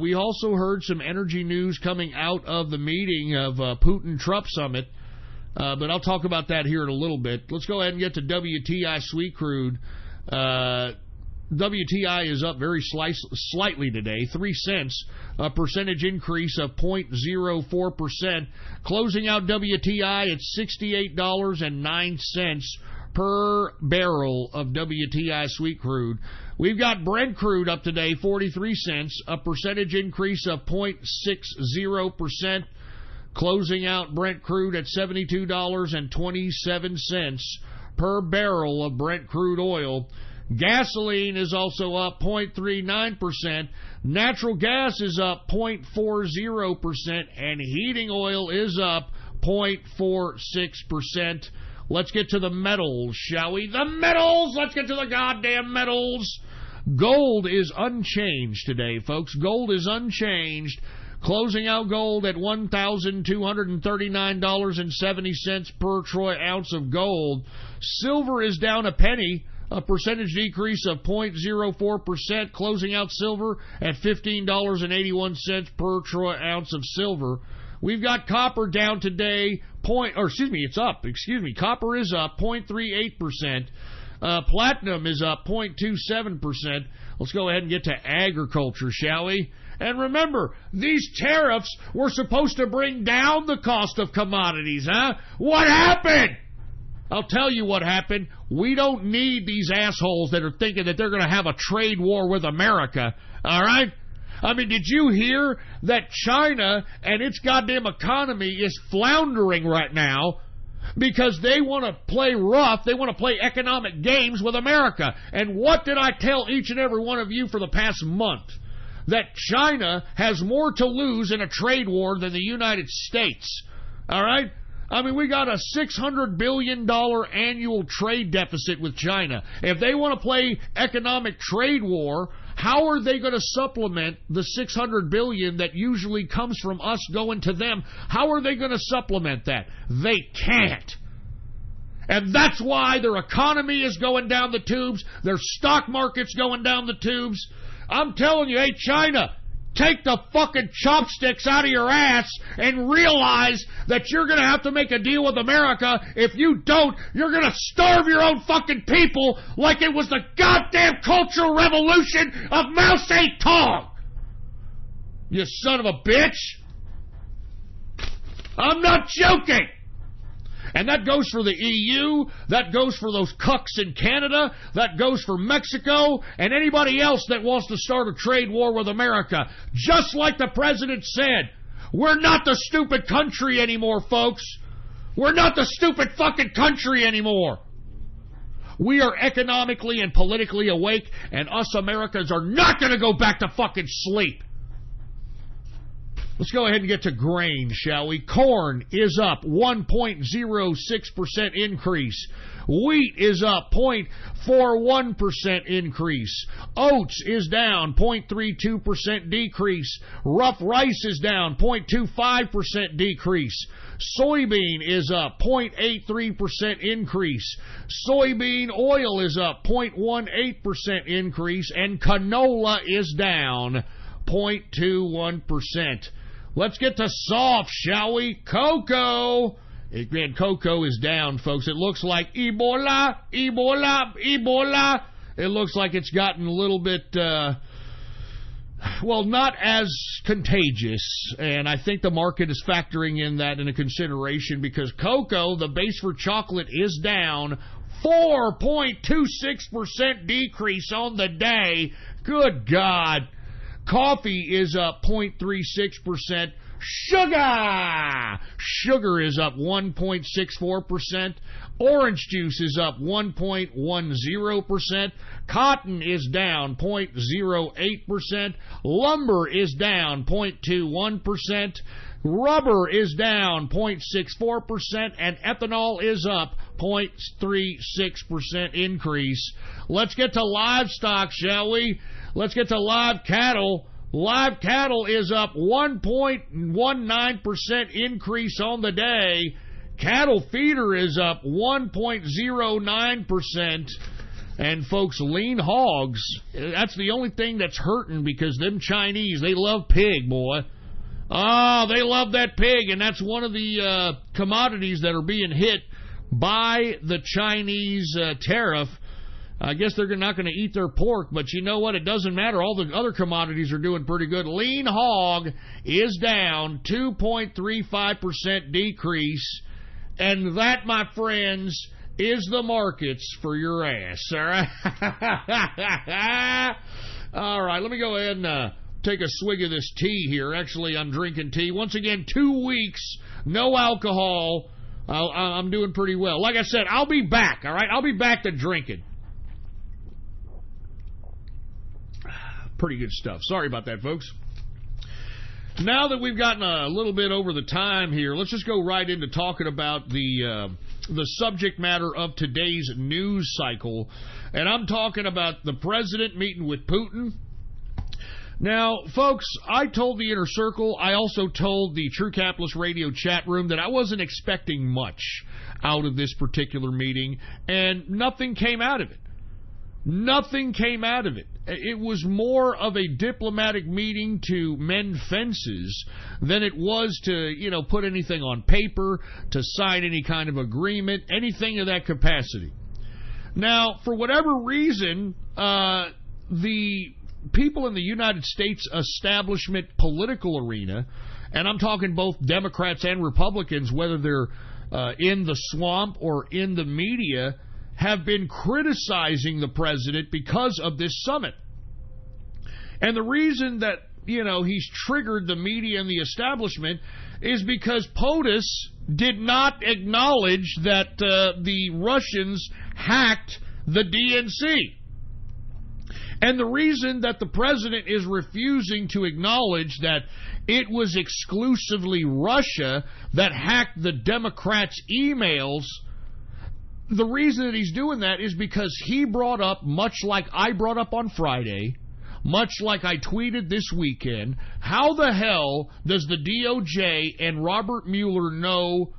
We also heard some energy news coming out of the meeting of Putin-Trump summit. But I'll talk about that here in a little bit. Let's go ahead and get to WTI sweet crude. WTI is up very slightly today, 3 cents, a percentage increase of 0.04%, closing out WTI at $68.09 per barrel of WTI sweet crude. We've got Brent crude up today, 43 cents, a percentage increase of 0.60%. Closing out Brent crude at $72.27 per barrel of Brent crude oil. Gasoline is also up 0.39%. Natural gas is up 0.40%. And heating oil is up 0.46%. Let's get to the metals, shall we? The metals! Let's get to the goddamn metals. Gold is unchanged today, folks. Gold is unchanged. Closing out gold at $1,239.70 per troy ounce of gold. Silver is down a penny, a percentage decrease of 0.04%, closing out silver at $15.81 per troy ounce of silver. We've got copper down today, it's up. Copper is up 0.38%. Platinum is up 0.27%. Let's go ahead and get to agriculture, shall we? And remember, these tariffs were supposed to bring down the cost of commodities, huh? What happened? I'll tell you what happened. We don't need these assholes that are thinking that they're going to have a trade war with America, all right? I mean, did you hear that China and its goddamn economy is floundering right now because they want to play rough, they want to play economic games with America? And what did I tell each and every one of you for the past month? That China has more to lose in a trade war than the United States. All right? I mean, we got a $600 billion annual trade deficit with China. If they want to play economic trade war, how are they going to supplement the $600 billion that usually comes from us going to them? How are they going to supplement that? They can't. And that's why their economy is going down the tubes. Their stock market's going down the tubes. I'm telling you, hey, China, take the fucking chopsticks out of your ass and realize that you're going to have to make a deal with America. If you don't, you're going to starve your own fucking people like it was the goddamn Cultural Revolution of Mao Zedong. You son of a bitch. I'm not joking. And that goes for the EU, that goes for those cucks in Canada, that goes for Mexico, and anybody else that wants to start a trade war with America. Just like the president said, we're not the stupid country anymore, folks. We're not the stupid fucking country anymore. We are economically and politically awake, and us Americans are not going to go back to fucking sleep. Let's go ahead and get to grain, shall we? Corn is up 1.06% increase. Wheat is up 0.41% increase. Oats is down 0.32% decrease. Rough rice is down 0.25% decrease. Soybean is up 0.83% increase. Soybean oil is up 0.18% increase. And canola is down 0.21%. Let's get to soft, shall we? Cocoa. Man, cocoa is down, folks. It looks like Ebola. It looks like it's gotten a little bit, not as contagious. And I think the market is factoring in that into consideration because cocoa, the base for chocolate, is down 4.26% decrease on the day. Good God. Coffee is up 0.36%. Sugar is up 1.64%. Orange juice is up 1.10%. Cotton is down 0.08%. Lumber is down 0.21%. Rubber is down 0.64%, and ethanol is up 0.36% increase. Let's get to livestock, shall we? Let's get to live cattle. Live cattle is up 1.19% increase on the day. Cattle feeder is up 1.09%. And folks, lean hogs, that's the only thing that's hurting because them Chinese, they love pig, boy. Oh, they love that pig, and that's one of the commodities that are being hit by the Chinese tariff. I guess they're not going to eat their pork, but you know what? It doesn't matter. All the other commodities are doing pretty good. Lean hog is down 2.35% decrease, and that, my friends, is the markets for your ass. All right? All right, let me go ahead and take a swig of this tea here. Actually, I'm drinking tea. Once again, 2 weeks, no alcohol. I'm doing pretty well. Like I said, I'll be back, all right? I'll be back to drinking. Pretty good stuff. Sorry about that, folks. Now that we've gotten a little bit over the time here, let's just go right into talking about the subject matter of today's news cycle. And I'm talking about the president meeting with Putin. Now, folks, I told the Inner Circle, I also told the True Capitalist Radio chat room that I wasn't expecting much out of this particular meeting, and nothing came out of it. Nothing came out of it. It was more of a diplomatic meeting to mend fences than it was to, put anything on paper, to sign any kind of agreement, anything of that capacity. Now, for whatever reason, the people in the United States establishment political arena, and I'm talking both Democrats and Republicans, whether they're in the swamp or in the media, have been criticizing the president because of this summit. And the reason that, he's triggered the media and the establishment is because POTUS did not acknowledge that the Russians hacked the DNC. And the reason that the president is refusing to acknowledge that it was exclusively Russia that hacked the Democrats' emails, the reason that he's doing that is because he brought up, much like I brought up on Friday, much like I tweeted this weekend, how the hell does the DOJ and Robert Mueller know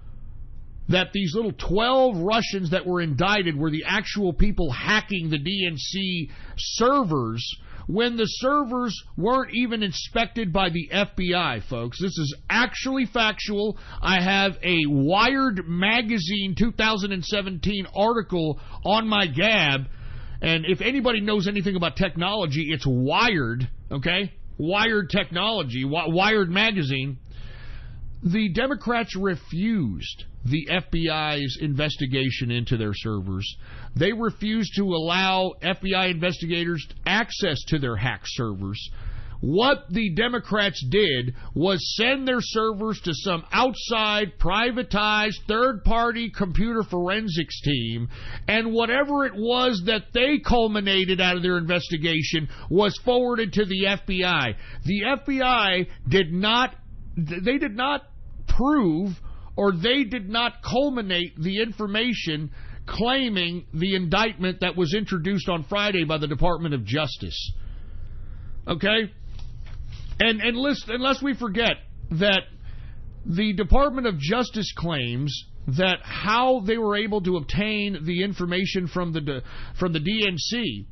that these little 12 Russians that were indicted were the actual people hacking the DNC servers when the servers weren't even inspected by the FBI, folks? This is actually factual. I have a Wired Magazine 2017 article on my Gab, and if anybody knows anything about technology, it's Wired, okay? Wired technology, Wired Magazine. The Democrats refused the FBI's investigation into their servers. They refused to allow FBI investigators access to their hacked servers. What the Democrats did was send their servers to some outside, privatized, third-party computer forensics team, and whatever it was that they culminated out of their investigation was forwarded to the FBI. The FBI did not prove, or they did not culminate the information claiming the indictment that was introduced on Friday by the Department of Justice. Okay? And unless we forget that the Department of Justice claims that how they were able to obtain the information from the DNC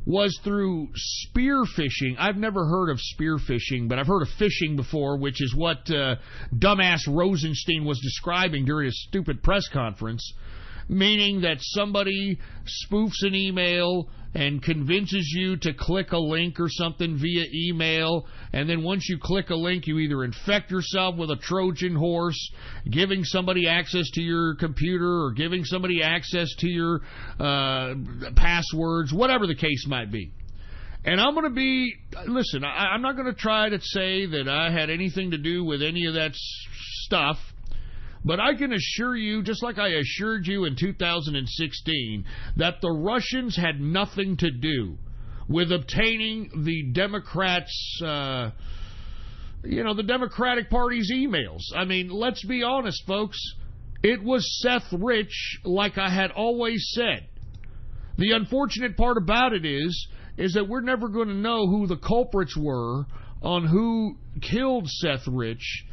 was through spear phishing. I've never heard of spear phishing, but I've heard of phishing before, which is what dumbass Rosenstein was describing during his stupid press conference, meaning that somebody spoofs an email and convinces you to click a link or something via email, and then once you click a link, you either infect yourself with a Trojan horse, giving somebody access to your computer or giving somebody access to your passwords, whatever the case might be. And I'm going to be, listen, I'm not going to try to say that I had anything to do with any of that stuff. But I can assure you, just like I assured you in 2016, that the Russians had nothing to do with obtaining the Democrats, the Democratic Party's emails. I mean, let's be honest, folks. It was Seth Rich, like I had always said. The unfortunate part about it is that we're never going to know who the culprits were on who killed Seth Rich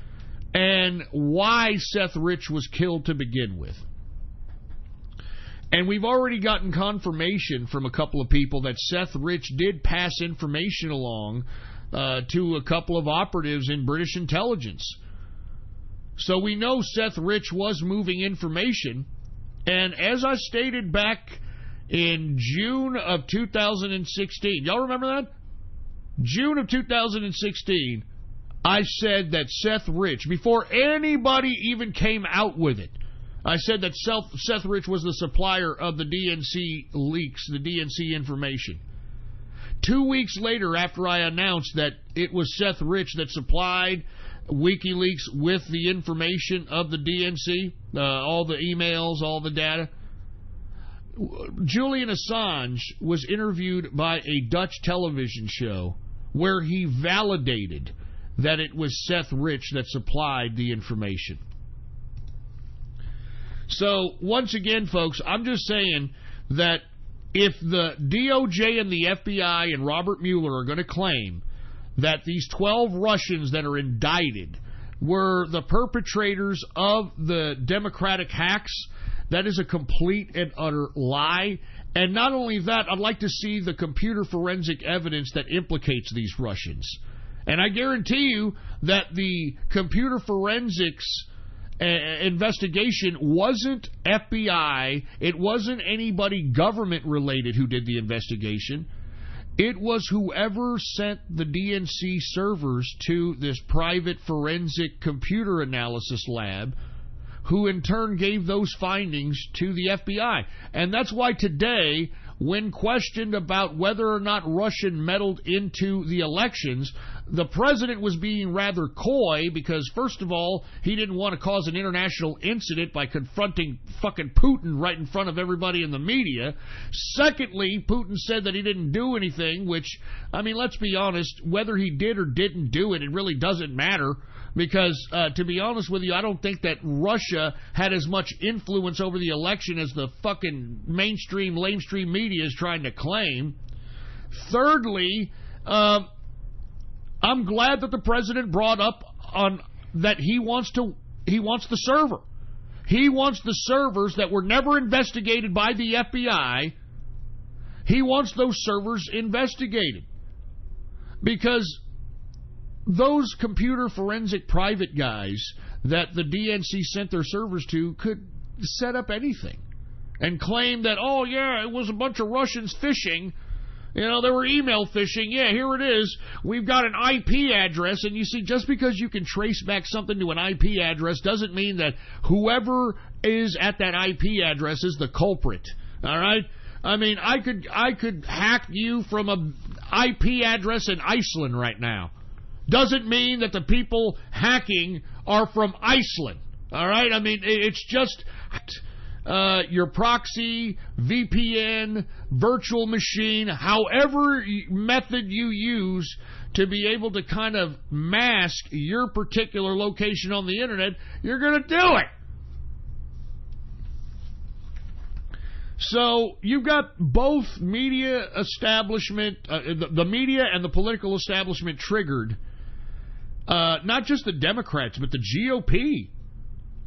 and why Seth Rich was killed to begin with. And we've already gotten confirmation from a couple of people that Seth Rich did pass information along to a couple of operatives in British intelligence. So we know Seth Rich was moving information. And as I stated back in June of 2016, y'all remember that? June of 2016, I said that Seth Rich, before anybody even came out with it, I said that Seth Rich was the supplier of the DNC leaks, the DNC information. 2 weeks later, after I announced that it was Seth Rich that supplied WikiLeaks with the information of the DNC, all the emails, all the data, Julian Assange was interviewed by a Dutch television show where he validated that it was Seth Rich that supplied the information. So, once again, folks, I'm just saying that if the DOJ and the FBI and Robert Mueller are going to claim that these 12 Russians that are indicted were the perpetrators of the Democratic hacks, that is a complete and utter lie. And not only that, I'd like to see the computer forensic evidence that implicates these Russians. And I guarantee you that the computer forensics investigation wasn't FBI. It wasn't anybody government related who did the investigation. It was whoever sent the DNC servers to this private forensic computer analysis lab, who in turn gave those findings to the FBI. And that's why today, when questioned about whether or not Russia meddled into the elections, the president was being rather coy because, first of all, he didn't want to cause an international incident by confronting fucking Putin right in front of everybody in the media. Secondly, Putin said that he didn't do anything, which, I mean, let's be honest, whether he did or didn't do it, it really doesn't matter. Because, to be honest with you, I don't think that Russia had as much influence over the election as the fucking mainstream, lamestream media is trying to claim. Thirdly, I'm glad that the president brought up on that he wants the server. He wants the servers that were never investigated by the FBI. He wants those servers investigated. Because those computer forensic private guys that the DNC sent their servers to could set up anything and claim that, oh, yeah, it was a bunch of Russians phishing. You know, they were email phishing. Yeah, here it is. We've got an IP address. And you see, just because you can trace back something to an IP address doesn't mean that whoever is at that IP address is the culprit. All right? I mean, I could hack you from an IP address in Iceland right now. Doesn't mean that the people hacking are from Iceland. All right? I mean, it's just your proxy, VPN, virtual machine, however method you use to be able to kind of mask your particular location on the internet, you're going to do it. So you've got both media establishment, the media and the political establishment triggered. Not just the Democrats, but the GOP.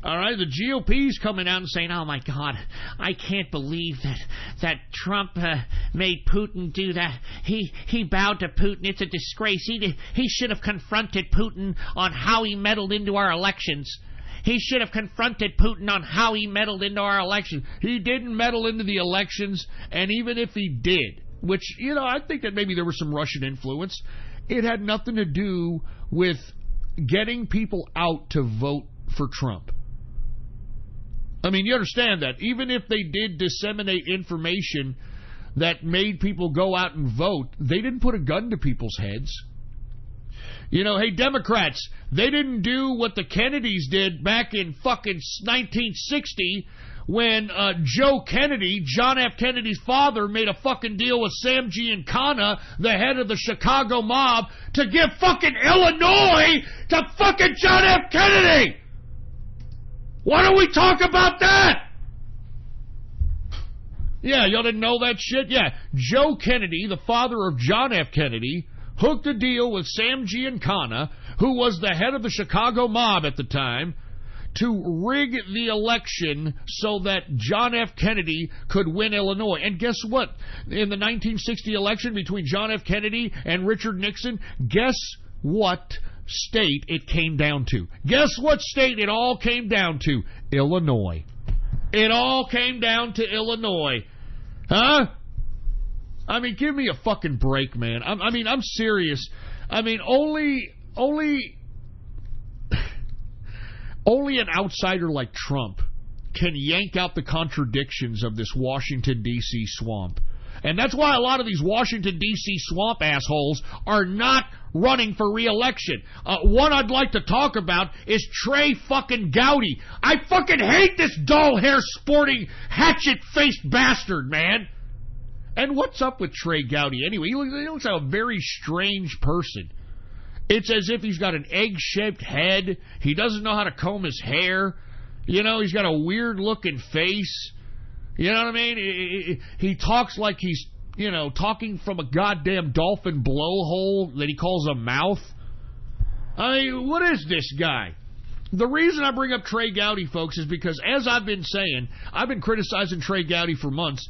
All right, the GOP's coming out and saying, "Oh my God, I can't believe that Trump made Putin do that. He bowed to Putin. It's a disgrace. He should have confronted Putin on how he meddled into our elections. He should have confronted Putin on how he meddled into our elections." He didn't meddle into the elections, and even if he did, which, I think that maybe there was some Russian influence, it had nothing to do with getting people out to vote for Trump. I mean, you understand that. Even if they did disseminate information that made people go out and vote, they didn't put a gun to people's heads. Hey, Democrats, they didn't do what the Kennedys did back in fucking 1960 when Joe Kennedy, John F. Kennedy's father, made a fucking deal with Sam Giancana, the head of the Chicago mob, to give fucking Illinois to fucking John F. Kennedy. Why don't we talk about that? Yeah, y'all didn't know that shit? Yeah, Joe Kennedy, the father of John F. Kennedy, hooked a deal with Sam Giancana, who was the head of the Chicago mob at the time, to rig the election so that John F. Kennedy could win Illinois. And guess what? In the 1960 election between John F. Kennedy and Richard Nixon, guess what state it came down to? Guess what state it all came down to? Illinois. It all came down to Illinois. Huh? I mean, give me a fucking break, man. I'm serious. I mean, only an outsider like Trump can yank out the contradictions of this Washington, D.C. swamp. And that's why a lot of these Washington, D.C. swamp assholes are not running for re-election. One I'd like to talk about is Trey fucking Gowdy. I fucking hate this dull hair sporting hatchet-faced bastard, man. And what's up with Trey Gowdy anyway? He looks like a very strange person. It's as if he's got an egg-shaped head. He doesn't know how to comb his hair. He's got a weird-looking face. You know what I mean? He talks like he's, talking from a goddamn dolphin blowhole that he calls a mouth. I mean, what is this guy? The reason I bring up Trey Gowdy, folks, is because, as I've been saying, I've been criticizing Trey Gowdy for months.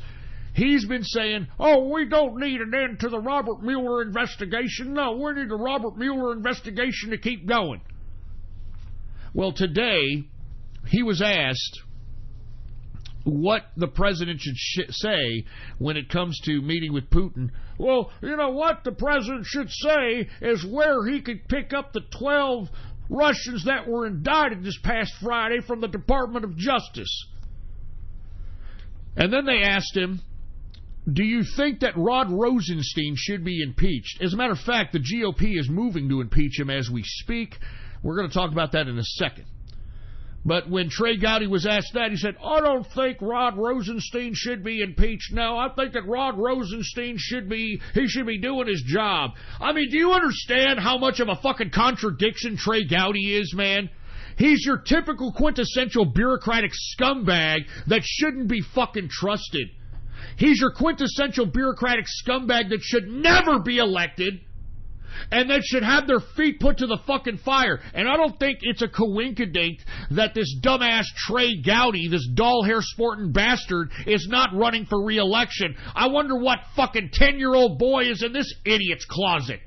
He's been saying, "Oh, we don't need an end to the Robert Mueller investigation. No, we need the Robert Mueller investigation to keep going." Well, today, he was asked what the president should say when it comes to meeting with Putin. Well, you know what the president should say is where he could pick up the 12 Russians that were indicted this past Friday from the Department of Justice. And then they asked him, do you think that Rod Rosenstein should be impeached? As a matter of fact, the GOP is moving to impeach him as we speak. We're going to talk about that in a second. But when Trey Gowdy was asked that, he said, "I don't think Rod Rosenstein should be impeached. No, I think that Rod Rosenstein should be doing his job." I mean, do you understand how much of a fucking contradiction Trey Gowdy is, man? He's your typical quintessential bureaucratic scumbag that shouldn't be fucking trusted. He's your quintessential bureaucratic scumbag that should never be elected and that should have their feet put to the fucking fire. And I don't think it's a coincidence that this dumbass Trey Gowdy, this doll hair sporting bastard, is not running for re-election. I wonder what fucking 10-year-old boy is in this idiot's closet.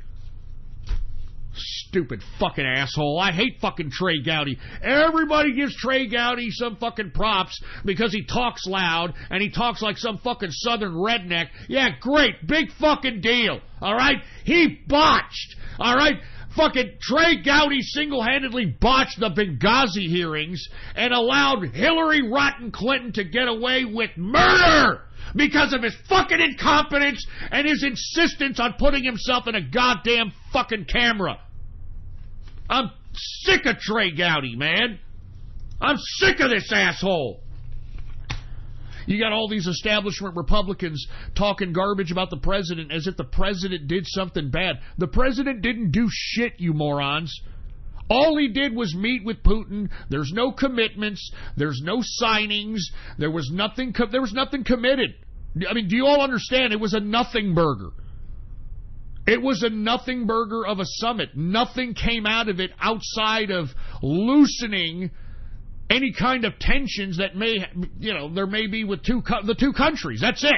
Stupid fucking asshole. I hate fucking Trey Gowdy. Everybody gives Trey Gowdy some fucking props because he talks loud and he talks like some fucking southern redneck. Yeah, great. Big fucking deal. All right? He botched. All right? Fucking Trey Gowdy single-handedly botched the Benghazi hearings and allowed Hillary Rotten Clinton to get away with murder because of his fucking incompetence and his insistence on putting himself in a goddamn fucking camera. I'm sick of Trey Gowdy, man. I'm sick of this asshole. You got all these establishment Republicans talking garbage about the president as if the president did something bad. The president didn't do shit, you morons. All he did was meet with Putin. There's no commitments. There's no signings. There was nothing committed. I mean, do you all understand? It was a nothing burger. It was a nothing burger of a summit. Nothing came out of it outside of loosening any kind of tensions that there may be with the two countries. That's it.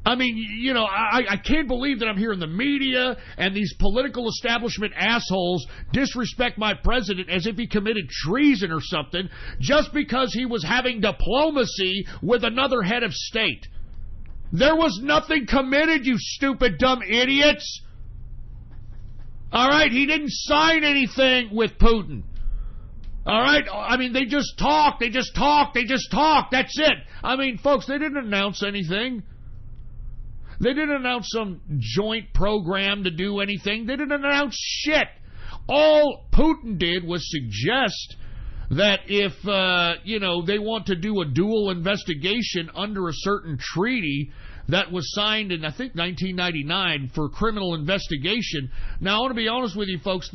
I mean, I can't believe that I'm hearing the media and these political establishment assholes disrespect my president as if he committed treason or something just because he was having diplomacy with another head of state. There was nothing committed, you stupid, dumb idiots. All right, he didn't sign anything with Putin. All right, I mean, they just talk. That's it. I mean, folks, they didn't announce anything. They didn't announce some joint program to do anything. They didn't announce shit. All Putin did was suggest that if, they want to do a dual investigation under a certain treaty that was signed in, I think, 1999 for criminal investigation. Now, I want to be honest with you, folks.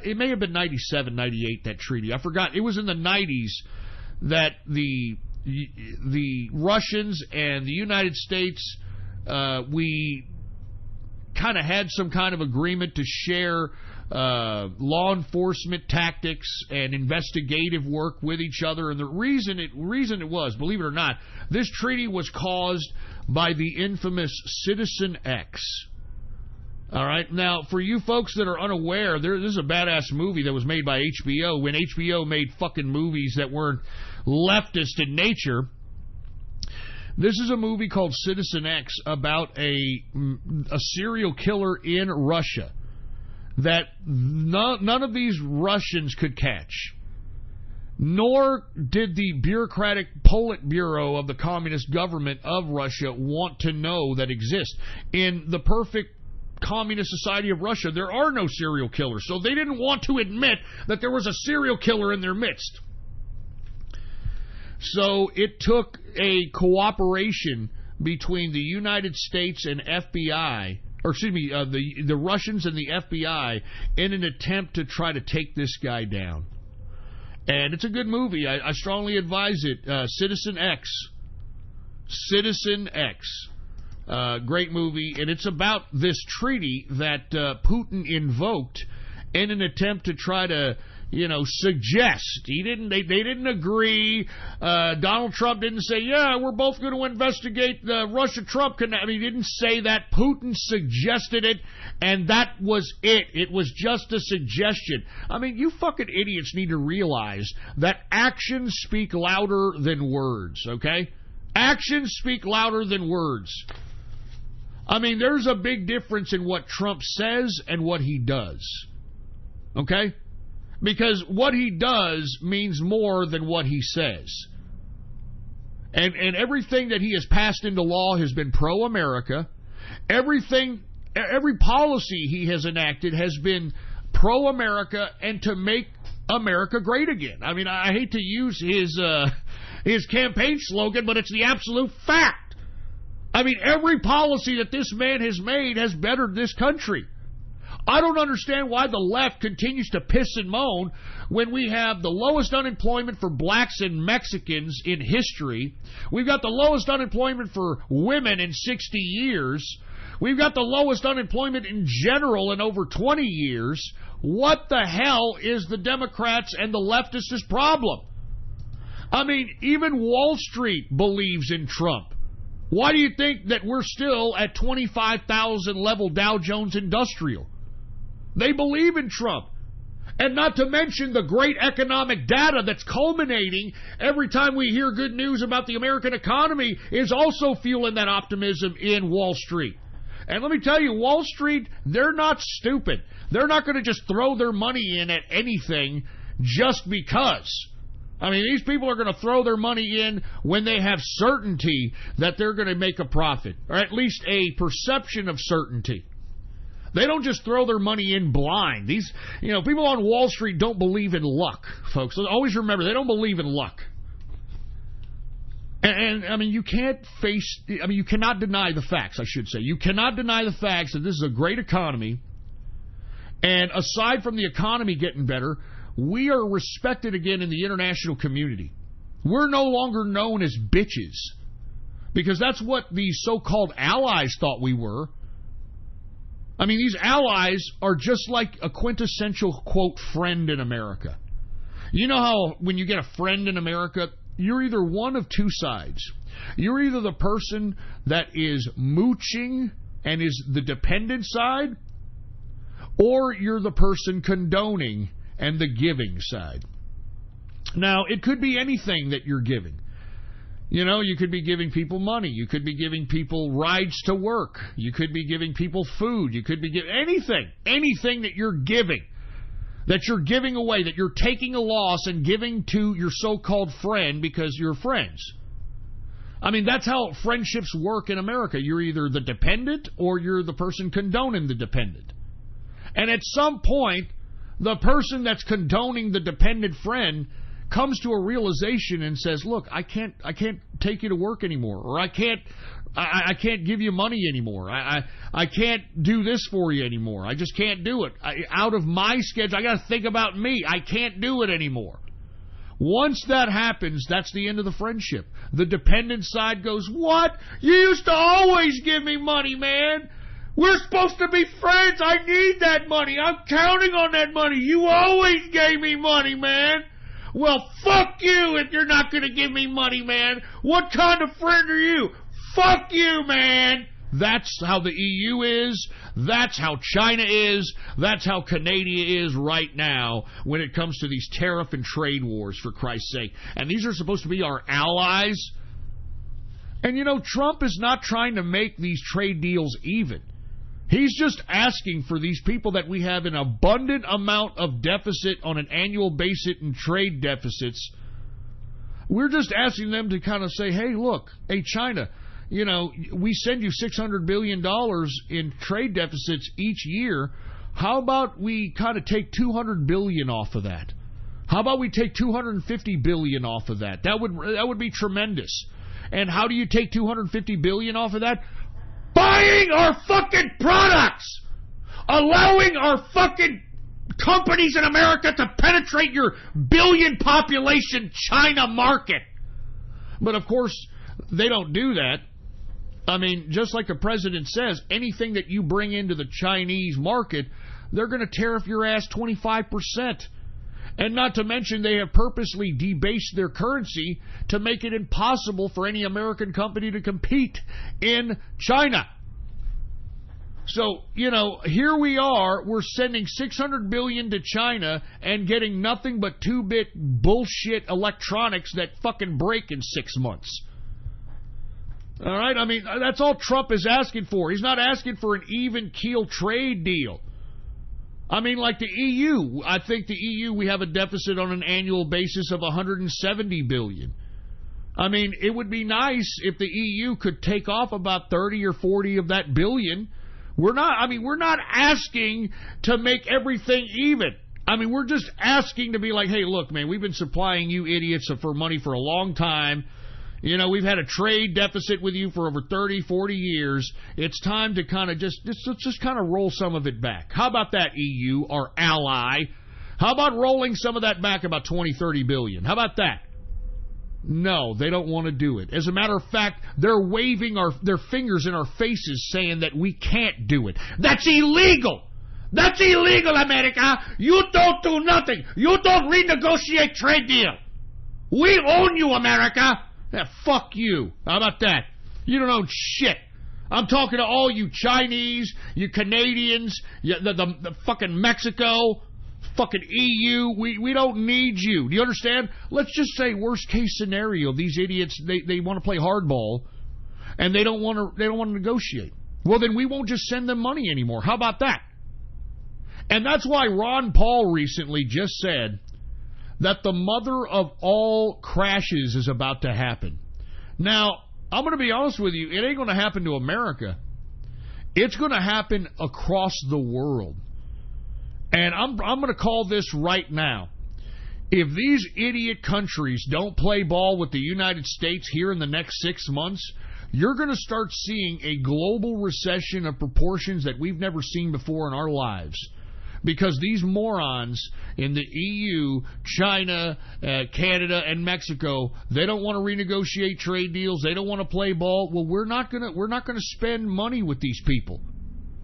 It may have been 97, 98, that treaty. I forgot. It was in the 90s that the Russians and the United States, we kind of had some kind of agreement to share law enforcement tactics and investigative work with each other. And the reason it was, believe it or not, this treaty was caused by the infamous Citizen X. All right. Now, for you folks that are unaware, this is a badass movie that was made by HBO when HBO made fucking movies that weren't leftist in nature. This is a movie called Citizen X about a serial killer in Russia that none of these Russians could catch, nor did the bureaucratic Politburo of the communist government of Russia want to know that exists. In the perfect communist society of Russia, there are no serial killers, so they didn't want to admit that there was a serial killer in their midst. So it took a cooperation between the United States and FBI, or excuse me, the Russians and the FBI in an attempt to try to take this guy down. And it's a good movie. I strongly advise it. Citizen X. Citizen X. Great movie. And it's about this treaty that Putin invoked in an attempt to try to, suggest. They didn't agree. Donald Trump didn't say, yeah, we're both going to investigate the Russia-Trump connection. He didn't say that. Putin suggested it, and that was it. It was just a suggestion. I mean, you fucking idiots need to realize that actions speak louder than words, okay? Actions speak louder than words. I mean, there's a big difference in what Trump says and what he does, okay? Because what he does means more than what he says. And everything that he has passed into law has been pro-America. Every policy he has enacted has been pro-America and to make America great again. I mean, I hate to use his campaign slogan, but it's the absolute fact. I mean, every policy that this man has made has bettered this country. I don't understand why the left continues to piss and moan when we have the lowest unemployment for blacks and Mexicans in history. We've got the lowest unemployment for women in 60 years. We've got the lowest unemployment in general in over 20 years. What the hell is the Democrats and the leftists' problem? I mean, even Wall Street believes in Trump. Why do you think that we're still at 25,000 level Dow Jones Industrial? They believe in Trump. And not to mention the great economic data that's culminating every time we hear good news about the American economy is also fueling that optimism in Wall Street. And let me tell you, Wall Street, they're not stupid. They're not going to just throw their money in at anything just because. I mean, these people are going to throw their money in when they have certainty that they're going to make a profit, or at least a perception of certainty. They don't just throw their money in blind. These, people on Wall Street don't believe in luck, folks. Always remember, they don't believe in luck. And I mean, you cannot deny the facts, I should say. You cannot deny the facts that this is a great economy. And aside from the economy getting better, we are respected again in the international community. We're no longer known as bitches, because that's what these so-called allies thought we were. I mean, these allies are just like a quintessential, quote, friend in America. You know how when you get a friend in America, you're either one of two sides. You're either the person that is mooching and is the dependent side, or you're the person condoning and the giving side. Now, it could be anything that you're giving. You know, you could be giving people money. You could be giving people rides to work. You could be giving people food. You could be giving anything that you're giving away, that you're taking a loss and giving to your so-called friend because you're friends. I mean, that's how friendships work in America. You're either the dependent or you're the person condoning the dependent. And at some point, the person that's condoning the dependent friend comes to a realization and says, look, I can't take you to work anymore, or I can't give you money anymore. I can't do this for you anymore. I just can't do it. Out of my schedule, I got to think about me. I can't do it anymore. Once that happens, that's the end of the friendship. The dependent side goes, what? You used to always give me money, man. We're supposed to be friends. I need that money. I'm counting on that money. You always gave me money, man. Well, fuck you if you're not going to give me money, man. What kind of friend are you? Fuck you, man. That's how the EU is. That's how China is. That's how Canada is right now when it comes to these tariff and trade wars, for Christ's sake. And these are supposed to be our allies. And, you know, Trump is not trying to make these trade deals even. He's just asking for these people that we have an abundant amount of deficit on an annual basis in trade deficits. We're just asking them to kind of say, hey, look, hey, China, you know, we send you $600 billion in trade deficits each year. How about we kind of take $200 billion off of that? How about we take $250 billion off of that? That would be tremendous. And how do you take $250 billion off of that? Buying our fucking products! Allowing our fucking companies in America to penetrate your billion population China market. But of course, they don't do that. I mean, just like the president says, anything that you bring into the Chinese market, they're going to tariff your ass 25%. And not to mention, they have purposely debased their currency to make it impossible for any American company to compete in China. So, you know, here we are, we're sending $600 billion to China and getting nothing but 2-bit bullshit electronics that fucking break in 6 months. All right? I mean, that's all Trump is asking for. He's not asking for an even keel trade deal. I mean, like the EU. I think the EU, we have a deficit on an annual basis of $170 billion. I mean, it would be nice if the EU could take off about 30 or 40 of that billion. We're not asking to make everything even. I mean, we're just asking to be like, hey, look, man, we've been supplying you idiots for money for a long time. You know, we've had a trade deficit with you for over 30, 40 years. It's time to kind of just kind of roll some of it back. How about that, EU, our ally? How about rolling some of that back, about 20, 30 billion? How about that? No, they don't want to do it. As a matter of fact, they're waving their fingers in our faces saying that we can't do it. That's illegal. That's illegal, America. You don't do nothing. You don't renegotiate trade deal. We own you, America. Yeah, fuck you. How about that? You don't own shit. I'm talking to all you Chinese, you Canadians, the fucking Mexico, fucking EU. We don't need you. Do you understand? Let's just say worst case scenario. These idiots, they want to play hardball, and they don't want to negotiate. Well, then we won't just send them money anymore. How about that? And that's why Ron Paul recently just said that the mother of all crashes is about to happen. Now, I'm going to be honest with you, it ain't going to happen to America. It's going to happen across the world. And I'm going to call this right now. If these idiot countries don't play ball with the United States here in the next 6 months, you're going to start seeing a global recession of proportions that we've never seen before in our lives. Because these morons in the EU, China, Canada, and Mexico, they don't want to renegotiate trade deals. They don't want to play ball. Well, we're not going to spend money with these people.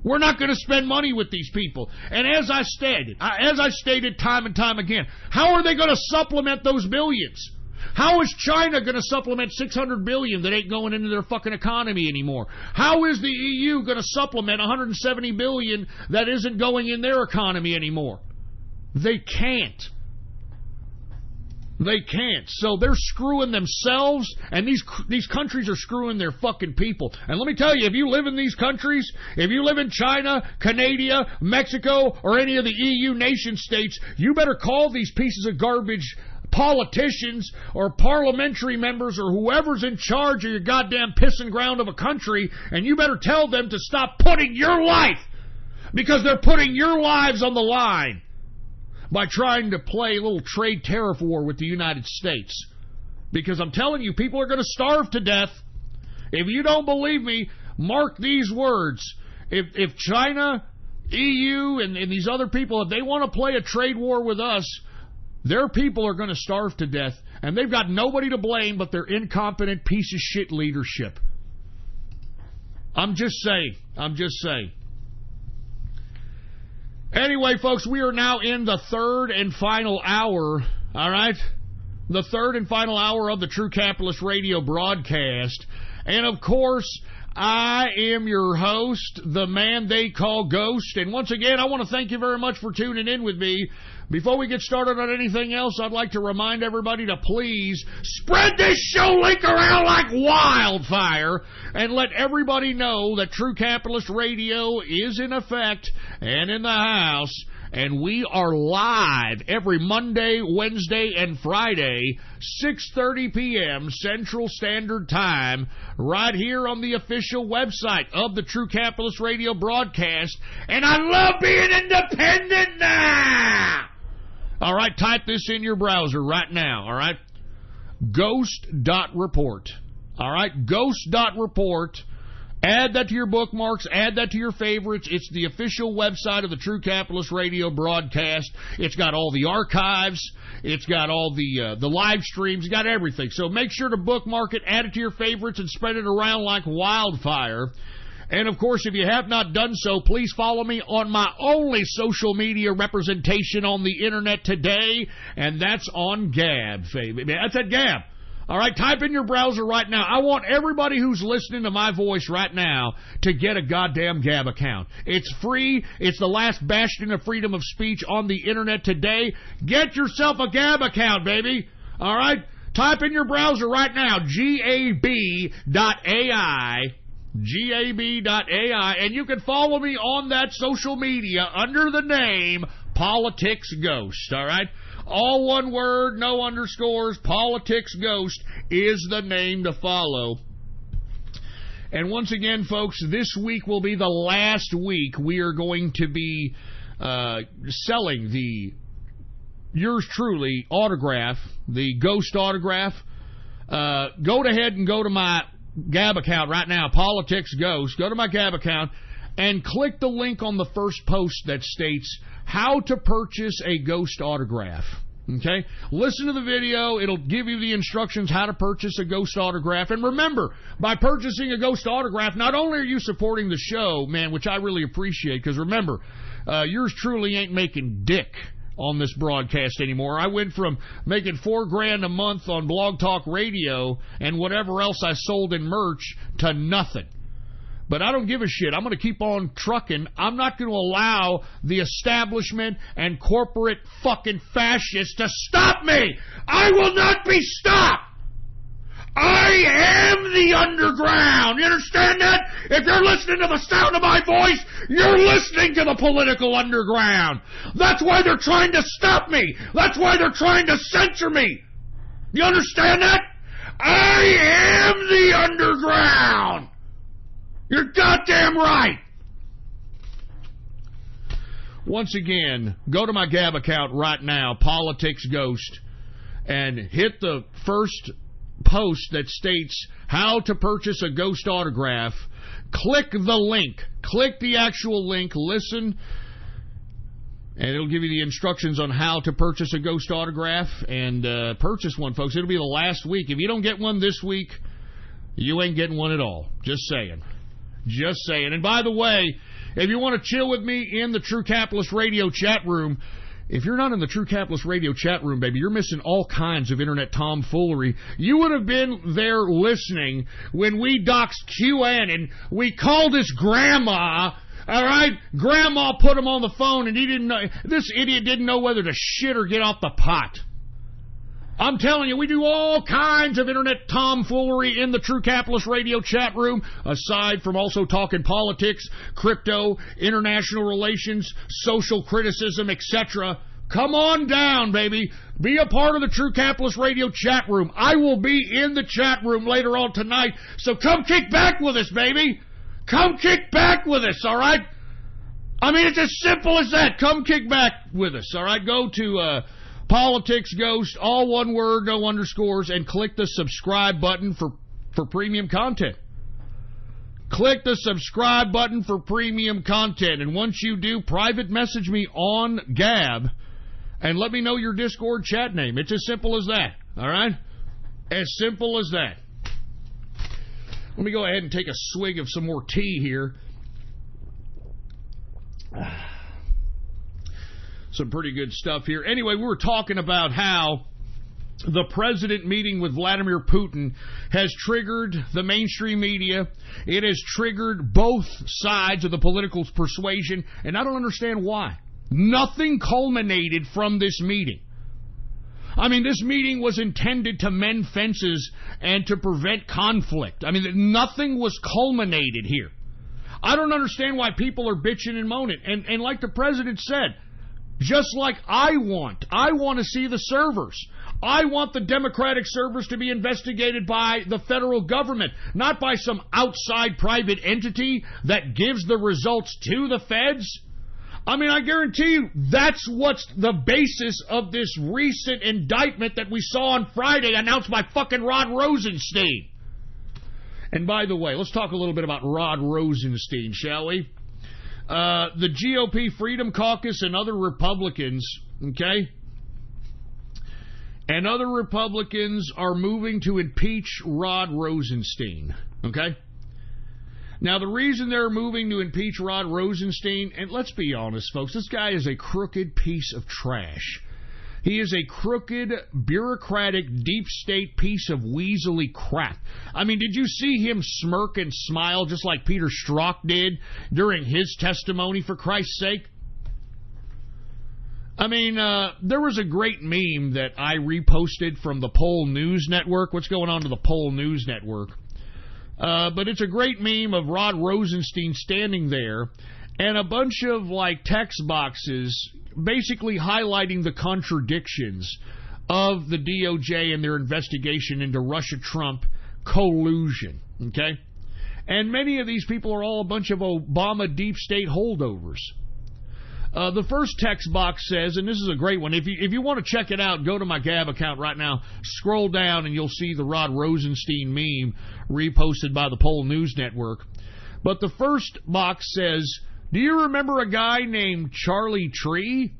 We're not going to spend money with these people. And as I stated time and time again, how are they going to supplement those billions? How is China going to supplement $600 billion that ain't going into their fucking economy anymore? How is the EU going to supplement $170 billion that isn't going in their economy anymore? They can't. They can't. So they're screwing themselves, and these countries are screwing their fucking people. And let me tell you, if you live in these countries, if you live in China, Canada, Mexico, or any of the EU nation states, you better call these pieces of garbage politicians or parliamentary members or whoever's in charge of your goddamn pissing ground of a country, and you better tell them to stop putting your life, because they're putting your lives on the line by trying to play a little trade tariff war with the United States. Because I'm telling you, people are going to starve to death. If you don't believe me, mark these words. If China, EU, and these other people, if they want to play a trade war with us, their people are going to starve to death, and they've got nobody to blame but their incompetent piece of shit leadership. I'm just saying. Anyway, folks, we are now in the third and final hour, all right? The third and final hour of the True Capitalist Radio broadcast. And, of course, I am your host, the man they call Ghost. And once again, I want to thank you very much for tuning in with me. Before we get started on anything else, I'd like to remind everybody to please spread this show link around like wildfire and let everybody know that True Capitalist Radio is in effect and in the house. And we are live every Monday, Wednesday, and Friday, 6:30 p.m. Central Standard Time, right here on the official website of the True Capitalist Radio broadcast. And I love being independent now! All right, type this in your browser right now, all right? Ghost.report. All right, Ghost.report. Add that to your bookmarks. Add that to your favorites. It's the official website of the True Capitalist Radio broadcast. It's got all the archives. It's got all the live streams. It's got everything. So make sure to bookmark it, add it to your favorites, and spread it around like wildfire. And, of course, if you have not done so, please follow me on my only social media representation on the Internet today, and that's on Gab. That's at Gab. All right, type in your browser right now. I want everybody who's listening to my voice right now to get a goddamn Gab account. It's free. It's the last bastion of freedom of speech on the Internet today. Get yourself a Gab account, baby. All right? Type in your browser right now, gab.ai. gab.ai, and you can follow me on that social media under the name Politics Ghost, all right? All one word, no underscores, Politics Ghost is the name to follow. And once again, folks, this week will be the last week we are going to be selling the yours truly autograph, the Ghost autograph. Go ahead and go to my Gab account right now, Politics Ghost. Go to my Gab account and click the link on the first post that states how to purchase a Ghost autograph. Okay? Listen to the video. It'll give you the instructions how to purchase a Ghost autograph. And remember, by purchasing a Ghost autograph, not only are you supporting the show, man, which I really appreciate, because remember, yours truly ain't making dick on this broadcast anymore. I went from making $4,000 a month on Blog Talk Radio and whatever else I sold in merch to nothing. But I don't give a shit. I'm going to keep on trucking. I'm not going to allow the establishment and corporate fucking fascists to stop me. I will not be stopped. I am the underground. You understand that? If you're listening to the sound of my voice, you're listening to the political underground. That's why they're trying to stop me. That's why they're trying to censor me. You understand that? I am the underground. You're goddamn right. Once again, go to my Gab account right now, Politics Ghost, and hit the first post that states how to purchase a Ghost autograph. Click the link. Click the actual link. Listen, and it'll give you the instructions on how to purchase a Ghost autograph, and purchase one, folks. It'll be the last week. If you don't get one this week, you ain't getting one at all. Just saying. Just saying. And by the way, If you want to chill with me in the True Capitalist Radio chat room, if you're not in the True Capitalist Radio chat room, baby, you're missing all kinds of internet tomfoolery. You would have been there listening when we doxed QN and we called his grandma. All right? Grandma put him on the phone and he didn't know. This idiot didn't know whether to shit or get off the pot. I'm telling you, we do all kinds of internet tomfoolery in the True Capitalist Radio chat room, aside from also talking politics, crypto, international relations, social criticism, etc. Come on down, baby. Be a part of the True Capitalist Radio chat room. I will be in the chat room later on tonight, so come kick back with us, baby. Come kick back with us, all right? I mean, it's as simple as that. Come kick back with us, all right? Go to Politics Ghost, all one word, no underscores, and click the subscribe button for premium content. Click the subscribe button for premium content, and once you do, private message me on Gab and let me know your Discord chat name. It's as simple as that, all right? As simple as that. Let me go ahead and take a swig of some more tea here. Some pretty good stuff here. Anyway, we were talking about how the president meeting with Vladimir Putin has triggered the mainstream media. It has triggered both sides of the political persuasion, and I don't understand why. Nothing culminated from this meeting. I mean, this meeting was intended to mend fences and to prevent conflict. I mean, nothing was culminated here. I don't understand why people are bitching and moaning. And like the president said, just like I want to see the servers. I want the Democratic servers to be investigated by the federal government, not by some outside private entity that gives the results to the feds. I mean, I guarantee you that's what's the basis of this recent indictment that we saw on Friday announced by fucking Rod Rosenstein. And by the way, let's talk a little bit about Rod Rosenstein, shall we? The GOP Freedom Caucus and other Republicans, okay? And other Republicans are moving to impeach Rod Rosenstein, okay? Now, the reason they're moving to impeach Rod Rosenstein, and let's be honest, folks, this guy is a crooked piece of trash. He is a crooked, bureaucratic, deep state piece of weaselly crap. I mean, did you see him smirk and smile just like Peter Strzok did during his testimony, for Christ's sake? I mean, there was a great meme that I reposted from the Pole News Network. What's going on to the Pole News Network? But it's a great meme of Rod Rosenstein standing there and a bunch of, like, text boxes basically highlighting the contradictions of the DOJ and their investigation into Russia-Trump collusion, okay? And many of these people are all a bunch of Obama deep state holdovers. The first text box says, and this is a great one, if you want to check it out, go to my Gab account right now, scroll down, and you'll see the Rod Rosenstein meme reposted by the Pole News Network. But the first box says, do you remember a guy named Charlie Tree?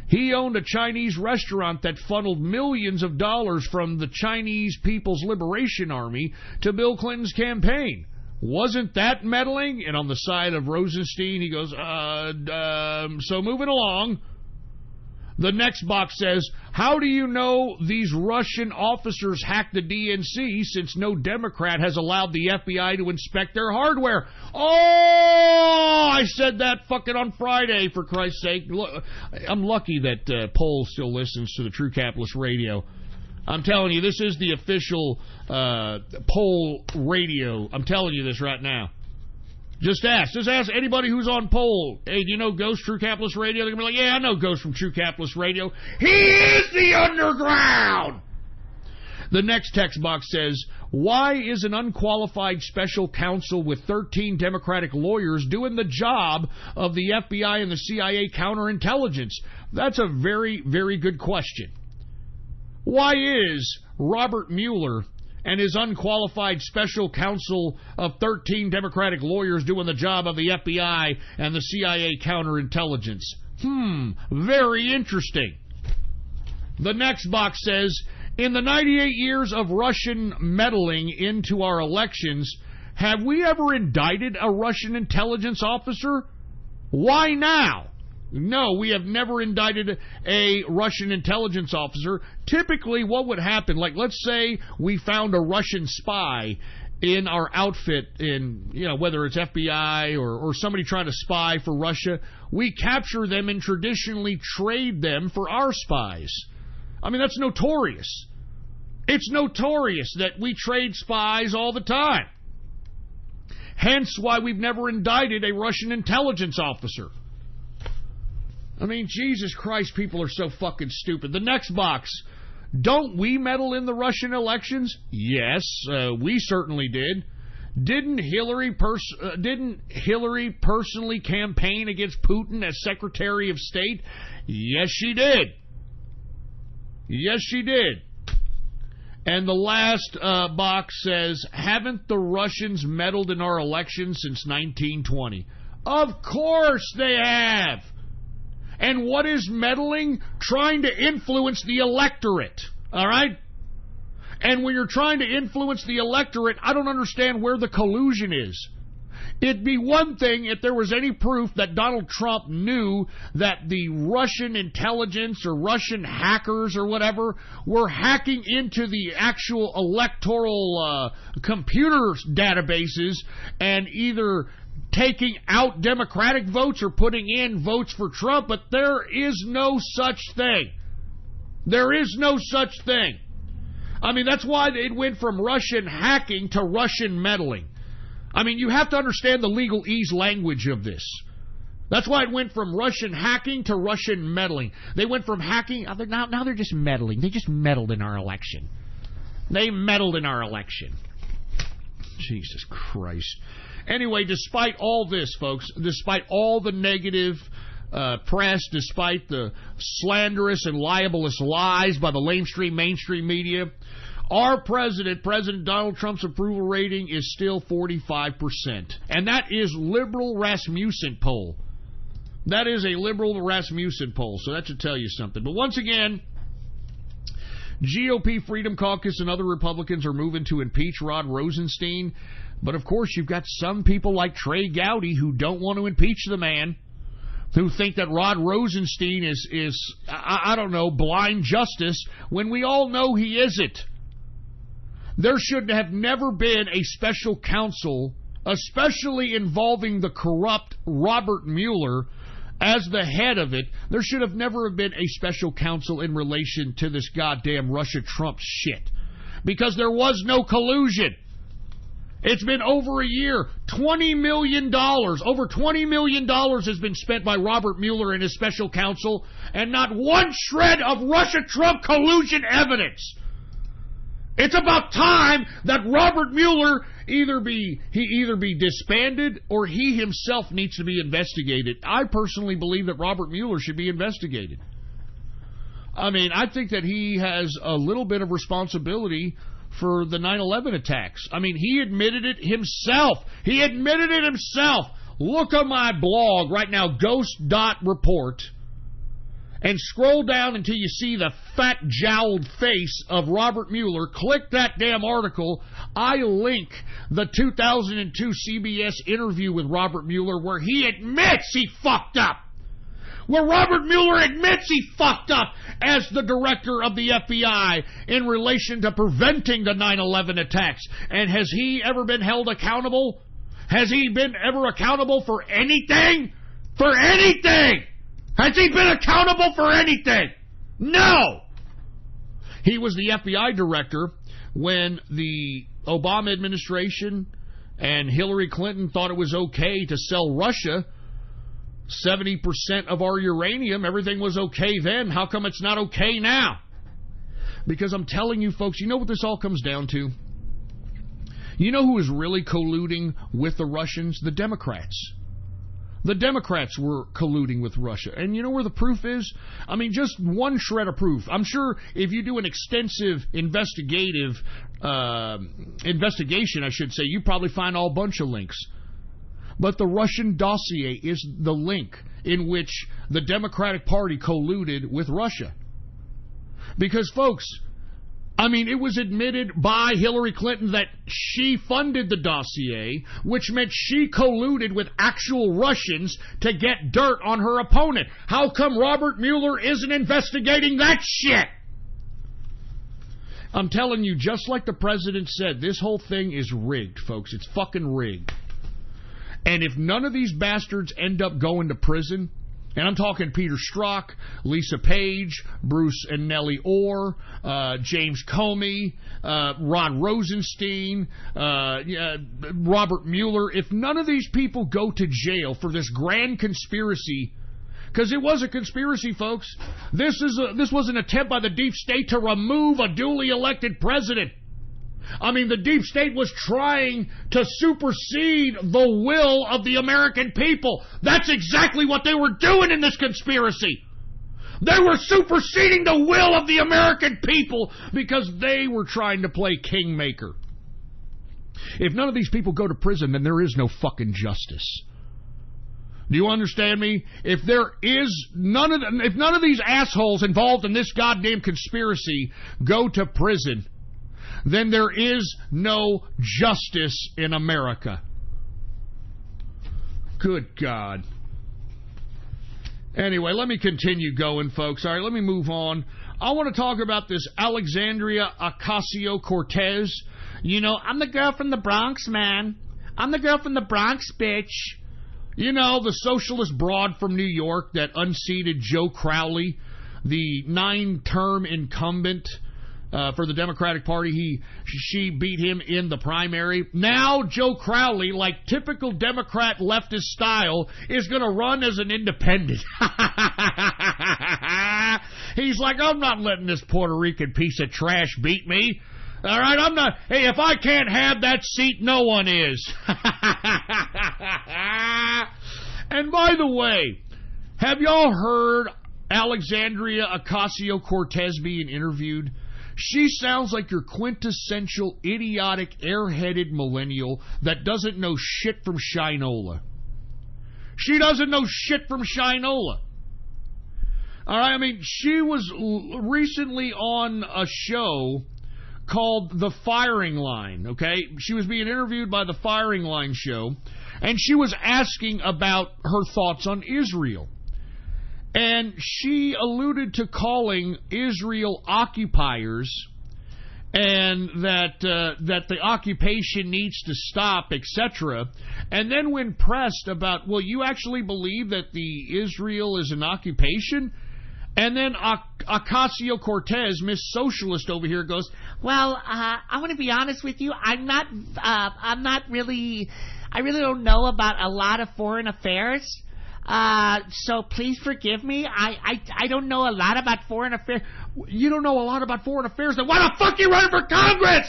He owned a Chinese restaurant that funneled millions of dollars from the Chinese People's Liberation Army to Bill Clinton's campaign. Wasn't that meddling? And on the side of Rosenstein, he goes, so moving along. The next box says, how do you know these Russian officers hacked the DNC since no Democrat has allowed the FBI to inspect their hardware? Oh, I said that fucking on Friday, for Christ's sake. I'm lucky that Pole still listens to the True Capitalist Radio. I'm telling you, this is the official Pole Radio. I'm telling you this right now. Just ask anybody who's on Pole. Hey, do you know Ghost True Capitalist Radio? They're going to be like, yeah, I know Ghost from True Capitalist Radio. He is the underground! The next text box says, why is an unqualified special counsel with 13 Democratic lawyers doing the job of the FBI and the CIA counterintelligence? That's a very, very good question. Why is Robert Mueller and his unqualified special counsel of 13 Democratic lawyers doing the job of the FBI and the CIA counterintelligence? Very interesting. The next box says, in the 98 years of Russian meddling into our elections, Have we ever indicted a Russian intelligence officer? Why now? No, we have never indicted a Russian intelligence officer. Typically, what would happen, like let's say we found a Russian spy in our outfit, in, you know, whether it's FBI or somebody trying to spy for Russia, we capture them and traditionally trade them for our spies. I mean, that's notorious. It's notorious that we trade spies all the time. Hence why we've never indicted a Russian intelligence officer. I mean, Jesus Christ, people are so fucking stupid. The next box. Don't we meddle in the Russian elections? Yes, we certainly did. Didn't Hillary personally campaign against Putin as Secretary of State? Yes, she did. Yes, she did. And the last box says, haven't the Russians meddled in our elections since 1920? Of course they have. And what is meddling? Trying to influence the electorate. All right? And when you're trying to influence the electorate, I don't understand where the collusion is. It'd be one thing if there was any proof that Donald Trump knew that the Russian intelligence or Russian hackers or whatever were hacking into the actual electoral computer databases and either taking out Democratic votes or putting in votes for Trump, but there is no such thing. There is no such thing. I mean, that's why it went from Russian hacking to Russian meddling. I mean, you have to understand the legalese language of this. That's why it went from Russian hacking to Russian meddling. They went from hacking, now they're just meddling. They just meddled in our election. They meddled in our election. Jesus Christ. Anyway, despite all this, folks, despite all the negative press, despite the slanderous and libelous lies by the mainstream media, our president, President Donald Trump's approval rating is still 45%. And that is liberal Rasmussen poll. That is a liberal Rasmussen poll, so that should tell you something. But once again, GOP Freedom Caucus and other Republicans are moving to impeach Rod Rosenstein. But of course, you've got some people like Trey Gowdy who don't want to impeach the man, who think that Rod Rosenstein is I don't know, blind justice, when we all know he isn't. There should have never been a special counsel, especially involving the corrupt Robert Mueller as the head of it. There should have never been a special counsel in relation to this goddamn Russia-Trump shit, because there was no collusion. It's been over a year. $20 million. Over $20 million has been spent by Robert Mueller and his special counsel, and not one shred of Russia-Trump collusion evidence. It's about time that Robert Mueller either be disbanded or he himself needs to be investigated. I personally believe that Robert Mueller should be investigated. I mean, I think that he has a little bit of responsibility for the 9/11 attacks. I mean, he admitted it himself. He admitted it himself. Look on my blog right now, ghost.report, and scroll down until you see the fat jowled face of Robert Mueller. Click that damn article. I link the 2002 CBS interview with Robert Mueller where he admits he fucked up. Where Robert Mueller admits he fucked up as the director of the FBI in relation to preventing the 9/11 attacks. And has he ever been held accountable? Has he been ever accountable for anything? For anything! Has he been accountable for anything? No! He was the FBI director when the Obama administration and Hillary Clinton thought it was okay to sell Russia 70% of our uranium. Everything was okay then. How come it's not okay now? Because I'm telling you, folks, you know what this all comes down to? You know who is really colluding with the Russians? The Democrats. The Democrats were colluding with Russia. And you know where the proof is? I mean, just one shred of proof. I'm sure if you do an extensive investigation, you probably find a bunch of links. But the Russian dossier is the link in which the Democratic Party colluded with Russia. Because, folks, I mean, it was admitted by Hillary Clinton that she funded the dossier, which meant she colluded with actual Russians to get dirt on her opponent. How come Robert Mueller isn't investigating that shit? I'm telling you, just like the president said, this whole thing is rigged, folks. It's fucking rigged. And if none of these bastards end up going to prison, and I'm talking Peter Strzok, Lisa Page, Bruce and Nellie Orr, James Comey, Rod Rosenstein, Robert Mueller. If none of these people go to jail for this grand conspiracy, because it was a conspiracy, folks. This was an attempt by the deep state to remove a duly elected president. I mean, the deep state was trying to supersede the will of the American people. That's exactly what they were doing in this conspiracy. They were superseding the will of the American people because they were trying to play kingmaker. If none of these people go to prison, then there is no fucking justice. Do you understand me? If none of these assholes involved in this goddamn conspiracy go to prison, then there is no justice in America. Good God. Anyway, let me continue going, folks. All right, let me move on. I want to talk about this Alexandria Ocasio-Cortez. You know, I'm the girl from the Bronx, man. I'm the girl from the Bronx, bitch. You know, the socialist broad from New York that unseated Joe Crowley, the 9-term incumbent for the Democratic Party. She beat him in the primary. Now Joe Crowley, like typical Democrat leftist style, is going to run as an independent. He's like, I'm not letting this Puerto Rican piece of trash beat me. All right, I'm not. Hey, if I can't have that seat, no one is. And by the way, have y'all heard Alexandria Ocasio-Cortez being interviewed? She sounds like your quintessential idiotic, airheaded millennial that doesn't know shit from Shinola. She doesn't know shit from Shinola. All right, I mean, she was recently on a show called The Firing Line, okay? She was being interviewed by The Firing Line show, and she was asking about her thoughts on Israel. And she alluded to calling Israel occupiers and that the occupation needs to stop, etc. And then when pressed about, well, you actually believe that the Israel is an occupation? And then Ocasio-Cortez, Miss Socialist over here, goes, well, I want to be honest with you. I really don't know about a lot of foreign affairs. So please forgive me. I don't know a lot about foreign affairs. You don't know a lot about foreign affairs? Then why the fuck are you running for Congress?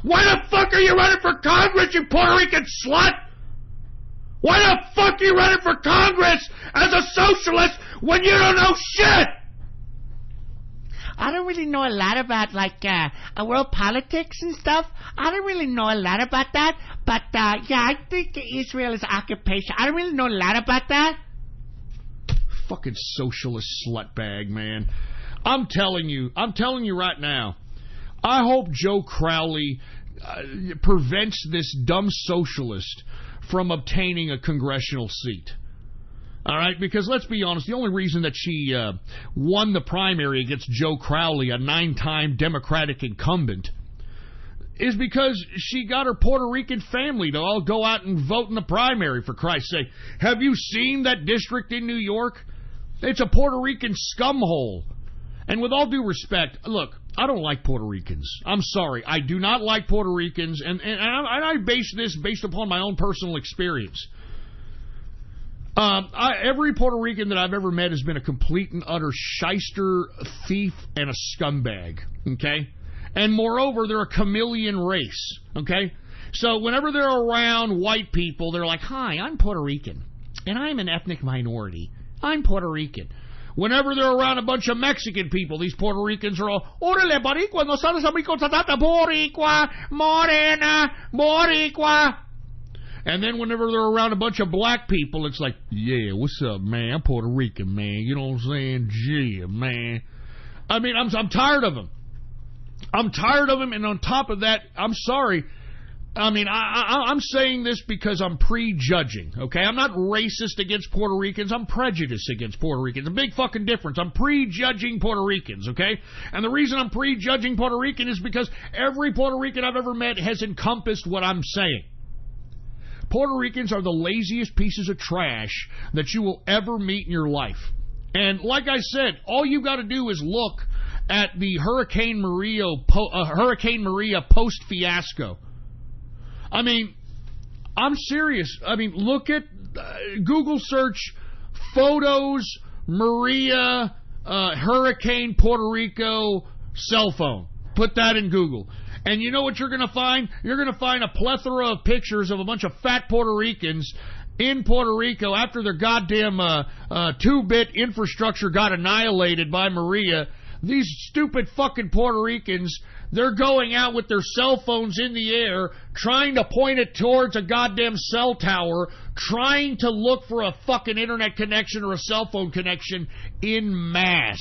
Why the fuck are you running for Congress, you Puerto Rican slut? Why the fuck are you running for Congress as a socialist when you don't know shit? I don't really know a lot about, world politics and stuff. I don't really know a lot about that. But, I think Israel is occupation. I don't really know a lot about that. Fucking socialist slutbag, man. I'm telling you right now, I hope Joe Crowley prevents this dumb socialist from obtaining a congressional seat. All right, because let's be honest, the only reason that she won the primary against Joe Crowley, a 9-time Democratic incumbent, is because she got her Puerto Rican family to all go out and vote in the primary, for Christ's sake. Have you seen that district in New York? It's a Puerto Rican scumhole. And with all due respect, look, I don't like Puerto Ricans. I'm sorry. I do not like Puerto Ricans, and I base this based upon my own personal experience. Every Puerto Rican that I've ever met has been a complete and utter shyster, thief, and a scumbag, okay? And moreover, they're a chameleon race, okay? So whenever they're around white people, they're like, hi, I'm Puerto Rican, and I'm an ethnic minority. I'm Puerto Rican. Whenever they're around a bunch of Mexican people, these Puerto Ricans are all, órale, boricua, no sabes amigo, boricua, morena, boricua. And then whenever they're around a bunch of black people, it's like, yeah, what's up, man? I'm Puerto Rican, man. You know what I'm saying? Yeah, man. I mean, I'm tired of them. I'm tired of him, and on top of that, I'm sorry. I mean, I'm saying this because I'm prejudging, okay? I'm not racist against Puerto Ricans. I'm prejudiced against Puerto Ricans. A big fucking difference. I'm prejudging Puerto Ricans, okay? And the reason I'm prejudging Puerto Rican is because every Puerto Rican I've ever met has encompassed what I'm saying. Puerto Ricans are the laziest pieces of trash that you will ever meet in your life. And like I said, all you got to do is look at the Hurricane Maria post-fiasco. I mean, I'm serious. I mean, look at Google search photos Maria Hurricane Puerto Rico cell phone. Put that in Google. And you know what you're going to find? You're going to find a plethora of pictures of a bunch of fat Puerto Ricans in Puerto Rico after their goddamn 2-bit infrastructure got annihilated by Maria. These stupid fucking Puerto Ricans, they're going out with their cell phones in the air, trying to point it towards a goddamn cell tower, trying to look for a fucking internet connection or a cell phone connection in mass.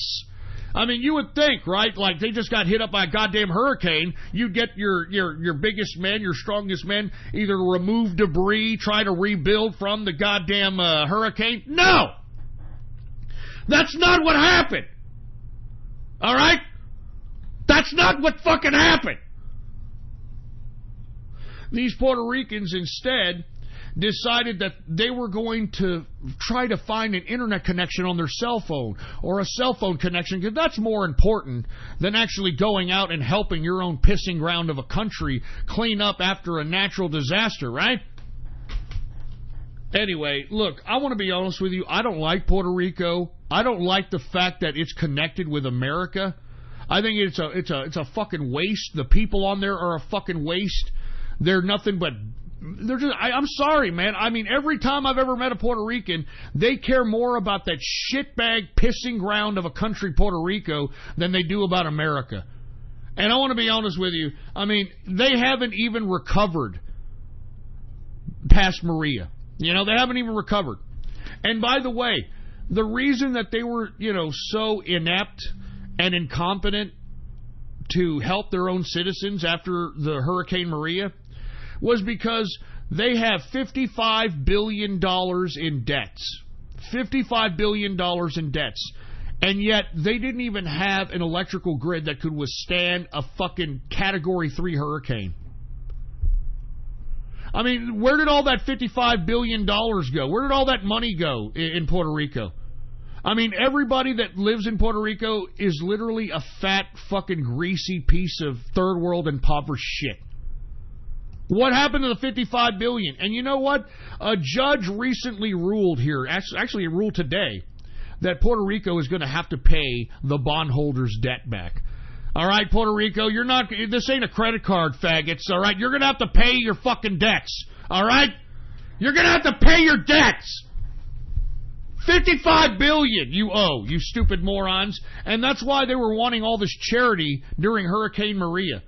I mean, you would think, right, like they just got hit up by a goddamn hurricane, you'd get your biggest men, your strongest men, either remove debris, try to rebuild from the goddamn hurricane. No! That's not what happened! All right? That's not what fucking happened. These Puerto Ricans instead decided that they were going to try to find an internet connection on their cell phone or a cell phone connection, because that's more important than actually going out and helping your own pissing ground of a country clean up after a natural disaster, right? Anyway, look, I want to be honest with you. I don't like Puerto Rico. I don't like the fact that it's connected with America. I think it's a fucking waste. The people on there are a fucking waste. They're nothing but... I'm sorry, man. I mean, every time I've ever met a Puerto Rican, they care more about that shitbag pissing ground of a country, Puerto Rico, than they do about America. And I want to be honest with you. I mean, they haven't even recovered past Maria. You know, they haven't even recovered. And by the way, the reason that they were, so inept and incompetent to help their own citizens after the Hurricane Maria was because they have $55 billion in debts. $55 billion in debts. And yet they didn't even have an electrical grid that could withstand a fucking Category 3 hurricane. I mean, where did all that $55 billion go? Where did all that money go in Puerto Rico? I mean, everybody that lives in Puerto Rico is literally a fat, fucking greasy piece of third world impoverished shit. What happened to the $55 billion? And you know what? A judge recently ruled here, actually it ruled today, that Puerto Rico is going to have to pay the bondholders' debt back. All right, Puerto Rico, this ain't a credit card, faggots, all right? You're going to have to pay your fucking debts, all right? You're going to have to pay your debts. $55 billion you owe, you stupid morons. And that's why they were wanting all this charity during Hurricane Maria.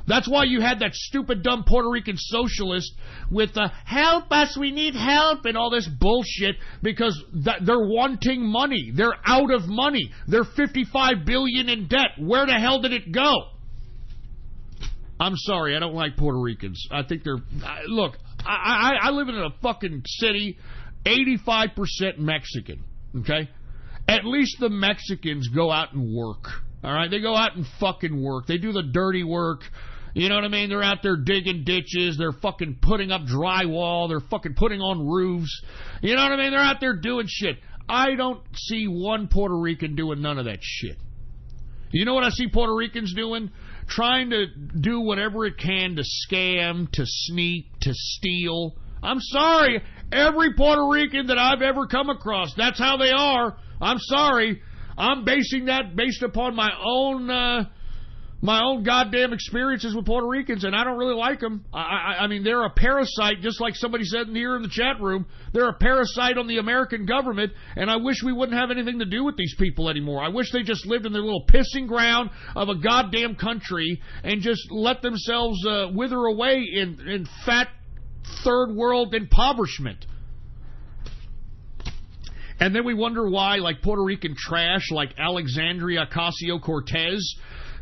That's why you had that stupid, dumb Puerto Rican socialist with help us, we need help, and all this bullshit, because they're wanting money. They're out of money. They're $55 billion in debt. Where the hell did it go? I'm sorry, I don't like Puerto Ricans. I think they're... Look, I live in a fucking city, 85% Mexican, okay? At least the Mexicans go out and work, all right? They go out and fucking work. They do the dirty work. You know what I mean? They're out there digging ditches. They're fucking putting up drywall. They're fucking putting on roofs. You know what I mean? They're out there doing shit. I don't see one Puerto Rican doing none of that shit. You know what I see Puerto Ricans doing? Trying to do whatever it can to scam, to sneak, to steal. I'm sorry. Every Puerto Rican that I've ever come across, that's how they are. I'm sorry. I'm basing that based upon my own goddamn experiences with Puerto Ricans, and I don't really like them. I mean, they're a parasite, just like somebody said here in the chat room. They're a parasite on the American government, and I wish we wouldn't have anything to do with these people anymore. I wish they just lived in their little pissing ground of a goddamn country and just let themselves wither away in fat third world impoverishment. And then we wonder why, like, Puerto Rican trash like Alexandria Ocasio-Cortez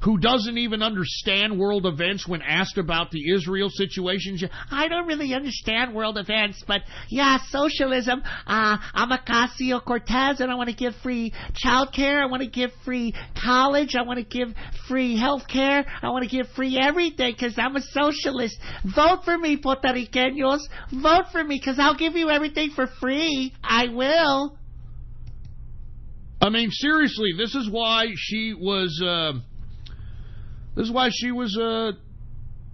who doesn't even understand world events when asked about the Israel situation. I don't really understand world events, but yeah, socialism. I'm Ocasio-Cortez, and I want to give free child care. I want to give free college. I want to give free health care. I want to give free everything because I'm a socialist. Vote for me, Puerto Ricanos. Vote for me because I'll give you everything for free. I will. I mean, seriously, this is why she was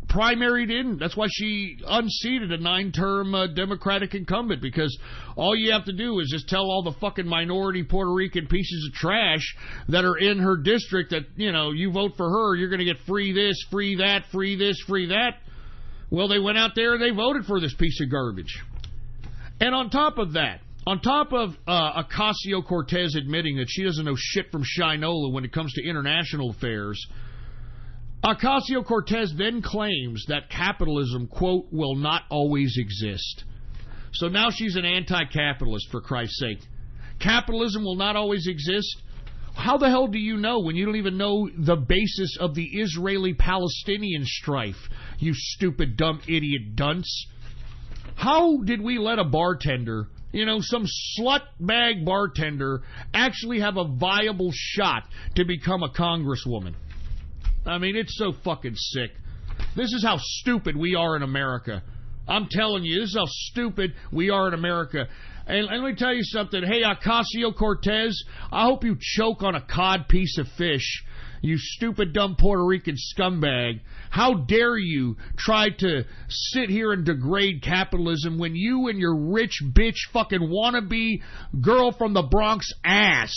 primaried in. That's why she unseated a 9-term Democratic incumbent, because all you have to do is just tell all the fucking minority Puerto Rican pieces of trash that are in her district that, you know, you vote for her, you're going to get free this, free that, free this, free that. Well, they went out there and they voted for this piece of garbage. And on top of that, on top of Ocasio-Cortez admitting that she doesn't know shit from Shinola when it comes to international affairs, Ocasio-Cortez then claims that capitalism, quote, will not always exist. So now she's an anti-capitalist, for Christ's sake. Capitalism will not always exist? How the hell do you know when you don't even know the basis of the Israeli-Palestinian strife, you stupid, dumb, idiot dunce? How did we let a bartender, you know, some slut bag bartender, actually have a viable shot to become a congresswoman? I mean, it's so fucking sick. This is how stupid we are in America. I'm telling you, this is how stupid we are in America. And let me tell you something. Hey, Ocasio-Cortez, I hope you choke on a cod piece of fish, you stupid, dumb Puerto Rican scumbag. How dare you try to sit here and degrade capitalism when you and your rich bitch fucking wannabe girl from the Bronx ass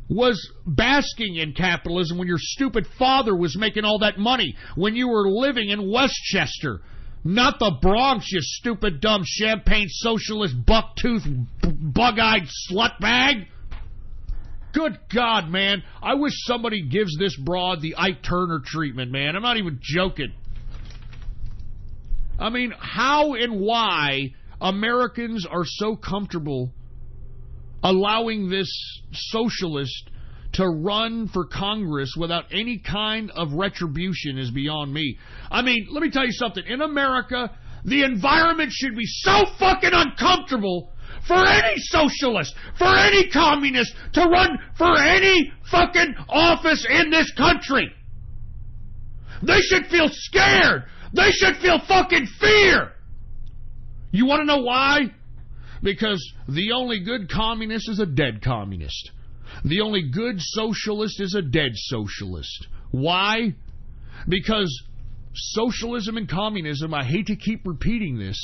was basking in capitalism when your stupid father was making all that money when you were living in Westchester. Not the Bronx, you stupid, dumb, champagne socialist, buck-toothed, bug-eyed slutbag. Good God, man. I wish somebody gives this broad the Ike Turner treatment, man. I'm not even joking. I mean, how and why Americans are so comfortable allowing this socialist to run for Congress without any kind of retribution is beyond me. I mean, let me tell you something. In America, the environment should be so fucking uncomfortable for any socialist, for any communist to run for any fucking office in this country. They should feel scared. They should feel fucking fear. You want to know why? Because the only good communist is a dead communist. The only good socialist is a dead socialist. Why? Because socialism and communism, I hate to keep repeating this,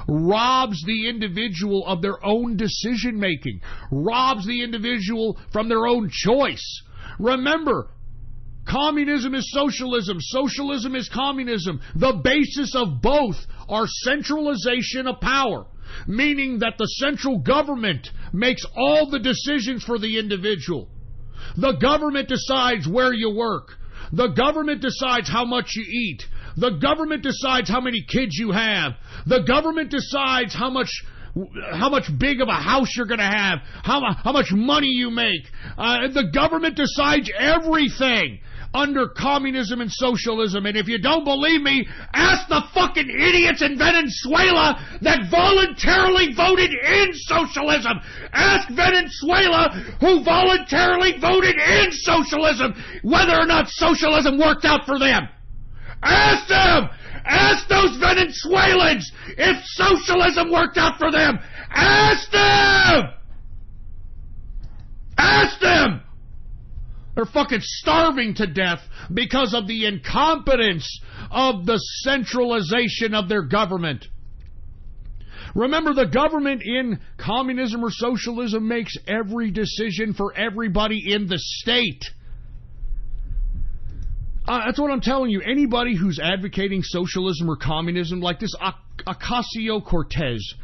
robs the individual of their own decision making, robs the individual from their own choice. Remember, communism is socialism, socialism is communism. The basis of both are centralization of power, meaning that the central government makes all the decisions for the individual. The government decides where you work. The government decides how much you eat. The government decides how many kids you have. The government decides how much big of a house you're going to have, how much money you make. The government decides everything under communism and socialism. And if you don't believe me, ask the fucking idiots in Venezuela that voluntarily voted in socialism. Ask Venezuela who voluntarily voted in socialism whether or not socialism worked out for them. Ask them! Ask those Venezuelans if socialism worked out for them. Ask them! Ask them! They're fucking starving to death because of the incompetence of the centralization of their government. Remember, the government in communism or socialism makes every decision for everybody in the state. That's what I'm telling you. Anybody who's advocating socialism or communism, like this Ocasio-Cortez,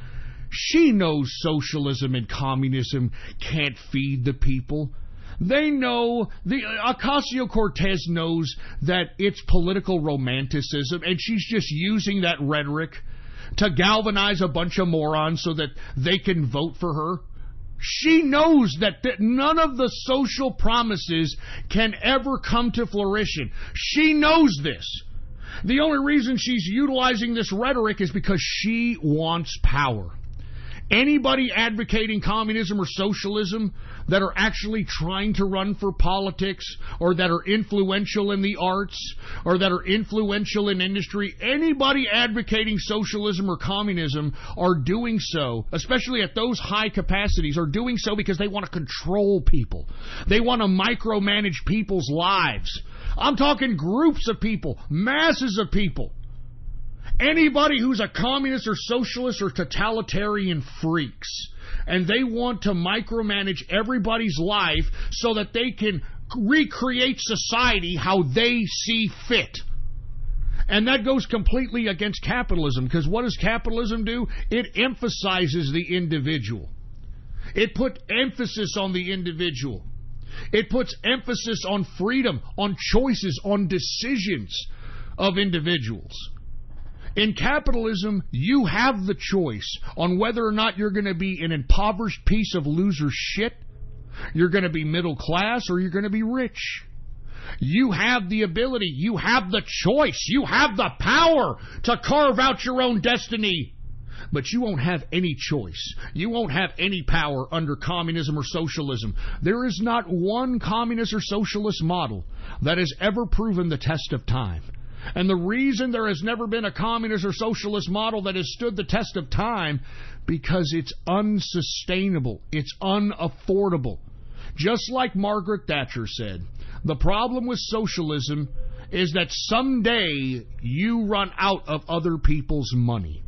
she knows socialism and communism can't feed the people. They know, Ocasio-Cortez knows that it's political romanticism, and she's just using that rhetoric to galvanize a bunch of morons so that they can vote for her. She knows that none of the social promises can ever come to fruition. She knows this. The only reason she's utilizing this rhetoric is because she wants power. Anybody advocating communism or socialism that are actually trying to run for politics, or that are influential in the arts, or that are influential in industry, anybody advocating socialism or communism are doing so, especially at those high capacities, are doing so because they want to control people. They want to micromanage people's lives. I'm talking groups of people, masses of people. Anybody who's a communist or socialist or totalitarian freaks, and they want to micromanage everybody's life so that they can recreate society how they see fit. And that goes completely against capitalism, because what does capitalism do? It emphasizes the individual. It puts emphasis on the individual. It puts emphasis on freedom, on choices, on decisions of individuals. In capitalism, you have the choice on whether or not you're going to be an impoverished piece of loser shit, you're going to be middle class, or you're going to be rich. You have the ability, you have the choice, you have the power to carve out your own destiny. But you won't have any choice. You won't have any power under communism or socialism. There is not one communist or socialist model that has ever proven the test of time. And the reason there has never been a communist or socialist model that has stood the test of time, because it's unsustainable. It's unaffordable. Just like Margaret Thatcher said, the problem with socialism is that someday you run out of other people's money.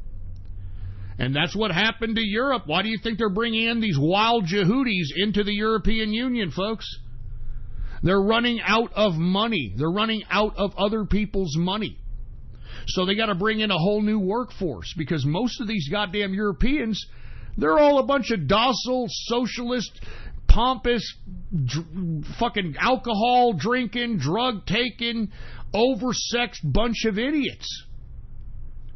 And that's what happened to Europe. Why do you think they're bringing in these wild Yehudis into the European Union, folks? They're running out of money. They're running out of other people's money. So they got to bring in a whole new workforce, because most of these goddamn Europeans, they're all a bunch of docile, socialist, pompous, fucking alcohol drinking, drug taking, oversexed bunch of idiots.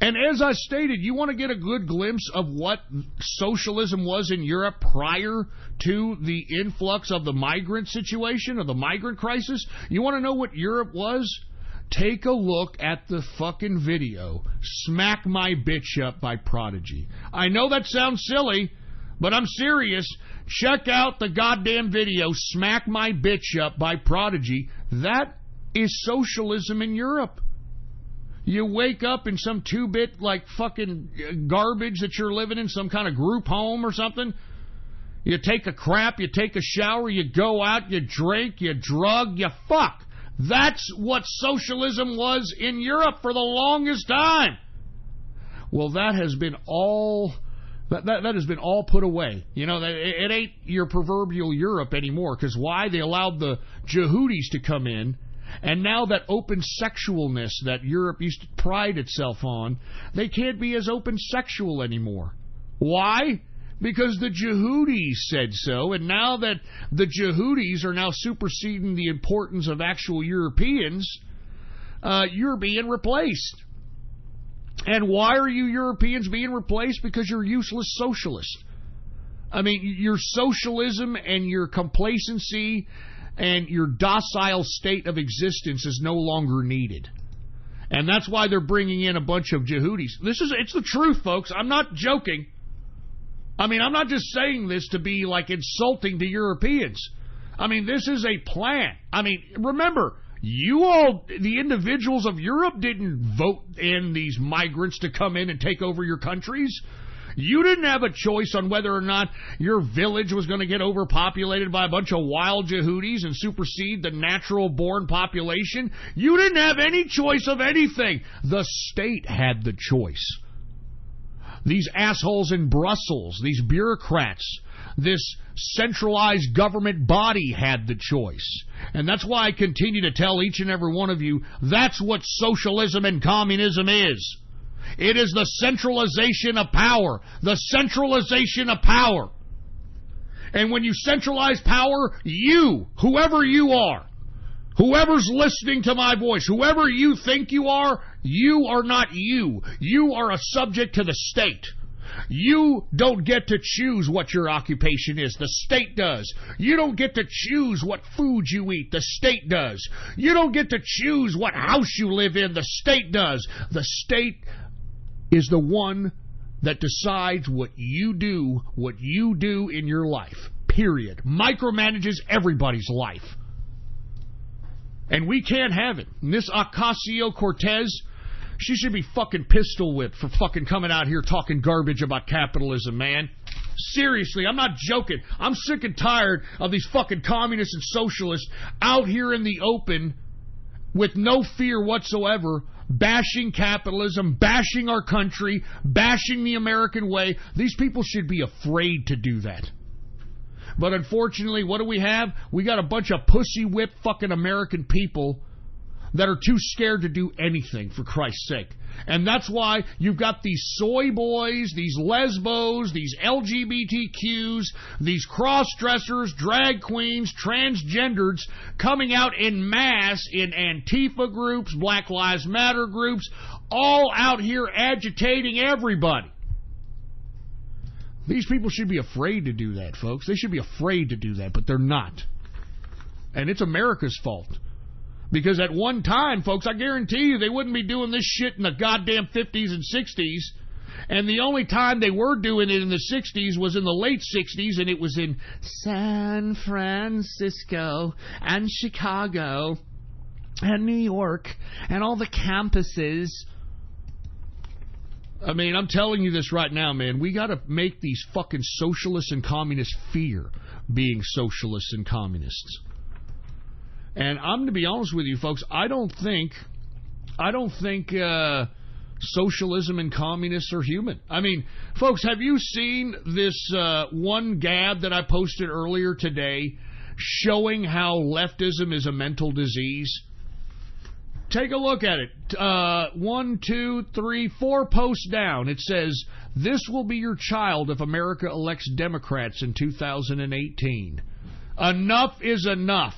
And as I stated, you want to get a good glimpse of what socialism was in Europe prior to the influx of the migrant situation, or the migrant crisis? You want to know what Europe was? Take a look at the fucking video, Smack My Bitch Up by Prodigy. I know that sounds silly, but I'm serious. Check out the goddamn video, Smack My Bitch Up by Prodigy. That is socialism in Europe. You wake up in some 2-bit like fucking garbage that you're living in, some kind of group home or something. You take a crap, you take a shower, you go out, you drink, you drug, you fuck. That's what socialism was in Europe for the longest time. Well, that has been all put away. You know, it ain't your proverbial Europe anymore. Because why? They allowed the Yehudis to come in. And now that open sexualness that Europe used to pride itself on, they can't be as open sexual anymore. Why? Because the Yehudis said so, and now that the Yehudis are now superseding the importance of actual Europeans, you're being replaced. And why are you Europeans being replaced? Because you're useless socialists. I mean, your socialism and your complacency and your docile state of existence is no longer needed. And that's why they're bringing in a bunch of Yehudis. It's the truth, folks. I'm not joking. I mean, I'm not just saying this to be like insulting to Europeans. I mean, this is a plan. I mean, remember, you all, the individuals of Europe, didn't vote in these migrants to come in and take over your countries. You didn't have a choice on whether or not your village was going to get overpopulated by a bunch of wild Yehudis and supersede the natural-born population. You didn't have any choice of anything. The state had the choice. These assholes in Brussels, these bureaucrats, this centralized government body had the choice. And that's why I continue to tell each and every one of you, that's what socialism and communism is. It is the centralization of power. The centralization of power. And when you centralize power, you, whoever you are, whoever's listening to my voice, whoever you think you are not you. You are a subject to the state. You don't get to choose what your occupation is. The state does. You don't get to choose what food you eat. The state does. You don't get to choose what house you live in. The state does. The state is the one that decides what you do in your life. Period. Micromanages everybody's life. And we can't have it. And this Ocasio-Cortez, she should be fucking pistol whipped for fucking coming out here talking garbage about capitalism, man. Seriously, I'm not joking. I'm sick and tired of these fucking communists and socialists out here in the open with no fear whatsoever, bashing capitalism, bashing our country, bashing the American way. These people should be afraid to do that. But unfortunately, what do we have? We got a bunch of pussy-whipped fucking American people that are too scared to do anything, for Christ's sake. And that's why you've got these soy boys, these lesbos, these LGBTQs, these cross-dressers, drag queens, transgenders coming out in mass in Antifa groups, Black Lives Matter groups, all out here agitating everybody. These people should be afraid to do that, folks. They should be afraid to do that, but they're not. And it's America's fault. Because at one time, folks, I guarantee you they wouldn't be doing this shit in the goddamn 50s and 60s. And the only time they were doing it in the 60s was in the late 60s, and it was in San Francisco and Chicago and New York and all the campuses. I mean, I'm telling you this right now, man. We got to make these fucking socialists and communists fear being socialists and communists. And I'm going to be honest with you, folks. I don't think socialism and communists are human. I mean, folks, have you seen this one gab that I posted earlier today showing how leftism is a mental disease? Take a look at it. 1, 2, 3, 4 posts down. It says, "This will be your child if America elects Democrats in 2018. Enough is enough.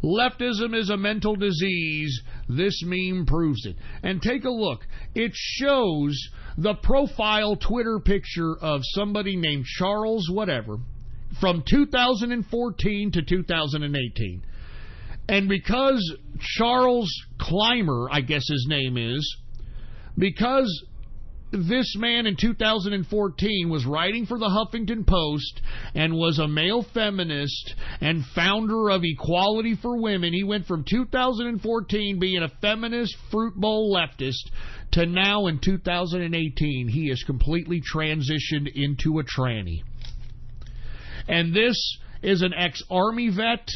Leftism is a mental disease. This meme proves it." And take a look. It shows the profile Twitter picture of somebody named Charles whatever from 2014 to 2018. And because Charles Clymer, I guess his name is, because this man in 2014 was writing for the Huffington Post and was a male feminist and founder of Equality for Women, he went from 2014 being a feminist fruit bowl leftist to now in 2018 he has completely transitioned into a tranny. And this is an ex-Army vet.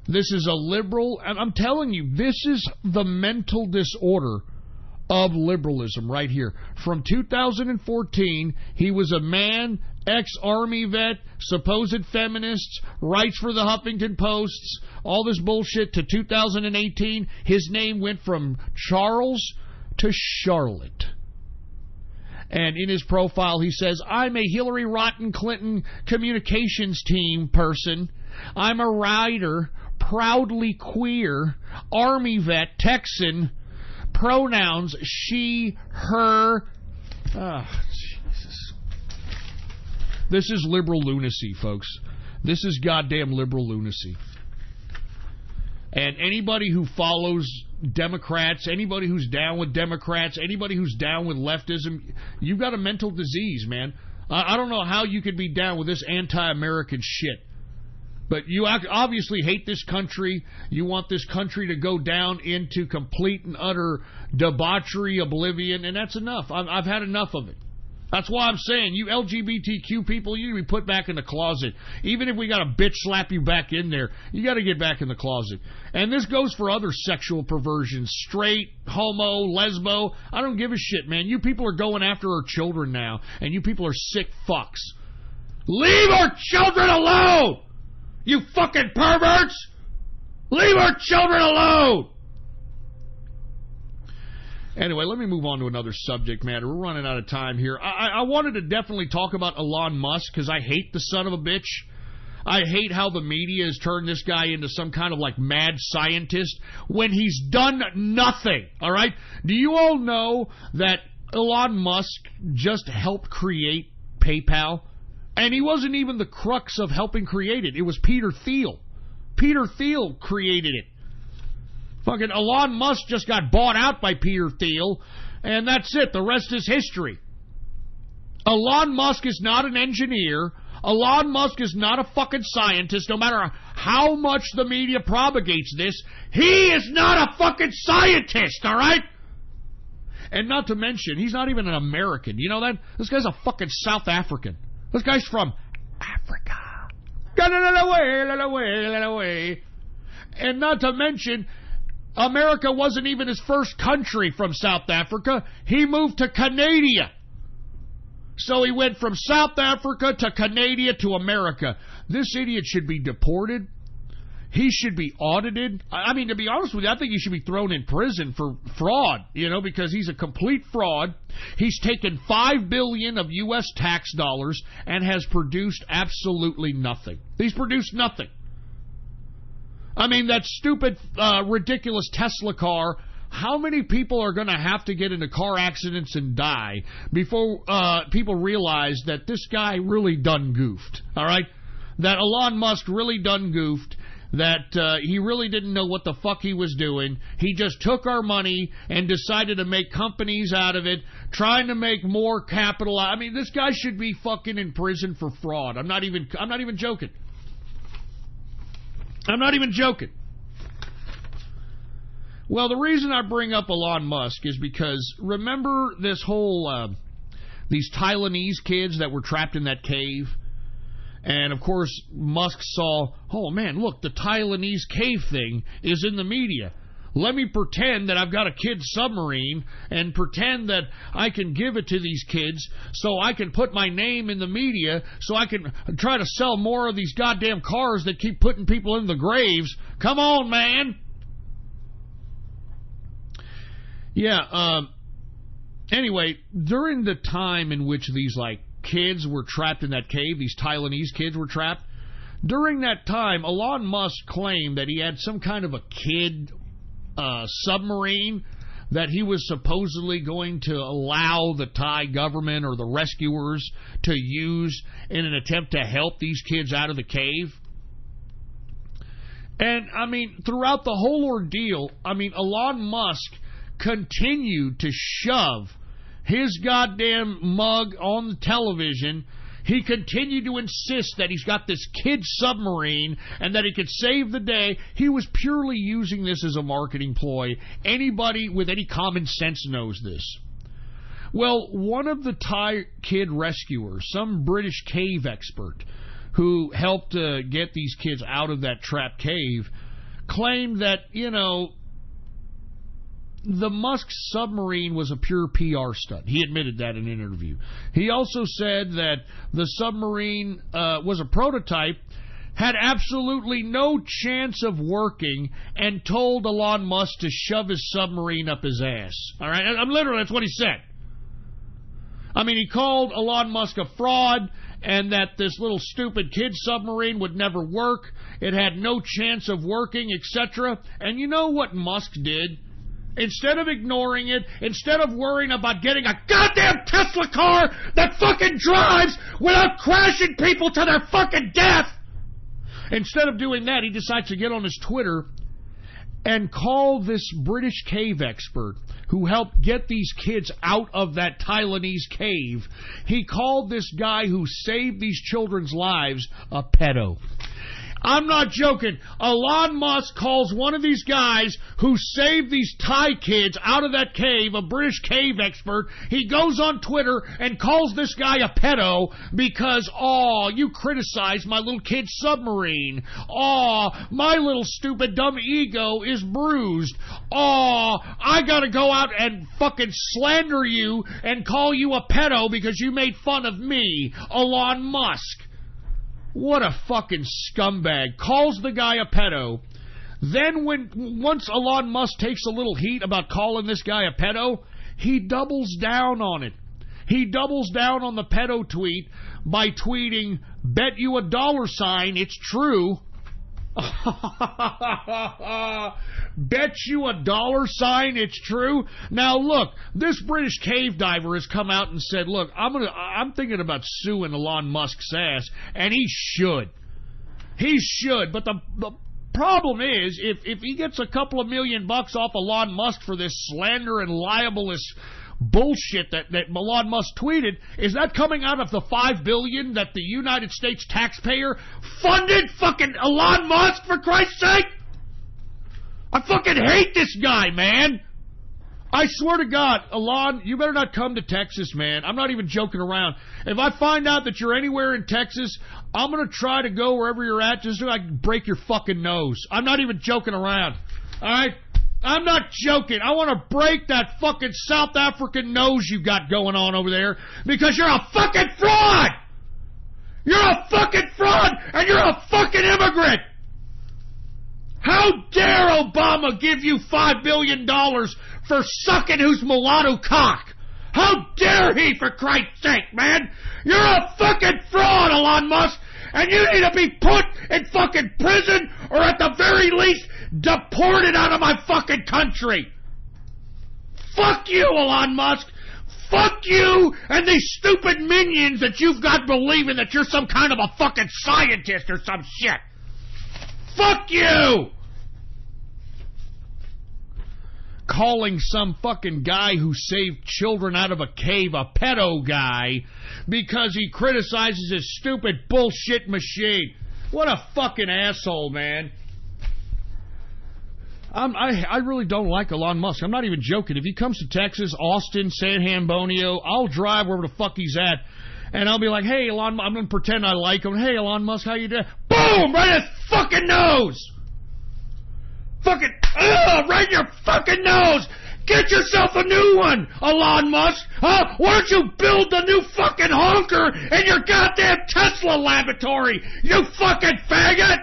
This is a liberal, and I'm telling you, this is the mental disorder of liberalism right here. From 2014, he was a man, ex-Army vet, supposed feminist, writes for the Huffington Post, all this bullshit, to 2018, his name went from Charles to Charlotte. And in his profile, he says, "I'm a Hillary Rotten Clinton communications team person. I'm a writer, proudly queer, Army vet, Texan, pronouns she, her." Jesus. This is liberal lunacy, folks. This is goddamn liberal lunacy. And anybody who follows Democrats, anybody who's down with Democrats, anybody who's down with leftism, you've got a mental disease, man. I don't know how you could be down with this anti-American shit. But you obviously hate this country. You want this country to go down into complete and utter debauchery, oblivion, and that's enough. I've had enough of it. That's why I'm saying, you LGBTQ people, you need to be put back in the closet. Even if we got to bitch slap you back in there, you got to get back in the closet. And this goes for other sexual perversions, straight, homo, lesbo. I don't give a shit, man. You people are going after our children now, and you people are sick fucks. Leave our children alone! You fucking perverts! Leave our children alone! Anyway, let me move on to another subject matter. We're running out of time here. I wanted to definitely talk about Elon Musk because I hate the son of a bitch. I hate how the media has turned this guy into some kind of like mad scientist when he's done nothing, all right? Do you all know that Elon Musk just helped create PayPal. And he wasn't even the crux of helping create it. It was Peter Thiel. Peter Thiel created it. Fucking Elon Musk just got bought out by Peter Thiel, and that's it. The rest is history. Elon Musk is not an engineer. Elon Musk is not a fucking scientist, no matter how much the media propagates this. He is not a fucking scientist, all right? And not to mention, he's not even an American. You know that? This guy's a fucking South African. This guy's from Africa. Get it away. And not to mention, America wasn't even his first country from South Africa. He moved to Canada. So he went from South Africa to Canada to America. This idiot should be deported. He should be audited. I mean, to be honest with you, I think he should be thrown in prison for fraud, because he's a complete fraud. He's taken $5 billion of U.S. tax dollars and has produced absolutely nothing. He's produced nothing. I mean, that stupid, ridiculous Tesla car, how many people are going to have to get into car accidents and die before people realize that this guy really done goofed, all right? That Elon Musk really done goofed, that he really didn't know what the fuck he was doing. He just took our money and decided to make companies out of it, trying to make more capital. I mean, this guy should be fucking in prison for fraud. I'm not even joking. I'm not even joking. Well, the reason I bring up Elon Musk is because remember this whole these Taiwanese kids that were trapped in that cave? And, of course, Musk saw, oh, man, look, the Taiwanese cave thing is in the media. Let me pretend that I've got a kid's submarine and pretend that I can give it to these kids so I can put my name in the media so I can try to sell more of these goddamn cars that keep putting people in the graves. Come on, man. Yeah, anyway, during the time in which these, kids were trapped in that cave, these Taiwanese kids were trapped, during that time, Elon Musk claimed that he had some kind of a kid submarine that he was supposedly going to allow the Thai government or the rescuers to use in an attempt to help these kids out of the cave. And, I mean, throughout the whole ordeal, Elon Musk continued to shove his goddamn mug on the television. He continued to insist that he's got this kid submarine and that he could save the day. He was purely using this as a marketing ploy. Anybody with any common sense knows this. Well, one of the Thai kid rescuers, some British cave expert who helped get these kids out of that trapped cave, claimed that, the Musk submarine was a pure PR stunt. He admitted that in an interview. He also said that the submarine was a prototype, had absolutely no chance of working, and told Elon Musk to shove his submarine up his ass. All right? Literally, that's what he said. He called Elon Musk a fraud, and that this little stupid kid submarine would never work. It had no chance of working, etc. And you know what Musk did? Instead of ignoring it, instead of worrying about getting a goddamn Tesla car that fucking drives without crashing people to their fucking death, instead of doing that, he decides to get on his Twitter and call this British cave expert who helped get these kids out of that Taiwanese cave. He called this guy who saved these children's lives a pedo. I'm not joking. Elon Musk calls one of these guys who saved these Thai kids out of that cave, a British cave expert. He goes on Twitter and calls this guy a pedo because, you criticized my little kid's submarine. My little stupid dumb ego is bruised. I gotta go out and fucking slander you and call you a pedo because you made fun of me, Elon Musk. What a fucking scumbag. Calls the guy a pedo. Then once Elon Musk takes a little heat about calling this guy a pedo, he doubles down on it. He doubles down on the pedo tweet by tweeting, "Bet you $1 it's true." Bet you $1 it's true. Now look, this British cave diver has come out and said, look, I'm thinking about suing Elon Musk's ass, and he should. He should, but the problem is, if he gets a couple of $1 million off Elon Musk for this slander and libelous bullshit that Elon Musk tweeted, is that coming out of the $5 billion that the United States taxpayer funded fucking Elon Musk, for Christ's sake? I fucking hate this guy, man. I swear to God, Elon, you better not come to Texas, man. I'm not even joking around. If I find out that you're anywhere in Texas, I'm going to try to go wherever you're at just so I can break your fucking nose. I'm not even joking around. All right? I'm not joking. I want to break that fucking South African nose you got going on over there because you're a fucking fraud. You're a fucking fraud and you're a fucking immigrant. How dare Obama give you $5 billion for sucking whose mulatto cock? How dare he, for Christ's sake, man? You're a fucking fraud, Elon Musk, and you need to be put in fucking prison or at the very least deported out of my fucking country. Fuck you, Elon Musk. Fuck you and these stupid minions that you've got believing that you're some kind of a fucking scientist or some shit. Fuck you! Calling some fucking guy who saved children out of a cave a pedo guy because he criticizes his stupid bullshit machine. What a fucking asshole, man. I really don't like Elon Musk. I'm not even joking. If he comes to Texas, Austin, San Antonio, I'll drive wherever the fuck he's at, and I'll be like, hey, Elon, I'm going to pretend I like him. Hey, Elon Musk, how you doing? Boom! Right in his fucking nose! Fucking, right in your fucking nose! Get yourself a new one, Elon Musk! Huh? Why don't you build the new fucking honker in your goddamn Tesla laboratory, you fucking faggot!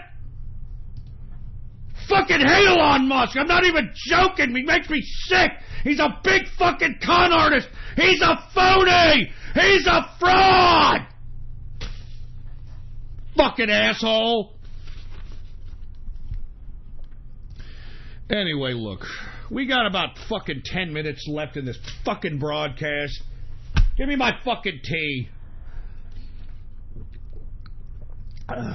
Fucking hate Elon Musk! I'm not even joking! He makes me sick! He's a big fucking con artist! He's a phony! He's a fraud! Fucking asshole! Anyway, look, we got about fucking 10 minutes left in this fucking broadcast. Give me my fucking tea. I'm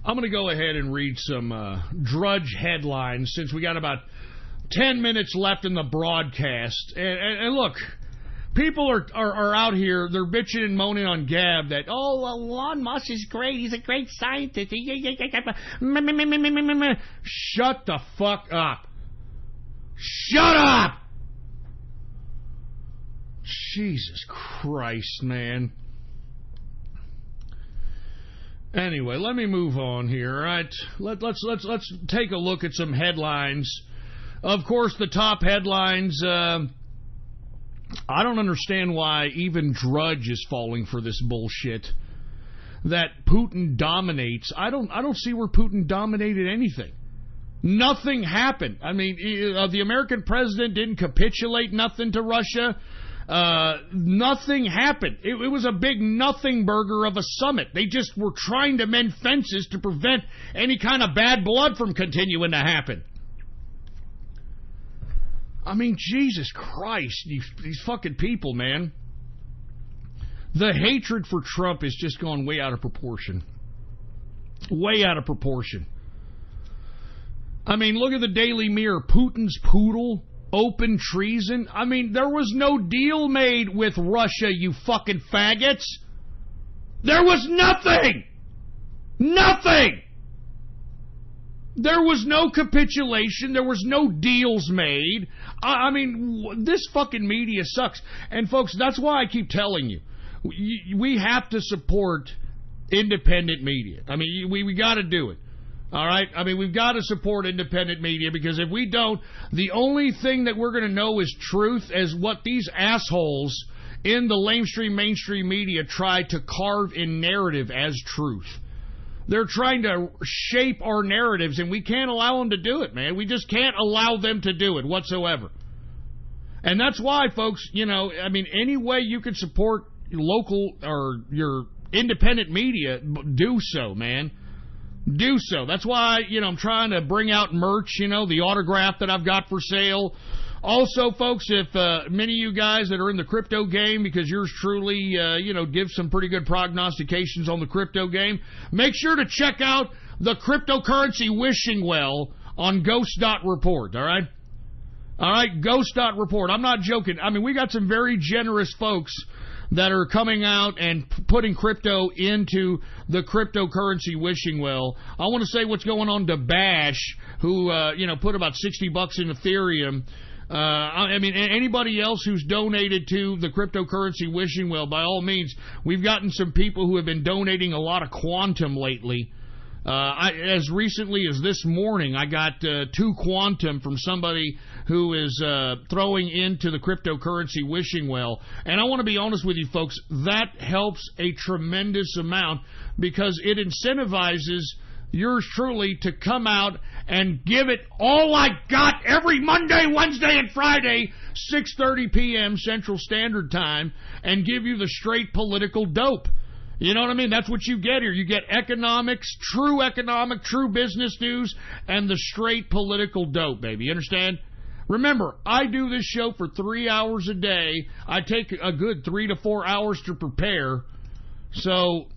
going to go ahead and read some Drudge headlines since we got about 10 minutes left in the broadcast. And look, people are out here, they're bitching and moaning on Gab that, oh, Elon Musk is great, he's a great scientist. Shut the fuck up. Shut up! Jesus Christ, man. Anyway, let me move on here, all right? Let's take a look at some headlines. Of course, the top headlines, I don't understand why even Drudge is falling for this bullshit that Putin dominates. I don't see where Putin dominated anything. Nothing happened. I mean, the American president didn't capitulate nothing to Russia. Nothing happened. It was a big nothing burger of a summit. They just were trying to mend fences to prevent any kind of bad blood from continuing to happen. I mean, Jesus Christ, these fucking people, man. The hatred for Trump has just gone way out of proportion. Way out of proportion. I mean, look at the Daily Mirror. Putin's poodle, open treason. I mean, there was no deal made with Russia, you fucking faggots. There was nothing. Nothing. There was no capitulation. There was no deals made. I mean, this fucking media sucks. And, folks, that's why I keep telling you, we have to support independent media. I mean, we got to do it. All right? I mean, we've got to support independent media because if we don't, the only thing that we're going to know is truth as what these assholes in the mainstream media try to carve in narrative as truth. They're trying to shape our narratives, and we can't allow them to do it, man. We just can't allow them to do it whatsoever. And that's why, folks, you know, I mean, any way you can support local or your independent media, do so, man. do so. That's why, I'm trying to bring out merch, the autograph that I've got for sale. Also, folks, if many of you guys that are in the crypto game, because yours truly, gives some pretty good prognostications on the crypto game, make sure to check out the cryptocurrency wishing well on Ghost.report, all right? All right, Ghost.report. I'm not joking. I mean, we got some very generous folks that are coming out and putting crypto into the cryptocurrency wishing well. I want to say what's going on to Bash, who, put about $60 in Ethereum. Anybody else who's donated to the cryptocurrency wishing well, by all means, we've gotten some people who have been donating a lot of quantum lately. As recently as this morning, I got 2 quantum from somebody who is throwing into the cryptocurrency wishing well. And I want to be honest with you, folks, that helps a tremendous amount because it incentivizes yours truly to come out and give it all I got every Monday, Wednesday, and Friday, 6:30 p.m. Central Standard Time, and give you the straight political dope. You know what I mean? That's what you get here. You get economics, true business news, and the straight political dope, baby. You understand? Remember, I do this show for 3 hours a day. I take a good 3 to 4 hours to prepare. So,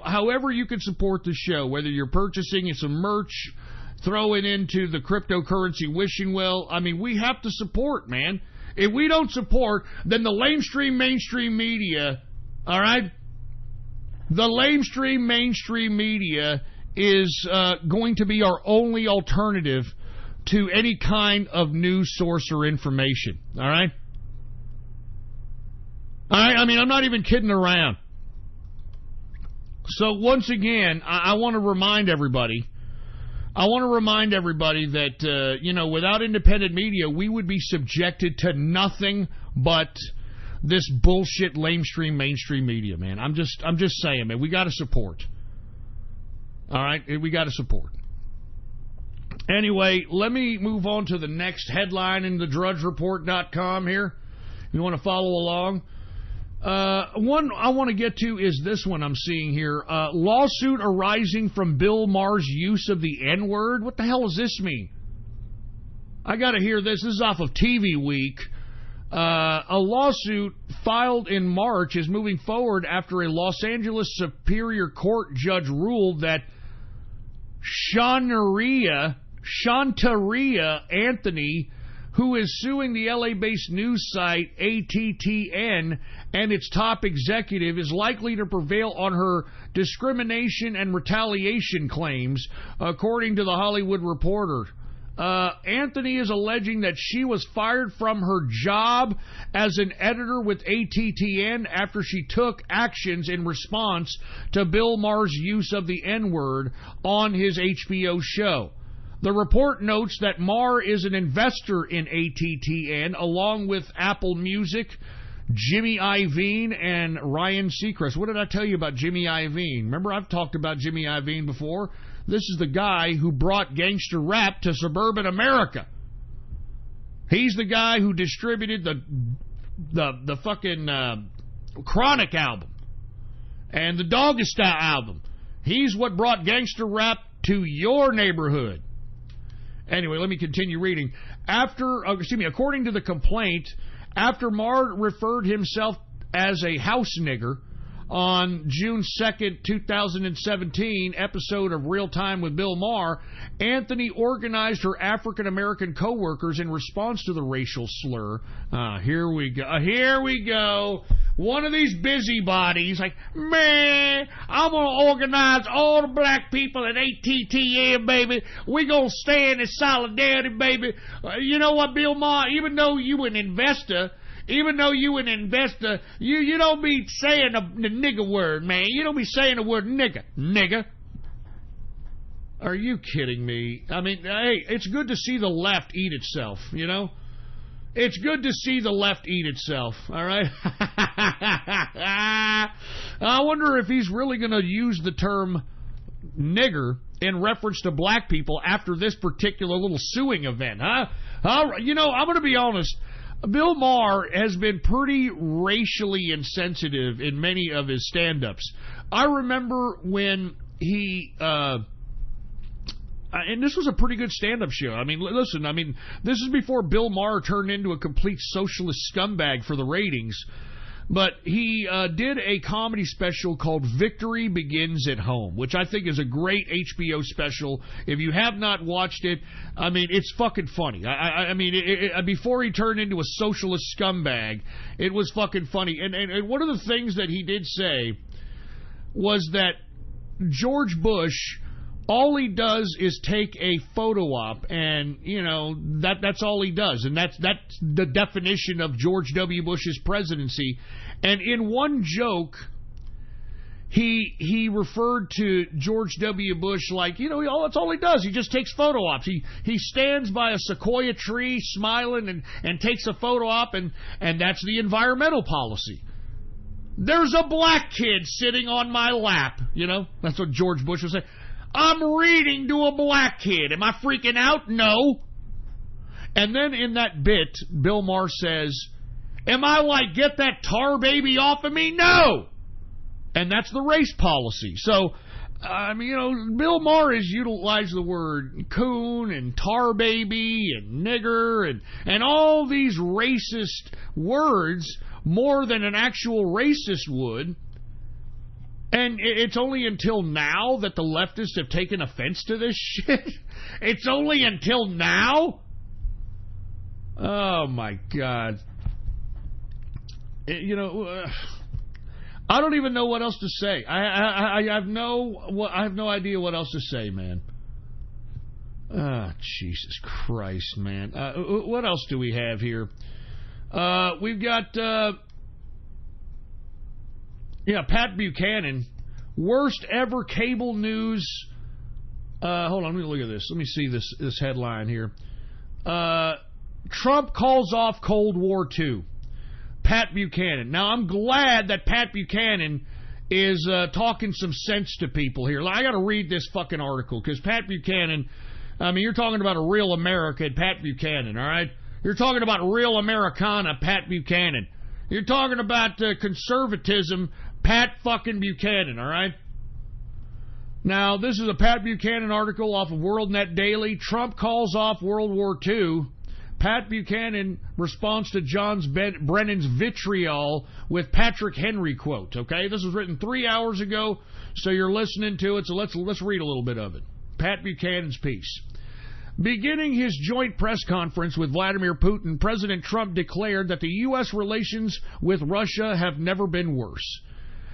however you can support the show, whether you're purchasing some merch, throw it into the cryptocurrency wishing well, we have to support, man. If we don't support, then the mainstream media, all right? The mainstream media is going to be our only alternative to any kind of news source or information. All right? I'm not even kidding around. So once again, I want to remind everybody that, without independent media, we would be subjected to nothing but this bullshit mainstream media, man. I'm just saying, man, we got to support. All right? We got to support. Anyway, let me move on to the next headline in the drudgereport.com here. You want to follow along? One I want to get to is this one I'm seeing here. Lawsuit arising from Bill Maher's use of the N-word. What the hell does this mean? I got to hear this. This is off of TV Week. A lawsuit filed in March is moving forward after a Los Angeles Superior Court judge ruled that Shantaria Anthony, who is suing the LA-based news site AFVN and its top executive, is likely to prevail on her discrimination and retaliation claims, according to The Hollywood Reporter. Anthony is alleging that she was fired from her job as an editor with AFVN after she took actions in response to Bill Maher's use of the N-word on his HBO show. The report notes that Maher is an investor in AFVN, along with Apple Music, Jimmy Iovine, and Ryan Seacrest. What did I tell you about Jimmy Iovine? Remember, I've talked about Jimmy Iovine before. This is the guy who brought gangster rap to suburban America. He's the guy who distributed the fucking Chronic album and the Doggy-Style album. He's what brought gangster rap to your neighborhood. Anyway, let me continue reading. According to the complaint, after Maher referred himself as a house nigger on June 2nd, 2017 episode of Real Time with Bill Maher, Anthony organized her African-American co-workers in response to the racial slur. Here we go. One of these busybodies, like, man, I'm going to organize all the black people at AFVN, baby. We going to stand in solidarity, baby. You know what, Bill Maher, even though you an investor, you don't be saying the nigger word, man. You don't be saying the word nigger. Are you kidding me? Hey, it's good to see the left eat itself, you know? It's good to see the left eat itself, all right? I wonder if he's really going to use the term nigger in reference to black people after this particular little suing event, huh? I'm going to be honest. Bill Maher has been pretty racially insensitive in many of his stand-ups. I remember when he and this was a pretty good stand-up show. I mean, listen, this is before Bill Maher turned into a complete socialist scumbag for the ratings. But he did a comedy special called Victory Begins at Home, which I think is a great HBO special. If you have not watched it, I mean, it's fucking funny. I mean, before he turned into a socialist scumbag, it was fucking funny. And one of the things that he did say was that George Bush, all he does is take a photo op, and, you know, that's all he does. And that's the definition of George W. Bush's presidency. And in one joke, he referred to George W. Bush like, you know, that's all he does. He just takes photo ops. He stands by a sequoia tree smiling and takes a photo op, and that's the environmental policy. There's a black kid sitting on my lap, you know? That's what George Bush was saying. I'm reading to a black kid. Am I freaking out? No. And then in that bit, Bill Maher says, am I like, get that tar baby off of me? No. And that's the race policy. So, I mean, you know, Bill Maher has utilized the word coon and tar baby and nigger and all these racist words more than an actual racist would. And it's only until now that the leftists have taken offense to this shit. It's only until now? Oh, my God. You know, I don't even know what else to say. I have no idea what else to say, man. Oh, Jesus Christ, man. What else do we have here? We've got... Pat Buchanan, worst ever cable news. Hold on, let me look at this. Let me see this headline here. Trump calls off Cold War II. Pat Buchanan. Now, I'm glad that Pat Buchanan is talking some sense to people here. I got to read this fucking article, because Pat Buchanan, I mean, you're talking about a real America at Pat Buchanan, all right? You're talking about real Americana, Pat Buchanan. You're talking about conservatism, Pat fucking Buchanan, all right? Now, this is a Pat Buchanan article off of WorldNet Daily. Trump calls off World War II. Pat Buchanan responds to John Brennan's vitriol with Patrick Henry quote, okay? This was written 3 hours ago, so you're listening to it, so let's read a little bit of it. Pat Buchanan's piece. Beginning his joint press conference with Vladimir Putin, President Trump declared that the U.S. relations with Russia have never been worse.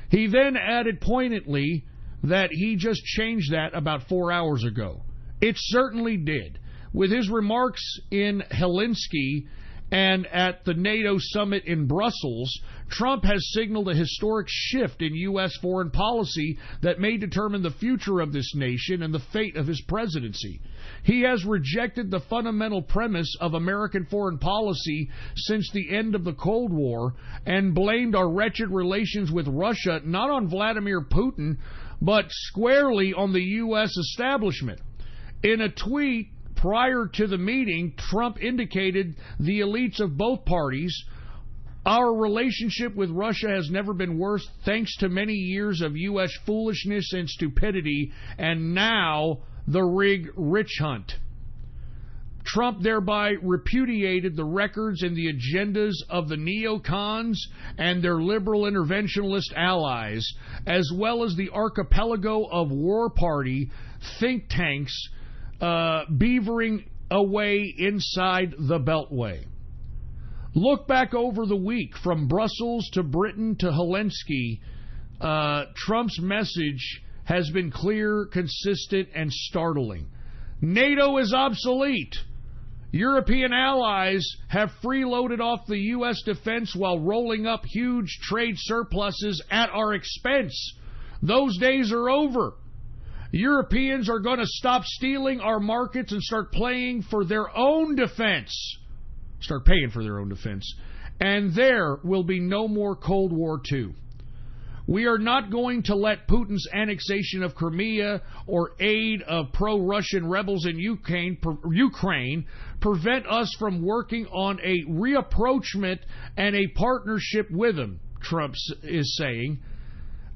He then added poignantly that he just changed that about 4 hours ago. It certainly did. With his remarks in Helsinki and at the NATO summit in Brussels, Trump has signaled a historic shift in U.S. foreign policy that may determine the future of this nation and the fate of his presidency. He has rejected the fundamental premise of American foreign policy since the end of the Cold War and blamed our wretched relations with Russia not on Vladimir Putin, but squarely on the U.S. establishment. In a tweet prior to the meeting, Trump indicated the elites of both parties, our relationship with Russia has never been worse thanks to many years of U.S. foolishness and stupidity, and now the rich hunt. Trump thereby repudiated the records and the agendas of the neocons and their liberal interventionist allies, as well as the archipelago of war party think tanks beavering away inside the Beltway. Look back over the week from Brussels to Britain to Helsinki. Trump's message has been clear, consistent, and startling. NATO is obsolete. European allies have freeloaded off the U.S. defense while rolling up huge trade surpluses at our expense. Those days are over. Europeans are going to stop stealing our markets and start paying for their own defense. And there will be no more Cold War II. We are not going to let Putin's annexation of Crimea or aid of pro-Russian rebels in Ukraine prevent us from working on a reapproachment and a partnership with him, Trump is saying.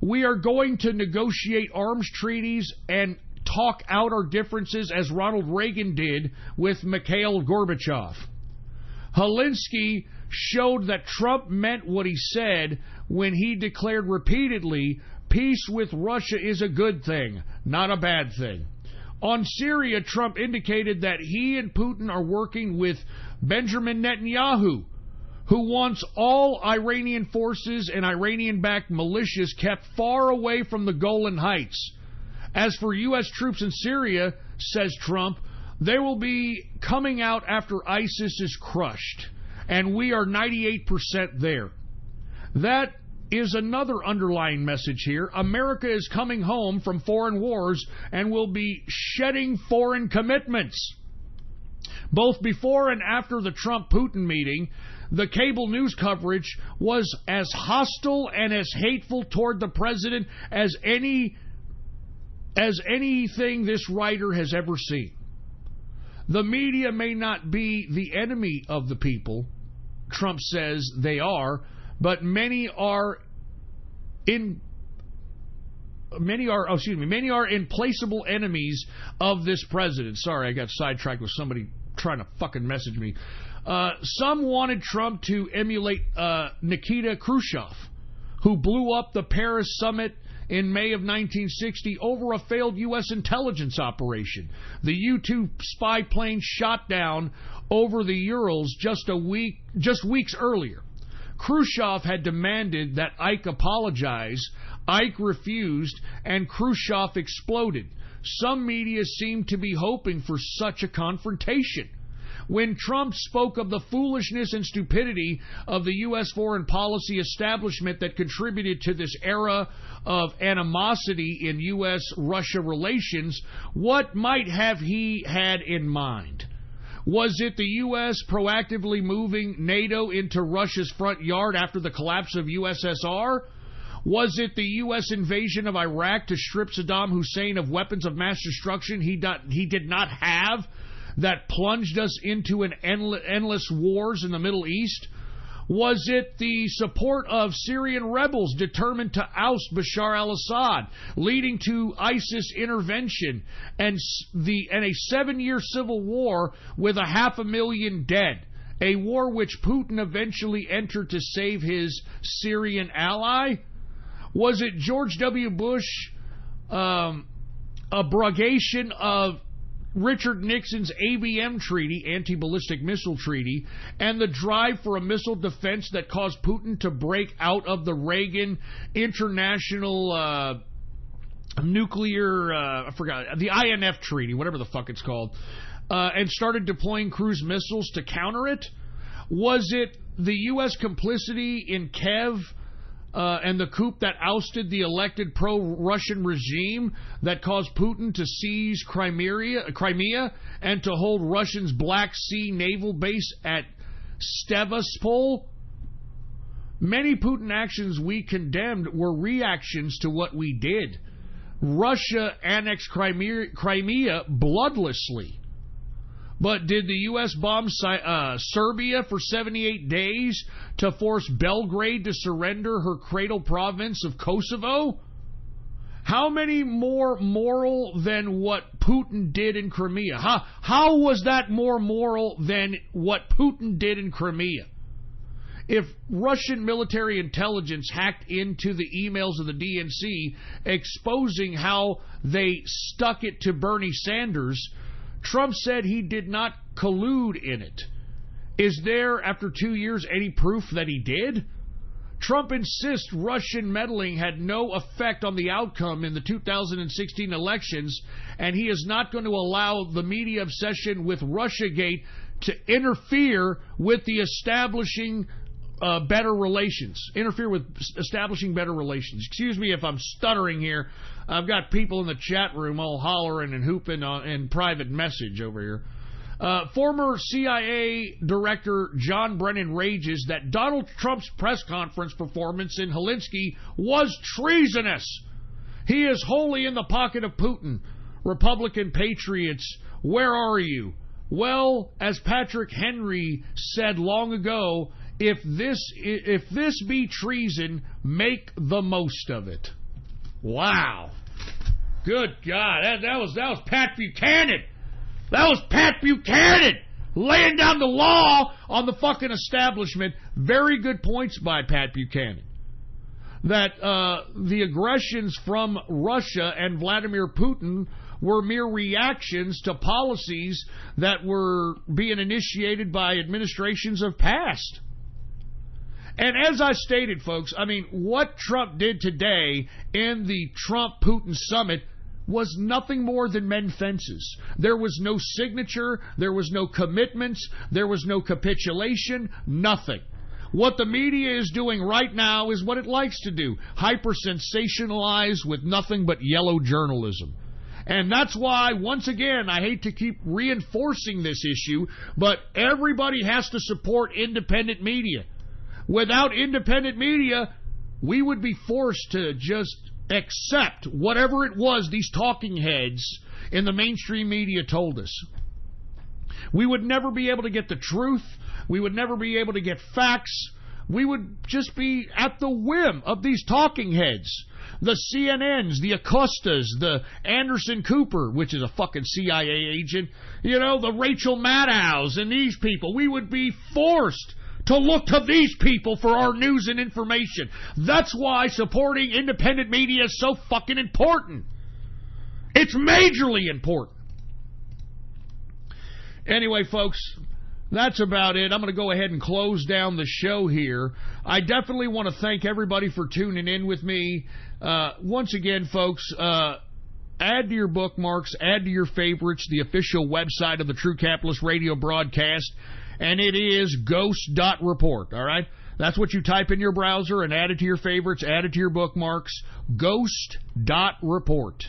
We are going to negotiate arms treaties and talk out our differences as Ronald Reagan did with Mikhail Gorbachev. Helsinki showed that Trump meant what he said when he declared repeatedly, peace with Russia is a good thing, not a bad thing. On Syria, Trump indicated that he and Putin are working with Benjamin Netanyahu, who wants all Iranian forces and Iranian-backed militias kept far away from the Golan Heights. As for U.S. troops in Syria, says Trump, they will be coming out after ISIS is crushed, and we are 98% there. That is another underlying message here. America is coming home from foreign wars and will be shedding foreign commitments. Both before and after the Trump-Putin meeting, the cable news coverage was as hostile and as hateful toward the president as anything this writer has ever seen. The media may not be the enemy of the people, Trump says they are, but many are implacable enemies of this president. Sorry, I got sidetracked with somebody trying to fucking message me. Some wanted Trump to emulate Nikita Khrushchev, who blew up the Paris summit in May of 1960 over a failed U.S. intelligence operation. The U-2 spy plane shot down over the Urals just weeks earlier. Khrushchev had demanded that Ike apologize. Ike refused, and Khrushchev exploded. Some media seemed to be hoping for such a confrontation. When Trump spoke of the foolishness and stupidity of the U.S. foreign policy establishment that contributed to this era of animosity in U.S.-Russia relations, what might have he had in mind? Was it the U.S. proactively moving NATO into Russia's front yard after the collapse of USSR? Was it the U.S. invasion of Iraq to strip Saddam Hussein of weapons of mass destruction he did not have that plunged us into an endless wars in the Middle East? Was it the support of Syrian rebels determined to oust Bashar al-Assad, leading to ISIS intervention and a 7-year civil war with 500,000 dead, a war which Putin eventually entered to save his Syrian ally? Was it George W. Bush abrogation of Richard Nixon's ABM treaty, anti-ballistic missile treaty, and the drive for a missile defense that caused Putin to break out of the Reagan International Nuclear, the INF treaty, whatever the fuck it's called, and started deploying cruise missiles to counter it? Was it the U.S. complicity in Kiev and the coup that ousted the elected pro-Russian regime that caused Putin to seize Crimea and to hold Russia's Black Sea naval base at Sevastopol? Many Putin actions we condemned were reactions to what we did. Russia annexed Crimea bloodlessly. But did the U.S. bomb Serbia for 78 days to force Belgrade to surrender her cradle province of Kosovo? How many more moral than what Putin did in Crimea? How was that more moral than what Putin did in Crimea? If Russian military intelligence hacked into the emails of the DNC exposing how they stuck it to Bernie Sanders, Trump said he did not collude in it. Is there, after 2 years, any proof that he did? Trump insists Russian meddling had no effect on the outcome in the 2016 elections, and he is not going to allow the media obsession with Russiagate to interfere with the establishing better relations. Excuse me if I'm stuttering here. I've got people in the chat room all hollering and hooping in private message over here. Former CIA Director John Brennan rages that Donald Trump's press conference performance in Helsinki was treasonous. He is wholly in the pocket of Putin. Republican patriots, where are you? Well, as Patrick Henry said long ago, if this be treason, make the most of it. Wow. Good God, that was Pat Buchanan. That was Pat Buchanan laying down the law on the fucking establishment. Very good points by Pat Buchanan. That the aggressions from Russia and Vladimir Putin were mere reactions to policies that were being initiated by administrations of past. And as I stated, folks, I mean, what Trump did today in the Trump-Putin summit was nothing more than mend fences. There was no signature, there was no commitments, there was no capitulation, nothing. What the media is doing right now is what it likes to do, hyper-sensationalize with nothing but yellow journalism. And that's why, once again, I hate to keep reinforcing this issue, but everybody has to support independent media. Without independent media, we would be forced to just accept whatever it was these talking heads in the mainstream media told us. We would never be able to get the truth. We would never be able to get facts. We would just be at the whim of these talking heads. The CNNs, the Acostas, the Anderson Cooper, which is a fucking CIA agent, the Rachel Maddows and these people. We would be forced to look to these people for our news and information. That's why supporting independent media is so fucking important. It's majorly important. Anyway, folks, that's about it. I'm going to go ahead and close down the show here. I definitely want to thank everybody for tuning in with me. Once again, folks, add to your bookmarks, add to your favorites, the official website of the True Capitalist Radio broadcast, and it is ghost.report, all right? That's what you type in your browser and add it to your favorites, add it to your bookmarks, ghost.report.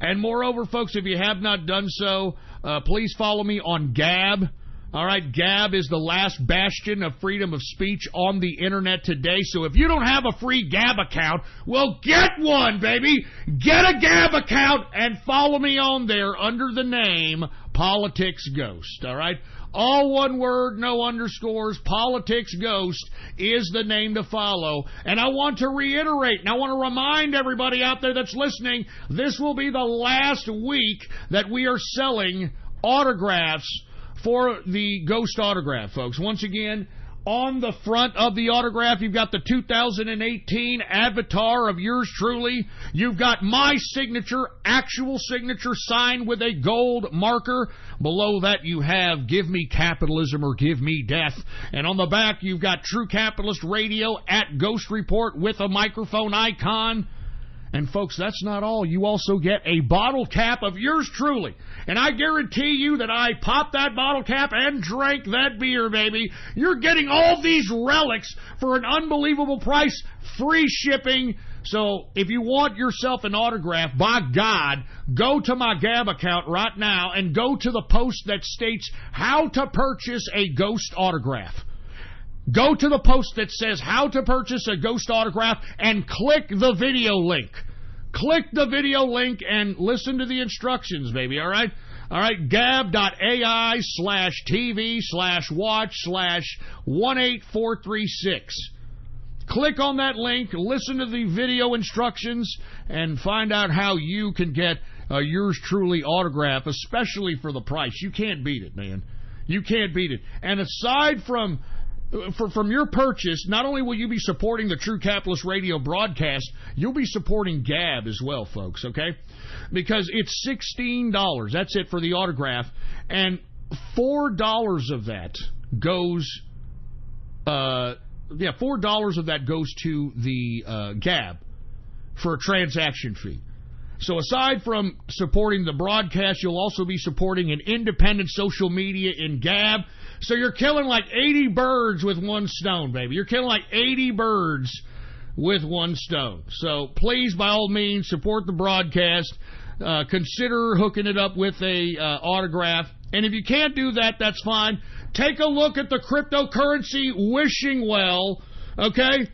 And moreover, folks, if you have not done so, please follow me on Gab. All right, Gab is the last bastion of freedom of speech on the internet today. So if you don't have a free Gab account, well, get one, baby. Get a Gab account and follow me on there under the name Politics Ghost. All right, all one word, no underscores. Politics Ghost is the name to follow. And I want to reiterate, and I want to remind everybody out there that's listening, this will be the last week that we are selling autographs for the Ghost autograph, folks. Once again, on the front of the autograph, you've got the 2018 avatar of yours truly. You've got my signature, actual signature, signed with a gold marker. Below that, you have Give Me Capitalism or Give Me Death. And on the back, you've got True Capitalist Radio at Ghost Report with a microphone icon. And, folks, that's not all. You also get a bottle cap of yours truly. And I guarantee you that I popped that bottle cap and drank that beer, baby. You're getting all these relics for an unbelievable price, free shipping. So if you want yourself an autograph, by God, go to my Gab account right now and go to the post that states how to purchase a Ghost autograph. Go to the post that says how to purchase a Ghost autograph and click the video link. Click the video link and listen to the instructions, baby, all right? All right, gab.ai/tv/watch/18436. Click on that link, listen to the video instructions, and find out how you can get yours truly autograph, especially for the price. You can't beat it, man. You can't beat it. And aside from your purchase, not only will you be supporting the True Capitalist Radio broadcast, you'll be supporting Gab as well, folks, okay? Because it's $16. That's it for the autograph. And $4 of that goes... $4 of that goes to the Gab for a transaction fee. So aside from supporting the broadcast, you'll also be supporting an independent social media in Gab. So you're killing like 80 birds with one stone, baby. You're killing like 80 birds with one stone. So please, by all means, support the broadcast. Consider hooking it up with a autograph. And if you can't do that, that's fine. Take a look at the cryptocurrency wishing well, okay?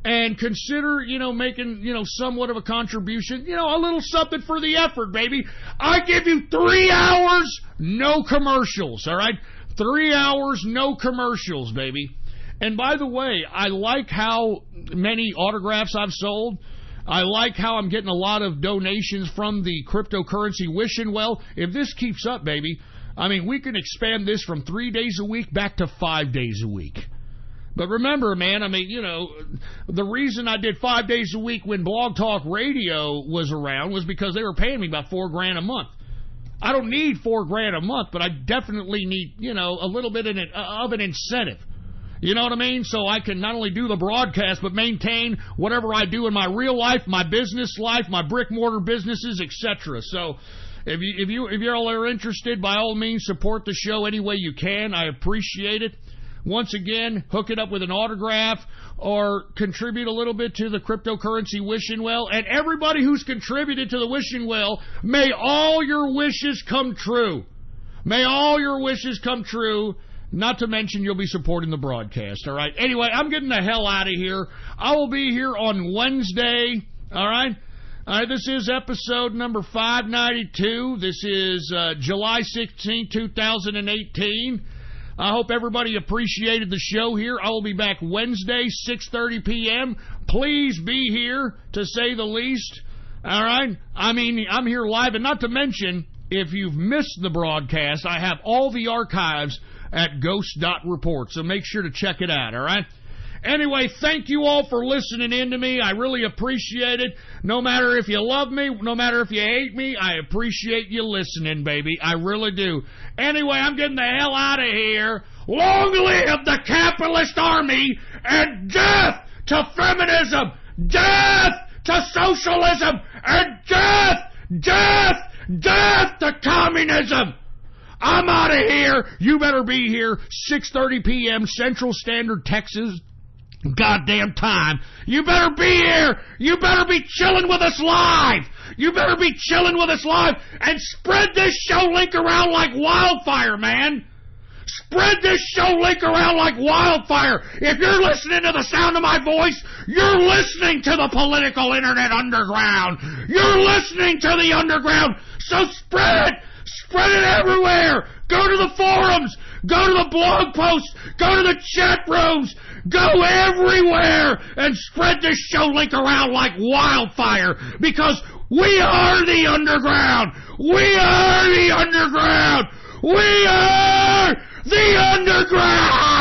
And consider, making, somewhat of a contribution, a little something for the effort, baby. I give you 3 hours, no commercials, all right? 3 hours, no commercials, baby. And by the way, I like how many autographs I've sold. I like how I'm getting a lot of donations from the cryptocurrency wishing well. If this keeps up, baby, I mean, we can expand this from 3 days a week back to 5 days a week. But remember, man, I mean, you know, the reason I did 5 days a week when Blog Talk Radio was around was because they were paying me about $4,000 a month. I don't need $4,000 a month, but I definitely need, you know, a little bit of an incentive. You know what I mean? So I can not only do the broadcast, but maintain whatever I do in my real life, my business life, my brick mortar businesses, etc. So if you all are interested, by all means, support the show any way you can. I appreciate it. Once again, hook it up with an autograph or contribute a little bit to the cryptocurrency wishing well. And everybody who's contributed to the wishing well, may all your wishes come true. May all your wishes come true. Not to mention you'll be supporting the broadcast, all right? Anyway, I'm getting the hell out of here. I will be here on Wednesday, all right? All right, this is episode number 592. This is July 16, 2018. I hope everybody appreciated the show here. I will be back Wednesday, 6:30 p.m. Please be here, to say the least. All right? I mean, I'm here live. And not to mention, if you've missed the broadcast, I have all the archives at ghost.report. So make sure to check it out, all right? Anyway, thank you all for listening in to me. I really appreciate it. No matter if you love me, no matter if you hate me, I appreciate you listening, baby. I really do. Anyway, I'm getting the hell out of here. Long live the capitalist army, and death to feminism, death to socialism, and death to communism. I'm out of here. You better be here, 6:30 p.m. Central Standard Texas goddamn time. You better be here. You better be chilling with us live. You better be chilling with us live. And spread this show link around like wildfire, man. Spread this show link around like wildfire. If you're listening to the sound of my voice, you're listening to the political internet underground. You're listening to the underground. So spread it everywhere. Go to the forums. Go to the blog posts. Go to the chat rooms. Go everywhere and spread this show link around like wildfire, because we are the underground. We are the underground. We are the underground.